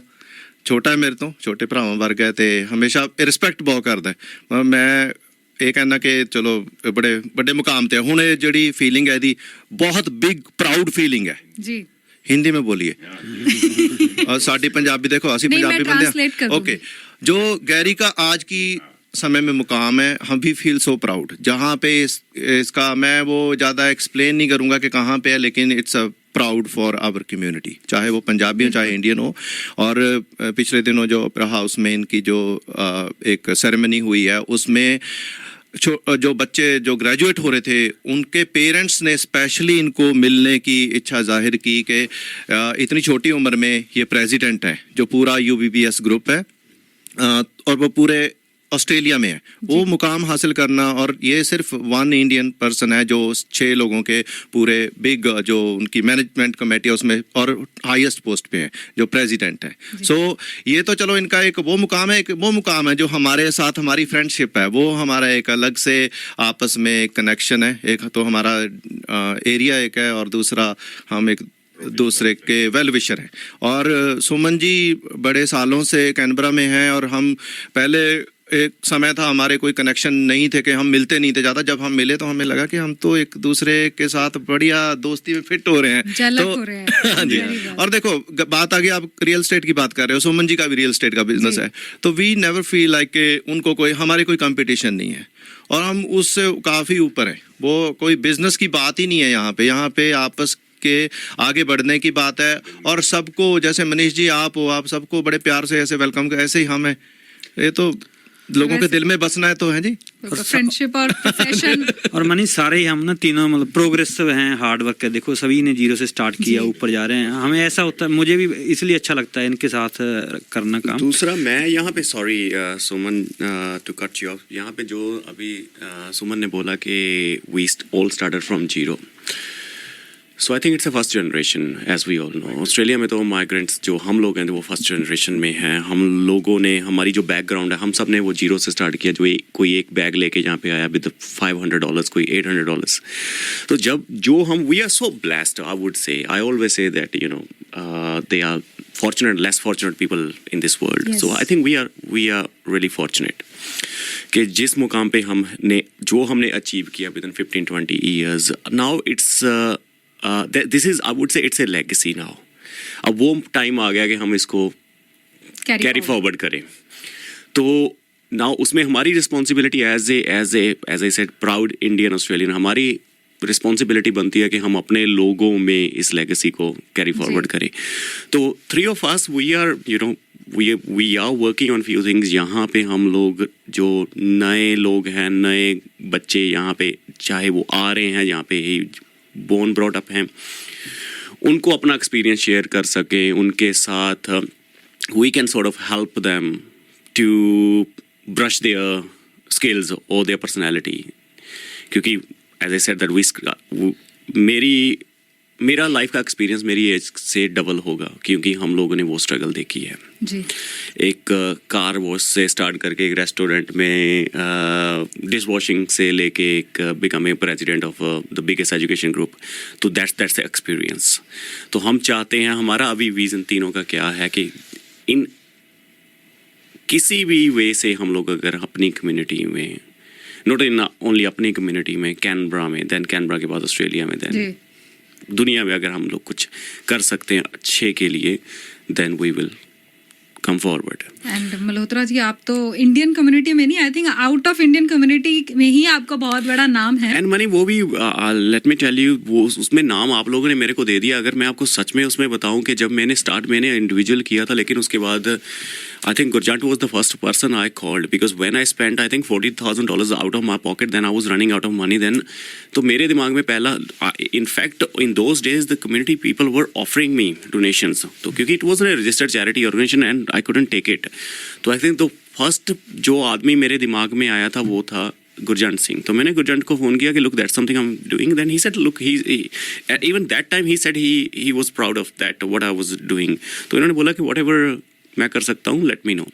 ਛੋਟਾ ਹੈ ਮੇਰੇ ਤੋਂ, ਛੋਟੇ ਭਰਾਵਾਂ ਵਰਗਾ ਹੈ, ਤੇ ਹਮੇਸ਼ਾ ਰਿਸਪੈਕਟ ਬਹੁਤ ਕਰਦਾ ਹੈ। ਮੈਂ ਇਹ ਕਹਿੰਦਾ ਕਿ ਚਲੋ ਬੜੇ ਵੱਡੇ ਮੁਕਾਮ ਤੇ ਹੁਣ ਇਹ ਜਿਹੜੀ ਫੀਲਿੰਗ ਹੈ ਇਹਦੀ ਬਹੁਤ ਬਿਗ ਪ੍ਰਾਊਡ ਫੀਲਿੰਗ ਹੈ ਜੀ। हिंदी में बोलिए और साड़ी पंजाबी, देखो असि पंजाबी बंदे हैं। ओके, जो गैरी का आज की समय में मुकाम है, हम भी फील सो प्राउड। जहाँ पे इसका मैं वो ज़्यादा एक्सप्लेन नहीं करूँगा कि कहाँ पे है, लेकिन it's a proud for our community, चाहे वो पंजाबी हो चाहे इंडियन हो। और पिछले दिनों जो ओपेरा हाउस में इनकी जो एक सेरेमनी हुई है, उसमें जो बच्चे जो ग्रेजुएट हो रहे थे उनके पेरेंट्स ने स्पेशली इनको मिलने की इच्छा जाहिर की कि इतनी छोटी उम्र में ये प्रेसिडेंट है जो पूरा UBBS ग्रुप है, और वो पूरे ऑस्ट्रेलिया में है, वो मुकाम हासिल करना, और ये सिर्फ वन इंडियन पर्सन है जो 6 लोगों के पूरे बिग जो उनकी मैनेजमेंट कमेटी है उसमें और हाईएस्ट पोस्ट पे है जो प्रेसिडेंट है। सो ये तो चलो इनका एक वो मुकाम है, एक वो मुकाम है जो हमारे साथ हमारी फ्रेंडशिप है, वो हमारा एक अलग से आपस में एक कनेक्शन है। एक तो हमारा एरिया एक है और दूसरा हम एक दूसरे के वेल विशर हैं। और सुमन जी बड़े सालों से कैनबरा में हैं और हम पहले एक समय था हमारे कोई कनेक्शन नहीं थे कि हम मिलते नहीं थे ज़्यादा, जब हम मिले तो हमें लगा कि हम तो एक दूसरे के साथ बढ़िया दोस्ती में फिट हो रहे हैं, झलक तो हो रहे हैं। हाँ जी। और देखो बात आ गई, आप रियल एस्टेट की बात कर रहे हो, सुमन जी का भी रियल एस्टेट का बिजनेस है, तो वी नेवर फील लाइक कि उनको कोई हमारी कोई कंपटीशन नहीं है और हम उससे काफ़ी ऊपर हैं। वो कोई बिजनेस की बात ही नहीं है यहाँ पे आपस के आगे बढ़ने की बात है। और सबको, जैसे मनीष जी आप हो, आप सबको बड़े प्यार से ऐसे वेलकम कर, ऐसे ही हम हैं। ये तो लोगों के दिल में बसना है तो है जी। फ्रेंडशिप और प्रोफेशन और मनीष सारे ही हम ना तीनों मतलब प्रोग्रेसिव हैं, हार्ड वर्क है। देखो सभी ने जीरो से स्टार्ट किया, ऊपर जा रहे हैं। हमें ऐसा होता है, मुझे भी इसलिए अच्छा लगता है इनके साथ करना काम। दूसरा मैं यहाँ पे sorry Suman to cut you off, यहाँ पे जो अभी सुमन ने बोला कि we all started from zero, so I think it's a first generation as we all know. Australia में तो माइग्रेंट्स जो हम लोग हैं वो फर्स्ट जनरेशन में हैं। हम लोगों ने, हमारी जो बैकग्राउंड है, हम सब ने वो जीरो से स्टार्ट किया। जो कोई एक बैग लेके यहाँ पे आया विद $500, कोई $800। तो जब जो हम we are so blessed, I would say, I always say that you know they are fortunate, less fortunate people in this world. Yes. So I think we are really fortunate कि जिस मुकाम पे हमने जो हमने अचीव किया within 15-20 years, now it's this is, I would say it's a legacy now. अब वो टाइम आ गया कि हम इसको कैरी फॉरवर्ड करें। तो नाउ उसमें हमारी responsibility as I said proud Indian Australian, हमारी रिस्पॉन्सिबिलिटी बनती है कि हम अपने लोगों में इस लेगेसी को कैरी फॉरवर्ड करें। तो 3 of us we are you know we are working on few things. यहाँ पे हम लोग जो नए लोग हैं, नए बच्चे यहाँ पे चाहे वो आ रहे हैं यहाँ पे बोर्न ब्रॉट अप हैं, उनको अपना एक्सपीरियंस शेयर कर सकें, उनके साथ we can sort of help them to brush their skills और देयर पर्सनैलिटी। क्योंकि एज आई सेड दैट मेरा लाइफ का एक्सपीरियंस मेरी एज से डबल होगा, क्योंकि हम लोगों ने वो स्ट्रगल देखी है जी। एक कार वॉश से स्टार्ट करके एक रेस्टोरेंट में डिश वॉशिंग से लेके एक becoming president of the biggest education group. तो दैट्स द एक्सपीरियंस। तो हम चाहते हैं, हमारा अभी विजन तीनों का क्या है कि इन किसी भी वे से हम लोग अगर अपनी कम्युनिटी में, नॉट इन ओनली अपनी कम्युनिटी में, कैनबरा में, देन कैनबरा के बाद ऑस्ट्रेलिया में, देन दुनिया में अगर हम लोग कुछ कर सकते हैं अच्छे के लिए, then we will come forward. And Malhotra ji, आप तो इंडियन कम्युनिटी में नहीं, I think out of Indian community में ही आपका बहुत बड़ा नाम है। एंड मनी वो भी लेट मी टेल यू, वो उसमें नाम आप लोगों ने मेरे को दे दिया। अगर मैं आपको सच में उसमें बताऊं कि जब मैंने इंडिविजुअल किया था, लेकिन उसके बाद I think Gurjant was the first person I called, because when I spent I think $40,000 out of my pocket, then I was running out of money then. तो मेरे दिमाग में पहला, in fact in those days the community people were offering me donations, तो क्योंकि it was a registered charity organization and I couldn't take it. तो I think the first जो आदमी मेरे दिमाग में आया था वो था गुरजंट सिंह। तो मैंने गुरजंट को फ़ोन किया कि look that's something I'm doing. Then he said look even that time he said he was proud of that what I was doing. तो इन्होंने बोला कि whatever मैं कर सकता हूँ लेट मी नो।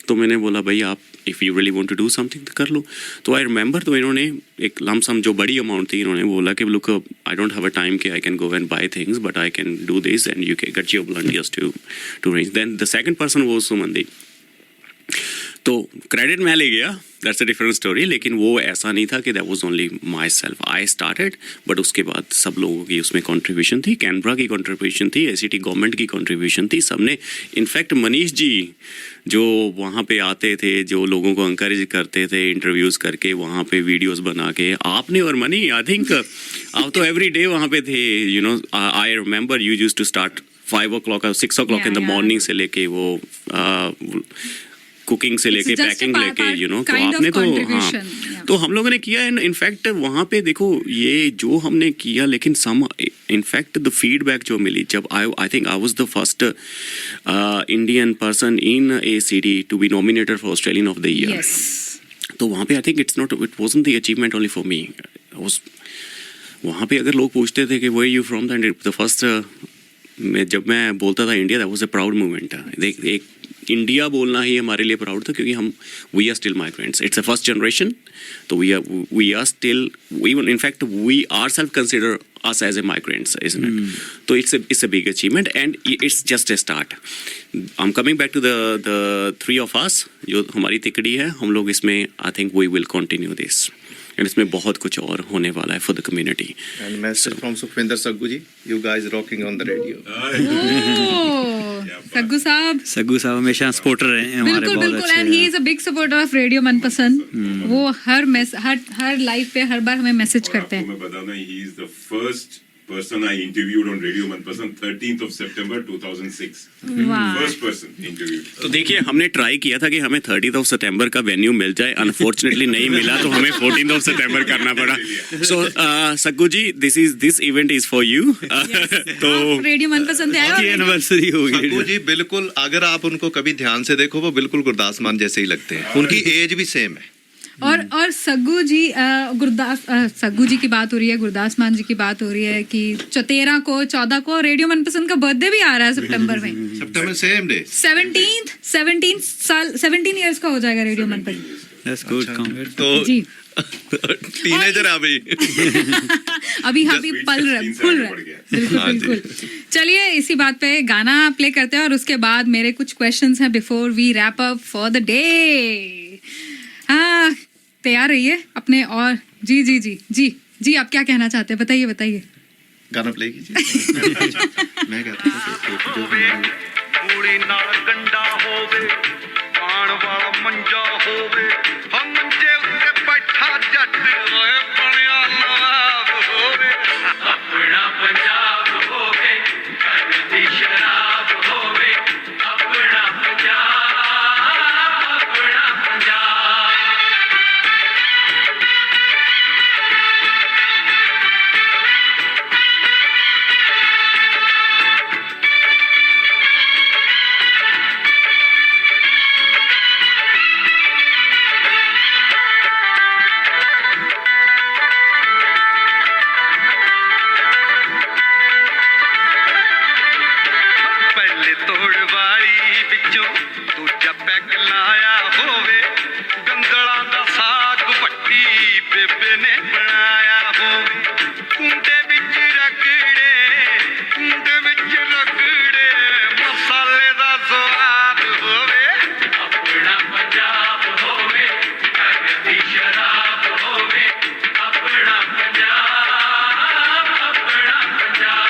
तो मैंने बोला भाई आप if you really want to do something तो कर लो। तो आई रिमेंबर, तो इन्होंने एक लमसम जो बड़ी अमाउंट थी, इन्होंने बोला कि look I don't have a time कि I can go and buy things, but I can do this and you can get your volunteers to range. Then the second person वो सुमन दी। तो credit मैं ले गया, दैट्स अ डिफरेंट स्टोरी। लेकिन वो ऐसा नहीं था कि that was only my self, I started, but उसके बाद सब लोगों की उसमें कंट्रीब्यूशन थी, कैनबरा की कंट्रीब्यूशन थी, ACT गवर्नमेंट की कंट्रीब्यूशन थी, सबने। इनफैक्ट मनीष जी जो वहाँ पे आते थे, जो लोगों को इंकरेज करते थे इंटरव्यूज़ करके, वहाँ पे वीडियोस बना के, आपने और मनी आई थिंक आप तो एवरी डे वहाँ पे थे। You know I remember you used to start 5 o'clock or 6 o'clock in the morning से लेके वो कुकिंग से लेके just a पैकिंग part- लेके part यू नो, तो kind of आपने तो हाँ contribution, yeah. तो हम लोगों ने किया है इनफैक्ट वहाँ पे देखो ये जो हमने किया, लेकिन सम इनफैक्ट द फीडबैक जो मिली जब I think I was the first Indian person in ACD to be nominated for Australian of the year, Yes. तो वहाँ पे I think it wasn't the achievement only for me, वहाँ पे अगर लोग पूछते थे कि where you from, the first जब मैं बोलता था India, that was a proud moment. एक इंडिया बोलना ही हमारे लिए प्राउड था, क्योंकि हम we are still migrants, it's a first generation, तो we are still even in fact we are self consider us as a migrants, isn't it? So it's a big achievement and it's just a start. I'm coming back to the three of us, जो हमारी तिकड़ी है, हम लोग इसमें I think we will continue this. And इसमें बहुत कुछ और होने वाला है for the community. And message from Sukhvinder Saggu ji, you guys rocking on the radio. Saggu साहब सग्गू साहब हमेशा सपोर्टर रहे हैं हमारे, बिल्कुल बहुत बिल्कुल, अच्छे and he is a big supporter of radio मनपसंद। वो हर लाइव पे हर बार हमें मैसेज करते हैं। मैं बता दूं, he is the first person I interviewed on Radio Manpasand 13th of September 2006. वाह। First person interviewed. तो देखिए हमने ट्राई किया था कि हमें 30th ऑफ सितंबर का वेन्यू मिल जाए, अनफॉर्चुनेटली नहीं मिला, तो हमें 14th ऑफ सितंबर करना पड़ा। So Saggu ji, this event is for you. तो आप रेडियो मनपसंद से आए की हो। एनिवर्सरी होगी। सग्गू जी बिल्कुल, अगर आप उनको कभी ध्यान से देखो वो बिल्कुल गुरदास मान जैसे ही लगते हैं, उनकी एज भी सेम है। और सग्गू जी सग्गू जी की बात हो रही है, गुरदास मान जी की बात हो रही है कि 13 को रेडियो मनपसंद का बर्थडे भी आ रहा है सितंबर में। सितंबर सेम डे 17 इयर्स का हो जाएगा रेडियो मनपसंद। That's good, congrats. तो जी टीनेजर आ गई। अभी पल रहे, फुल रहे, बिल्कुल बिल्कुल। चलिए इसी बात पे गाना प्ले करते हैं और उसके बाद मेरे कुछ क्वेश्चंस हैं before we wrap up for the day. हाँ, तैयार रहिए अपने। और जी जी जी जी जी, आप क्या कहना चाहते हैं, बताइए बताइए। गाना प्ले कीजिए। मैं कहता हूँ मूली नाल गंडा होवे, पान वाला मंजा होवे, हम मंजे उत्ते बैठा जट होए, बनिया नवाब होवे, अपना पंजाब होवे, करदी शराब होवे, अपना पंजाब, अपना पंजाब। पहले तोड़वाई बिचों दूजा पैग लाया होवे, गंदला दा साग भट्टी बेबे ने बनाया होवे, कुंडे विच रगड़े मसाले दा स्वाद होवे, अपना पंजाब होवे, करदी शराब होवे, अपना पंजाब, अपना पंजाब।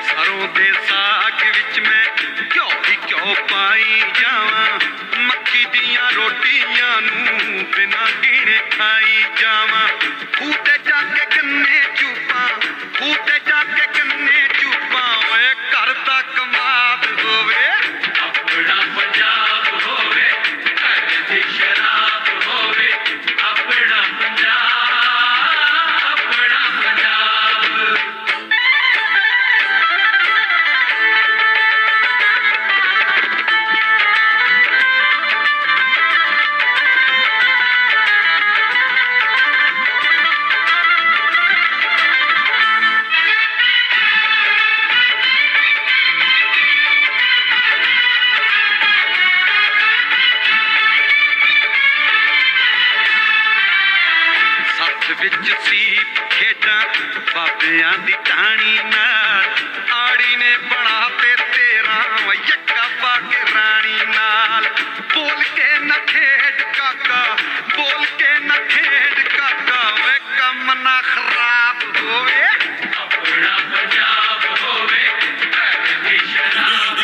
सरों दे साग विच मैं घ्यो ही घ्यो पाई जावां, मक्की दियां रोटियां नूं बिना गिणे खाई जावां, फूटे जाके गन्ने चूपां, फूटे जाके गन्ने चूपां, ओए घर दा कमाद होवे, अपना पंजाब होवे, घर दी शराब होवे, अपना पंजाब, अपना पंजाब। ਸੱਥ ਵਿੱਚ ਸੀਪ ਖੇਡਾਂ ਬਾਬਿਆਂ ਦੀ ਟਾਣੀ ਨਾਲ, ਆੜੀ ਨੇ ਬਣਾ ਤੇ 13 ਯੱਕਾ ਪਾ ਕੇ ਰਾਣੀ ਨਾਲ, ਬੋਲ ਕੇ ਨਾ ਖੇਡ ਕਾਕਾ, ਬੋਲ ਕੇ ਨਾ ਖੇਡ ਕਾਕਾ, ਵੇ ਕੰਮ ਨਾ ਖਰਾਬ ਹੋਵੇ, ਆਪਣਾ ਪੰਜਾਬ ਹੋਵੇ, ਘਰ ਦੀ ਸ਼ਰਾਬ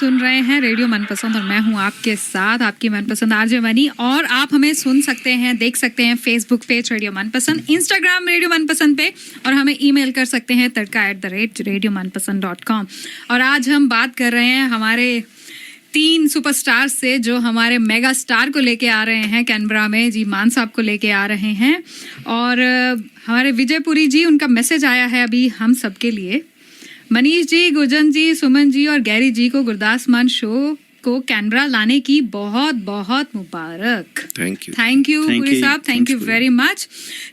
सुन रहे हैं रेडियो मनपसंद और मैं हूं आपके साथ आपकी मनपसंद आरजे मनी। और आप हमें सुन सकते हैं, देख सकते हैं फेसबुक पेज रेडियो मनपसंद, इंस्टाग्राम रेडियो मनपसंद पे, और हमें ईमेल कर सकते हैं tadka@radiomanpasand.com। और आज हम बात कर रहे हैं हमारे 3 सुपरस्टार से जो हमारे मेगा स्टार को लेके आ रहे हैं कैनबरा में। जी मान साहब को लेके आ रहे हैं और हमारे विजयपुरी जी, उनका मैसेज आया है अभी हम सबके लिए। मनीष जी, गुरजन जी, सुमन जी और गैरी जी को गुरदास मान शो को कैनबरा लाने की बहुत बहुत मुबारक। Thank you. Thank you Puri साहब, थैंक यू वेरी मच।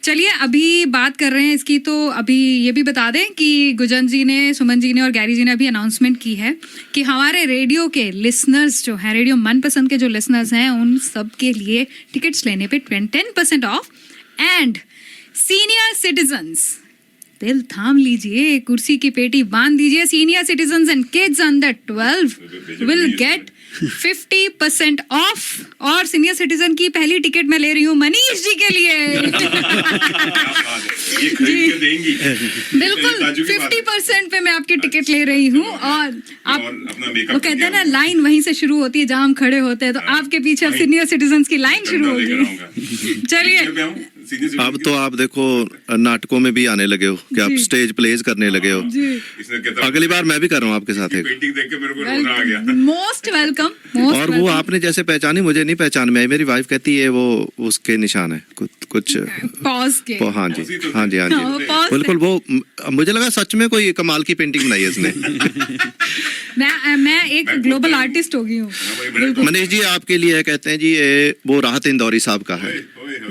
चलिए अभी बात कर रहे हैं इसकी, तो अभी ये भी बता दें कि गुरजन जी ने, सुमन जी ने और गैरी जी ने अभी अनाउंसमेंट की है कि हमारे रेडियो के लिसनर्स जो हैं, रेडियो मनपसंद के जो लिसनर्स हैं, उन सब के लिए टिकट्स लेने पे 10% ऑफ। एंड सीनियर सिटीजन्स, दिल थाम लीजिए, कुर्सी की पेटी बांध दीजिए। Senior citizens and kids under 12 will get 50% of. और सीनियर सिटीजन की पहली टिकट मैं ले रही हूँ मनीष जी के लिए। ये खरीद के देंगी। बिल्कुल 50% पे मैं आपकी टिकट ले रही हूँ। और आप, अपना मेकअप वो कहते हैं ना, लाइन वहीं से शुरू होती है जहाँ हम खड़े होते हैं, तो आपके पीछे अब सीनियर सिटीजन की लाइन शुरू होगी। चलिए अब तो आप देखो नाटकों में भी आने लगे हो कि आप स्टेज प्लेज करने लगे हो। अगली बार मैं भी कर रहा हूँ आपके साथ एक। पेंटिंग देख के मेरे को रोना आ गया। Most welcome. और वो आपने जैसे पहचानी, मुझे नहीं पहचान में आई। मेरी वाइफ कहती है वो उसके निशान है कुछ पॉज के। हाँ जी, हाँ जी, हाँ जी, बिल्कुल। वो मुझे लगा सच में कोई कमाल की पेंटिंग बनाई है इसने। मैं एक ग्लोबल आर्टिस्ट हो गई हूँ। मनीष जी आपके लिए कहते हैं जी, ये वो राहत इंदौरी साहब का है,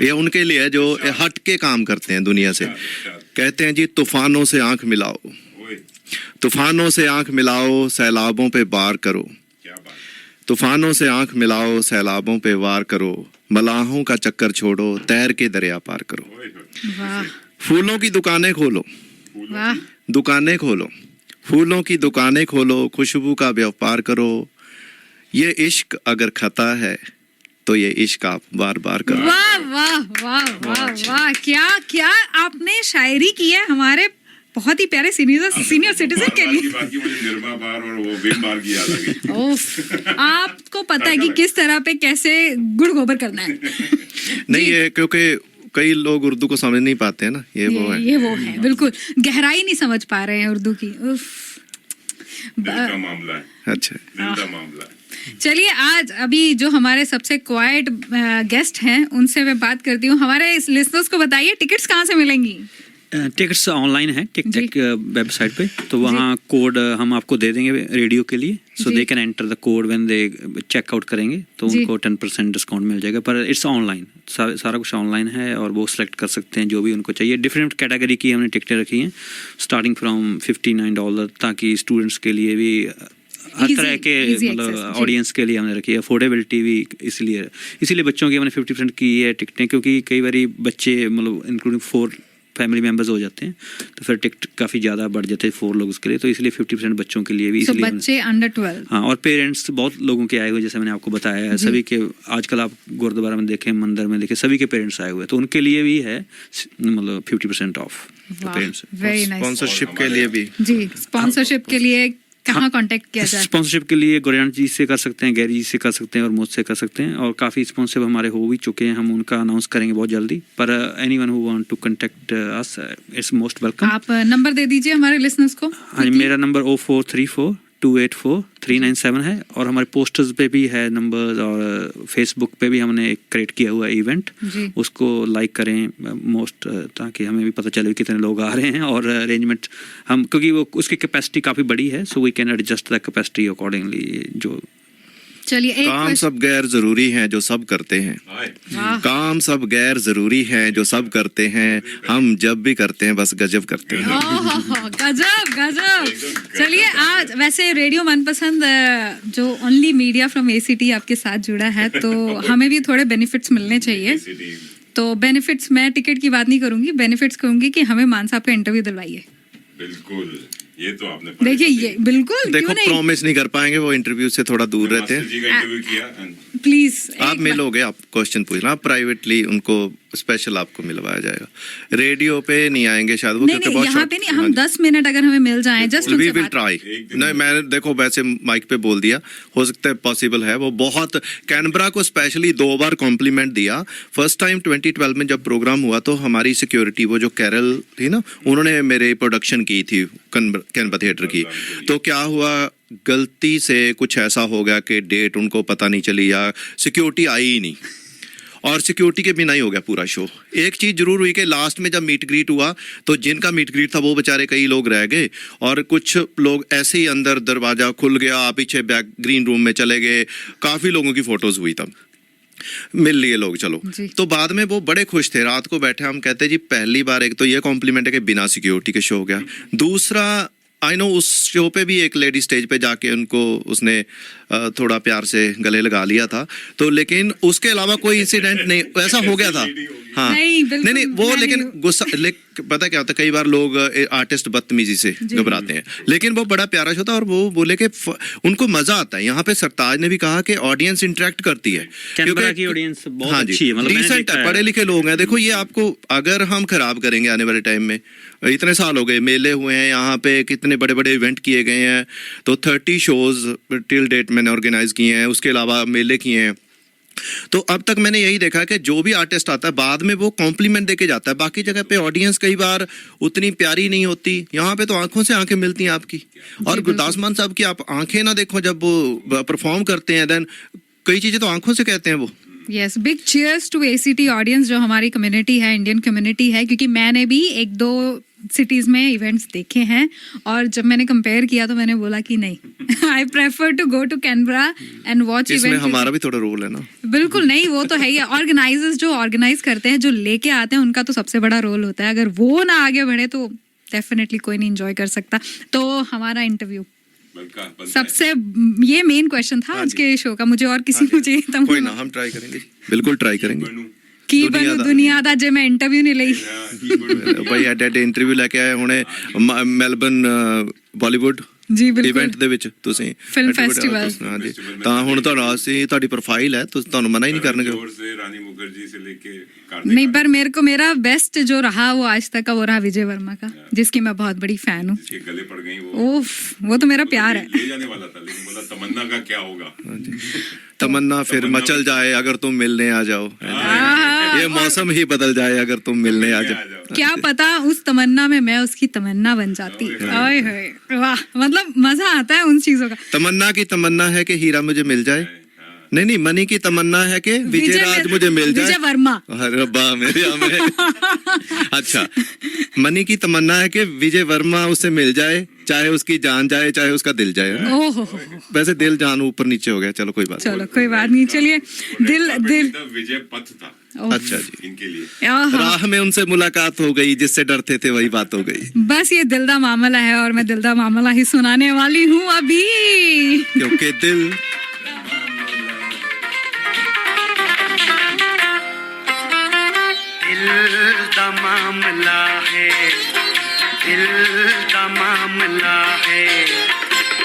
ये उनके लिए है जो हट के काम करते हैं दुनिया से। कहते हैं जी, तूफानों से आंख मिलाओ, तूफानों से आंख मिलाओ, सैलाबों पे वार करो। तूफानों से आंख मिलाओ, सैलाबों पे वार करो, मलाहों का चक्कर छोड़ो, तैर के दरिया पार करो। वाह फूलों की दुकानें खोलो, वाह। दुकानें खोलो, फूलों की दुकानें खोलो, खुशबू का व्यापार करो। ये इश्क अगर खता है तो ये इश्क आप बार बार करो। वाह वाह वाह वाह वाह, क्या क्या आपने शायरी की है हमारे बहुत ही प्यारे सीनियर सिटीजन के लिए। बाकी मुझे निर्मा बार और वो विम बार की याद आ गई। ओफ, आपको पता है कि किस तरह पे कैसे गुड़ गोबर करना है। नहीं, ये क्योंकि कई लोग उर्दू को समझ नहीं पाते हैं ना, ये वो है, बिल्कुल गहराई नहीं समझ पा रहे हैं उर्दू की। उफ, दिल का मामला है। अच्छा, दिल का मामला है। चलिए आज अभी जो हमारे सबसे क्वाइट गेस्ट हैं उनसे मैं बात करती हूँ। हमारे लिसनर्स को बताइए टिकट्स कहाँ से मिलेंगी? टिकट्स ऑनलाइन है टिकटैक वेबसाइट पे, तो वहाँ कोड हम आपको दे देंगे रेडियो के लिए, so they can enter the code when they checkout करेंगे, तो उनको 10% डिस्काउंट मिल जाएगा। पर इट्स ऑनलाइन, सारा कुछ ऑनलाइन है और वो सिलेक्ट कर सकते हैं जो भी उनको चाहिए। डिफरेंट कैटेगरी की हमने टिकटें रखी हैं, स्टार्टिंग फ्रॉम $59, ताकि स्टूडेंट्स के लिए भी हर तरह के मतलब ऑडियंस के लिए हमने रखी है। अफोर्डेबिलिटी भी इसीलिए बच्चों की हमने 50% की है टिकटें, क्योंकि कई बार बच्चे मतलब इंक्लूडिंग 4 फैमिली मेंबर्स हो जाते हैं, तो फिर टिकट काफ़ी ज़्यादा बढ़ जाते हैं 4 लोग उसके लिए, तो इसलिए 50% बच्चों के लिए भी। So, बच्चे अंडर 12। हाँ, और पेरेंट्स बहुत लोगों के आए हुए, जैसे मैंने आपको बताया है, सभी के आजकल आप गुरुद्वारा में देखें, मंदिर में देखें, सभी के पेरेंट्स आए हुए हैं, तो उनके लिए भी है मतलब 50% of parents. Very nice. Sponsorship के लिए भी जी, स्पॉन्सरशिप के लिए कहाँ कांटेक्ट किया जाए? स्पॉन्सरशिप के लिए गुरजान जी से कर सकते हैं, गैरी जी से कर सकते हैं और मुझसे कर सकते हैं, और काफ़ी स्पॉन्सर हमारे हो भी चुके हैं, हम उनका अनाउंस करेंगे बहुत जल्दी। पर anyone who want to contact us it's most welcome. आप नंबर दे दीजिए हमारे लिसनर्स को। हाँ, मेरा नंबर 0434284397 है, और हमारे पोस्टर्स पे भी है नंबर, और फेसबुक पे भी हमने एक क्रिएट किया हुआ इवेंट, उसको लाइक करें मोस्ट, ताकि हमें भी पता चले कितने लोग आ रहे हैं, और अरेंजमेंट हम, क्योंकि वो उसकी कैपेसिटी काफ़ी बड़ी है, so we can adjust the capacity accordingly. जो चलिए, काम सब गैर जरूरी हैं जो सब करते हैं, काम सब गैर जरूरी हैं जो सब करते हैं, हम जब भी करते हैं बस गजब करते हैं। गजब गजब। चलिए आज वैसे रेडियो मनपसंद जो ओनली मीडिया फ्रॉम ACT आपके साथ जुड़ा है, तो हमें भी थोड़े बेनिफिट्स मिलने चाहिए। तो बेनिफिट्स, मैं टिकट की बात नहीं करूंगी, बेनिफिट्स कहूंगी कि हमें मान साहब का इंटरव्यू दिलवाइए। बिल्कुल, ये तो आपने देखिए, ये बिल्कुल देखो, प्रॉमिस नहीं कर पाएंगे, वो इंटरव्यू से थोड़ा दूर रहते हैं। इंटरव्यू किया प्लीज आप मिलोगे, आप क्वेश्चन पूछना, आप प्राइवेटली उनको स्पेशल आपको मिलवाया जाएगा। रेडियो पे नहीं आएंगे शायद वो, नहीं क्योंकि नहीं बहुत यहाँ short- पे नहीं, हम हाँ जी। 10 मिनट अगर हमें मिल जाए जस्ट वी उनसे विल बात। ट्राई। नहीं मैंने देखो वैसे माइक पे बोल दिया, हो सकता है पॉसिबल है। वो बहुत कैनबरा को स्पेशली 2 बार कॉम्प्लीमेंट दिया। फर्स्ट टाइम 2012 में जब प्रोग्राम हुआ तो हमारी सिक्योरिटी वो जो कैरल थी ना, उन्होंने मेरे प्रोडक्शन की थी कैनबरा थिएटर की। तो क्या हुआ, गलती से कुछ ऐसा हो गया कि डेट उनको पता नहीं चली या सिक्योरिटी आई ही नहीं, और सिक्योरिटी के बिना ही हो गया पूरा शो। एक चीज़ जरूर हुई कि लास्ट में जब मीट ग्रीट हुआ तो जिनका मीट ग्रीट था वो बेचारे कई लोग रह गए, और कुछ लोग ऐसे ही अंदर दरवाज़ा खुल गया, पीछे बैक ग्रीन रूम में चले गए। काफ़ी लोगों की फ़ोटोज़ हुई तब, मिल लिए लोग। चलो तो बाद में वो बड़े खुश थे। रात को बैठे हम कहते जी पहली बार एक तो ये कॉम्प्लीमेंट है कि बिना सिक्योरिटी के शो हो गया। दूसरा आई नो उस शो पे भी एक लेडी स्टेज पे जाके उनको उसने थोड़ा प्यार से गले लगा लिया था, तो लेकिन उसके अलावा कोई इंसिडेंट नहीं ऐसा हो गया था। हाँ नहीं, बिल्कुल, नहीं वो मैं लेकिन नहीं- गुस्सा पता क्या होता है, कई बार लोग आर्टिस्ट बदतमीजी से घबराते हैं, लेकिन वो बड़ा प्यारा शो था। और वो बोले कि उनको मजा आता है। यहाँ पे सरताज ने भी कहा कि ऑडियंस इंटरेक्ट करती है, कैनबरा की ऑडियंस बहुत हाँ जी, अच्छी है, मतलब मैंने डिसेंट देखा है, है। पढ़े लिखे लोग हैं। देखो ये आपको अगर हम खराब करेंगे आने वाले टाइम में, इतने साल हो गए मेले हुए हैं यहाँ पे, कितने बड़े बड़े इवेंट किए गए हैं, तो 30 शोज टिल डेट मैंने ऑर्गेनाइज किए हैं, उसके अलावा मेले किए हैं। तो अब तक मैंने यही देखा कि जो भी आर्टिस्ट आता है बाद में वो कॉम्प्लीमेंट देके जाता है। बाकी जगह पे ऑडियंस कई बार उतनी प्यारी नहीं होती, यहाँ पे तो आंखों से आंखें मिलती हैं आपकी। और गुरदास मान साहब की आप आंखें ना देखो जब वो परफॉर्म करते हैं, देन कई चीजें तो आंखों से कहते हैं वो। Yes, big cheers to ACT audience जो हमारी कम्युनिटी है, इंडियन कम्युनिटी है, क्योंकि मैंने भी 1-2 सिटीज में इवेंट्स देखे हैं, और जब मैंने कंपेयर किया तो मैंने बोला कि नहीं I prefer to go to Canberra and watch इसमें इवेंट। हमारा भी थोड़ा रोल है ना। बिल्कुल नहीं, वो तो है ही। ऑर्गेनाइजर्स जो ऑर्गेनाइज करते हैं, जो लेके आते हैं, उनका तो सबसे बड़ा रोल होता है। अगर वो ना आगे बढ़े तो डेफिनेटली कोई नहीं एंजॉय कर सकता। तो हमारा इंटरव्यू सबसे ये मेन क्वेश्चन था आज के शो का। मुझे और किसी को चाहिए था कोई ना, हम ट्राई करेंगे, बिल्कुल ट्राई करेंगे। की बनू दुनिया दा जे मैं इंटरव्यू नहीं लई। भाई ਐਡੇ ਇੰਟਰਵਿਊ ਲੈ ਕੇ ਆਏ ਹੁਣੇ ਮੈਲਬਨ ਬਾਲੀਵੁੱਡ ਜੀ ਬਿਲਕੁਲ ਇਵੈਂਟ ਦੇ ਵਿੱਚ ਤੁਸੀਂ Film festival। ਹਾਂਜੀ, ਤਾਂ ਹੁਣ ਤੁਹਾਨੂੰ ਅਸੀਂ ਤੁਹਾਡੀ ਪ੍ਰੋਫਾਈਲ ਹੈ, ਤੁਸੀਂ ਤੁਹਾਨੂੰ ਮਨਾ ਹੀ ਨਹੀਂ ਕਰਨਗੇ। रानी मुखर्जी से लेके नहीं, पर मेरे को मेरा बेस्ट जो रहा वो आज तक का वो रहा विजय वर्मा का, जिसकी मैं बहुत बड़ी फैन हूँ। के गले पड़ गई वो ओफ, वो तो मेरा प्यार है। ले जाने वाला था, लेकिन बोला तमन्ना का क्या होगा। तमन्ना फिर मचल जाए अगर तुम मिलने आ जाओ, ये मौसम ही बदल जाए अगर तुम मिलने आ जाओ। क्या पता उस तमन्ना में मैं उसकी तमन्ना बन जाती। ओए होए, वाह, मतलब मजा आता है उन चीजों का। तमन्ना की तमन्ना है कि हीरा मुझे मिल जाए। नहीं नहीं, मनी की तमन्ना है कि विजय राज मुझे मिल जाए। विजय वर्मा। अरे वाह मेरे अच्छा, मनी की तमन्ना है कि विजय वर्मा उससे मिल जाए, चाहे उसकी जान जाए चाहे उसका दिल जाए। ओहो, वैसे दिल जान ऊपर नीचे हो गया, चलो कोई बात चलो कोई बात नहीं। चलिए, दिल दिल विजय पथ था ओफ, अच्छा जी, इनके लिए। आहा। राह में उनसे मुलाकात हो गई, जिससे डरते थे वही बात हो गई। बस ये दिल दा मामला है, और मैं दिल दा मामला ही सुनाने वाली हूँ अभी। क्योंकि दिल दिल दा मामला है, दिल दा मामला है,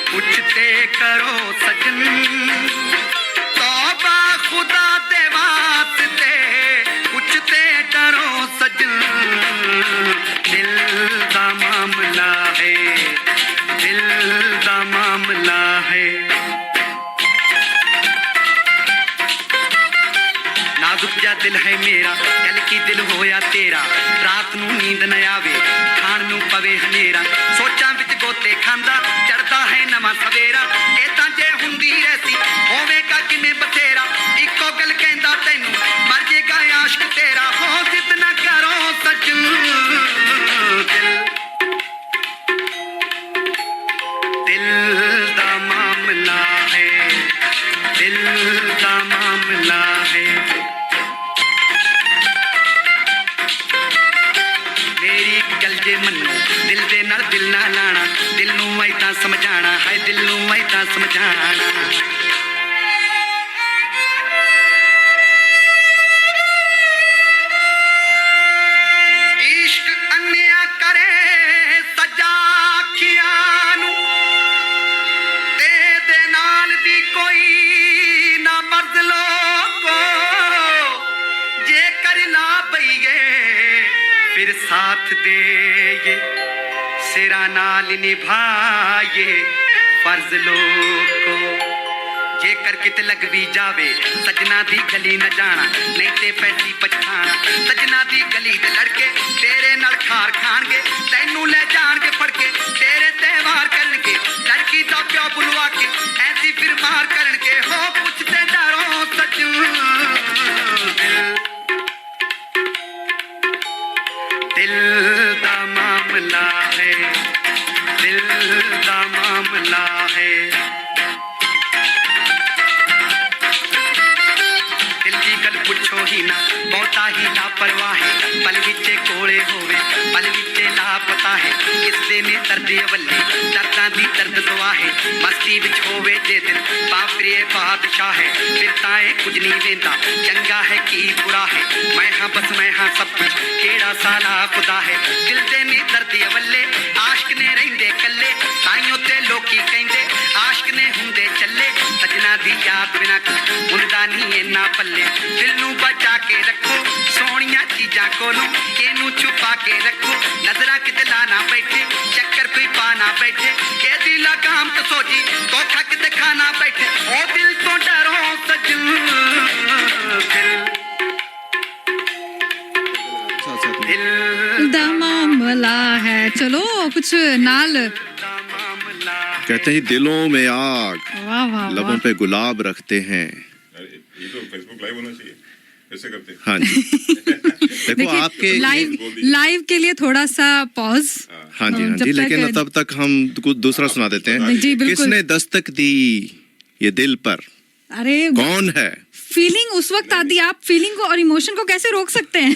पूछते करो सजन, तौबा खुदा दे वास्ते, पूछते करो सजन, दिल दा मामला है, दिल दा मामला है। नाजुक जा दिल है मेरा, दिल की दिल होया तेरा, रात नू नींद न आवे, खाण नू पवे हनेरा, सोचां विच गोते खांदा, चढ़दा है नवां सवेरा, ए तां जे हुंदी रहसी होवेगा किने बथेरा, इक्को गल कहंदा तैनू मर जेगा आशिक तेरा, हो जिद ना करो सजन, दिल दा मामला है, दिल दा मामला है। मेरी गल जे मन्नो, दिल दे नाल दिल ना लाना, दिल नू ऐदां समझाना, हाय दिल नू ऐदां समझाना। इश्क अन्या करे सजा अखियां नू, ते दे नाल दी कोई ना बदलो लईए फिर साथ दे ये सिरा नाल निभाए फर्ज लोको जेकर कित लग भी जावे सजना दी गली न जाना नहीं ते पैसी पछाना सजना दी गली दे लड़के तेरे नाल खार खाणगे तैनू ले जाणगे फड़ के तेरे त्योहार करनगे लड़की दा प्यो बुलवा के ऐसी फिर मार करनगे हो पुछते डरो सजू दिल दा मामला है दिल दा मामला है दिल दी गल पुछो ही ना बहुता ही लापरवाह है पल विचे कोले होवे पल विचे लापता है किसदे ने दर्द अवले दर्दां दी दर्द दुआ है मस्ती विच होवे जे दिल बापरे बादशाह है फिर ताए कुछ नहीं वेंदा चंगा है की बुरा है मैं हाँ बस मैं हाँ सब कुछ केड़ा साला खुदा है दिल दे ने दर्द अवले आशिक ने रहिंदे कल्ले ताइयों ते लोकी कहंदे आशिक ने हुंदे चले सजना दी याद बिना हुंदा नहीं इन्ना पल्ले दिल नू बचा के रखो सोनिया चीजां कोलों एनू छुपा के रखो नजरा किते लाना बैठे चक्कर कोई पाना बैठे के दिल काम तो सोची धोखा किते खाना बैठे ओ दिल तो डरो सजू दिल दा मामला है। चलो कुछ नाल। दा मामला कहते हैं दिलों में आग वाह वाह लबों वाह। पे गुलाब रखते हैं। ये तो फेसबुक लाइव होना चाहिए ऐसे करते हैं। हाँ जी देखो आपके लाइव के लिए थोड़ा सा पॉज। हाँ जी हाँ जब जी तक- लेकिन तब तक हम कुछ दूसरा सुना देते हैं। जी, बिल्कुल। किसने दस्तक दी ये दिल पर अरे कौन है? फीलिंग उस वक्त आती है, आप फीलिंग को और इमोशन को कैसे रोक सकते हैं?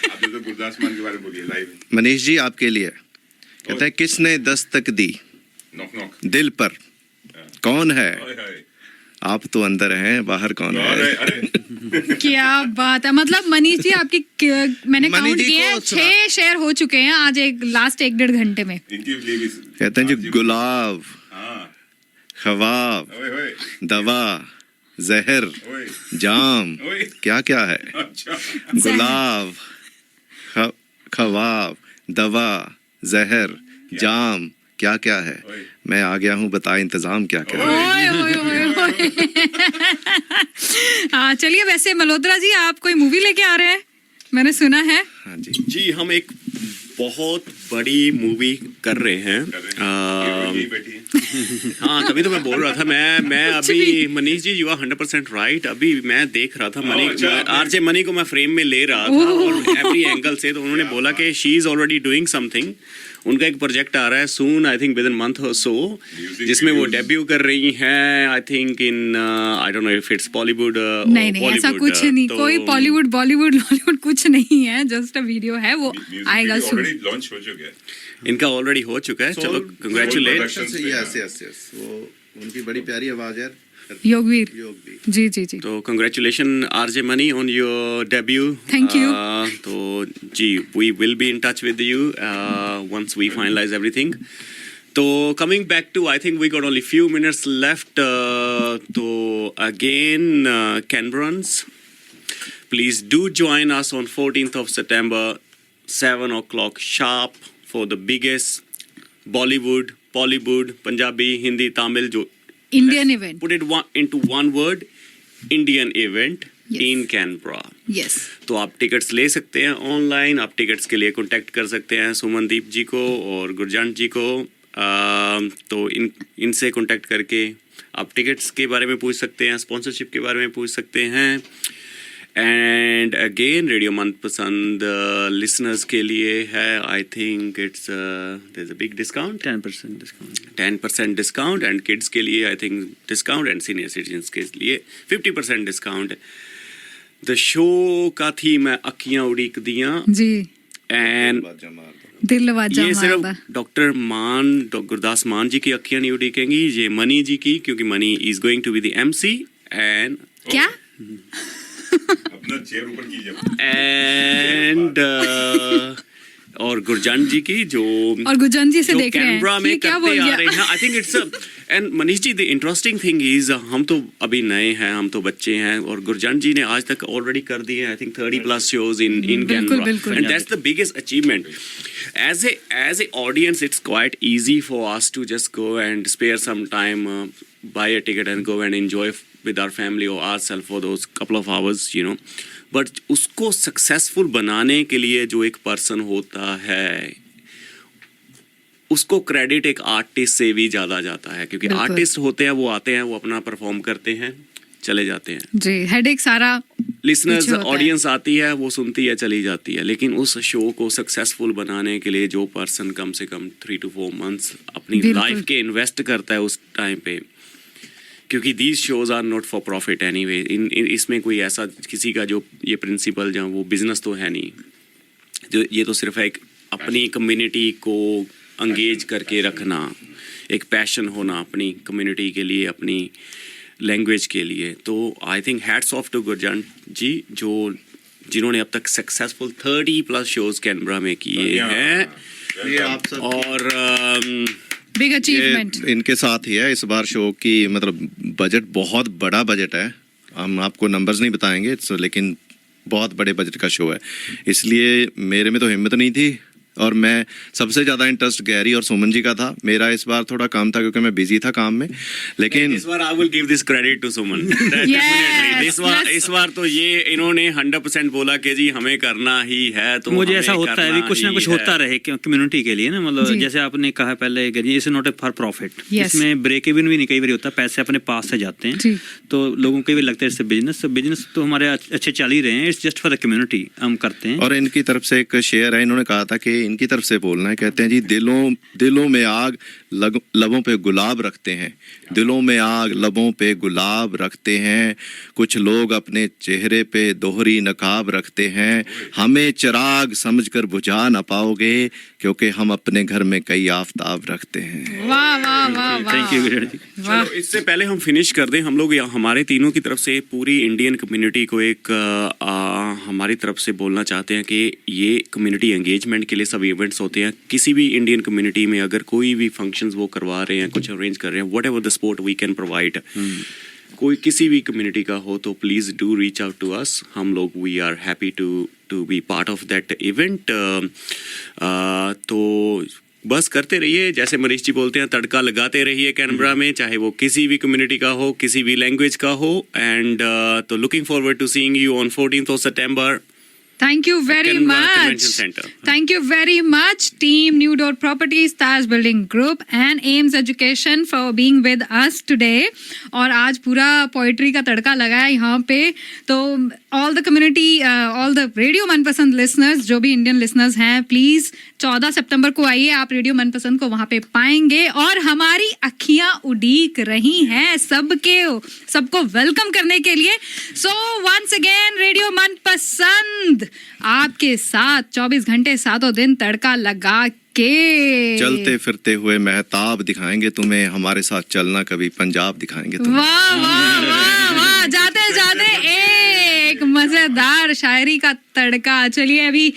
आप तो गुरदास मान के बारे में बोलिए लाइव मनीष जी आपके लिए कहते हैं किसने दस्तक दी नॉक नॉक दिल पर कौन है? हाय हाय आप तो अंदर हैं बाहर कौन अरे है? अरे क्या बात है। मतलब मनीष जी आपकी मैंने मनीष काउंट जी किए को हैं, सुना- 6 शेयर हो चुके हैं आज एक लास्ट 1-1.5 घंटे में। इनकी लिए भी कहते हैं जी गुलाब हाँ ख्वाब ओए ओए दवा जहर ओए जाम ओए क्या क्या है? अच्छा गुलाब ख्वाब दवा जहर जाम क्या क्या है? ओए। मैं आ गया हूँ बता इंतजाम क्या क्या है? ओए ओए ओए ओए। हाँ चलिए, वैसे मल्होत्रा जी आप कोई मूवी लेके आ रहे हैं मैंने सुना है। हाँ जी जी हम एक बहुत बड़ी मूवी कर रहे हैं यही बैठी है हाँ तभी तो मैं बोल रहा था मैं अभी Manish ji you are 100% right. अभी मैं देख रहा था मनी अच्छा, आरजे मनी को मैं फ्रेम में ले रहा था और एवरी एंगल से तो उन्होंने बोला कि she is already doing something. उनका एक प्रोजेक्ट आ रहा है soon I think within month और सो जिसमें वो डेब्यू कर रही हैं I think in I don't know if it's Bollywood नहीं नहीं ऐसा कुछ नहीं, कोई बॉलीवुड बॉलीवुड हॉलीवुड कुछ नहीं है, जस्ट अ वीडियो है, वो आएगा सून। ऑलरेडी लॉन्च हो चुका है इनका ऑलरेडी हो चुका है। चलो कंग्रेचुलेट Productions पे, यस यस यस वो उनकी बड़ी प्यारी आवाज है योगवीर योग भी। जी जी जी। तो congratulation RJ Mani on your debut. Thank you. तो जी we will be in touch with you once we finalise everything. तो coming back to I think we got only few minutes left. तो again Canberrans, please do join us on 14th of September 7 o'clock sharp for the biggest Bollywood, Punjabi, Hindi, Tamil जो Indian event. put it into one word, Indian event Yes. in Canberra. Yes तो आप tickets ले सकते हैं online. आप tickets के लिए contact कर सकते हैं सुमनदीप जी को और गुरजंट जी को। तो इनसे कांटेक्ट करके आप टिकट्स के बारे में पूछ सकते हैं, स्पॉन्सरशिप के बारे में पूछ सकते हैं। And again radio Manpasand listeners के लिए है I think it's there is a big discount 10% discount 10% discount and kids के लिए I think discount and senior citizens के लिए 50% डिस्काउंट। द शो का थीम है अखियां उड़ीक दियां जी, एंड दिल वाजा ये सिर्फ मारदा। डॉक्टर गुरदास मान जी की अखियां नहीं उड़ीकेंगी, ये मनी जी की, क्योंकि Mani is going to be the MC and क्या अपना चेयर ऊपर कीजिए एंड और गुरजान जी की जो और गुरजान जी से जो देख रहे हैं कैनबरा में ये क्या करते बोल आ गया रहे हैं। I think it's and Manish ji, the interesting thing is हम तो अभी नए हैं, हम तो बच्चे हैं, और गुरजान जी ने आज तक ऑलरेडी कर दिए I think 30+ shows in Canberra, बिल्कुल। And that's the biggest achievement. As a audience, it's quite easy for us to just go and spare some time, buy a ticket and go and enjoy with our family or ourselves for those couple of hours, you know. But उसको successful बनाने के लिए जो एक person होता है, उसको credit एक आर्टिस्ट से भी ज़्यादा जाता है, क्योंकि बिल्कुल। आर्टिस्ट होते हैं, वो आते हैं, वो अपना परफॉर्म करते हैं, चले जाते हैं. जी हेडेक सारा लिसनर्स, पीछे होता है। ऑडियंस आती है, वो सुनती है, चली जाती है, लेकिन उस शो को सक्सेसफुल बनाने के लिए जो पर्सन कम से कम 3 to 4 months अपनी बिल्कुल। लाइफ के इन्वेस्ट करता है उस टाइम पे, क्योंकि these shows are not for profit anyway. इसमें कोई ऐसा किसी का जो ये प्रिंसिपल जहाँ वो बिजनेस तो है नहीं, जो ये तो सिर्फ एक अपनी कम्युनिटी को अंगेज करके रखना, एक पैशन होना अपनी कम्युनिटी के लिए, अपनी लैंग्वेज के लिए. तो I think hats off to Gurjan ji, जिन्होंने अब तक सक्सेसफुल 30+ शोज कैनबरा में किए हैं. ये आप सब और बिग अचीवमेंट। इनके साथ ही है इस बार शो की, मतलब बजट बहुत बड़ा बजट है, हम आपको नंबर्स नहीं बताएंगे, लेकिन बहुत बड़े बजट का शो है, इसलिए मेरे में तो हिम्मत नहीं थी, और मैं सबसे ज़्यादा इंटरेस्ट गैरी और सुमन जी का था. मेरा इस बार थोड़ा कम था क्योंकि मैं बिजी था काम में, लेकिन इस बार I will give this credit to Suman. इस बार तो ये इन्होंने 100% बोला कि जी हमें करना ही है. तो मुझे हमें ऐसा होता है, करना भी कुछ ना ही कुछ है. होता रहे कम्युनिटी के लिए ना, मतलब जी। जैसे आपने कहा पहले, it's not A for profit, Yes. इसमें ब्रेक इवन भी नहीं कई बार होता, पैसे अपने पास से जाते जी। हैं, तो लोगों को भी लगता है इससे बिजनेस तो हमारे अच्छे चल ही रहे हैं, it's just for the community हम करते हैं. और इनकी तरफ से एक शेयर है, इन्होंने कहा था कि इनकी तरफ से बोलना है, कहते हैं जी दिलों में आग लबों पे गुलाब रखते हैं, दिलों में आग लबों पे गुलाब रखते हैं, कुछ लोग अपने चेहरे पे दोहरी नकाब रखते हैं, हमें चिराग समझकर बुझा ना पाओगे क्योंकि हम अपने घर में कई आफताब रखते हैं. वाह वाह वाह वाह, थैंक यू गुरजान जी. वाह। चलो, इससे पहले हम फिनिश कर दें, हम लोग हमारे तीनों की तरफ से पूरी इंडियन कम्युनिटी को एक हमारी तरफ से बोलना चाहते हैं कि ये कम्युनिटी एंगेजमेंट के लिए सब इवेंट्स होते हैं. किसी भी इंडियन कम्युनिटी में अगर कोई भी फंक्शंस वो करवा रहे हैं, कुछ अरेंज कर रहे हैं, whatever the support we can provide, कोई किसी भी कम्युनिटी का हो, तो please do reach out to us. हम लोग we are happy to be part of that event. तो बस करते रहिए, जैसे मनीष जी बोलते हैं, तड़का लगाते रहिए कैनबरा में, चाहे वो किसी भी कम्युनिटी का हो, किसी भी लैंग्वेज का हो. एंड तो looking forward to seeing you on 14th of September. Thank you very Canberra much. Convention Center. Thank you very much, Team New Door Properties, Taj Building Group and Ames Education for being with us today. और आज पूरा poetry का तड़का लगा है यहाँ पे. तो all the community, all the radio मनपसंद listeners, जो भी इंडियन listeners हैं, प्लीज 14 सितंबर को आइए, आप रेडियो मनपसंद को वहाँ पे पाएंगे. और हमारी अखियाँ उड़ीक रही हैं सबको वेलकम करने के लिए. सो वंस अगेन रेडियो मनपसंद आपके साथ 24 घंटे 7 दिन तड़का लगा के चलते फिरते हुए महताब दिखाएंगे तुम्हें, हमारे साथ चलना कभी पंजाब दिखाएंगे तुम्हें. वाह वाह वाह वाह, जाते जाते एक मजेदार शायरी का तड़का. चलिए अभी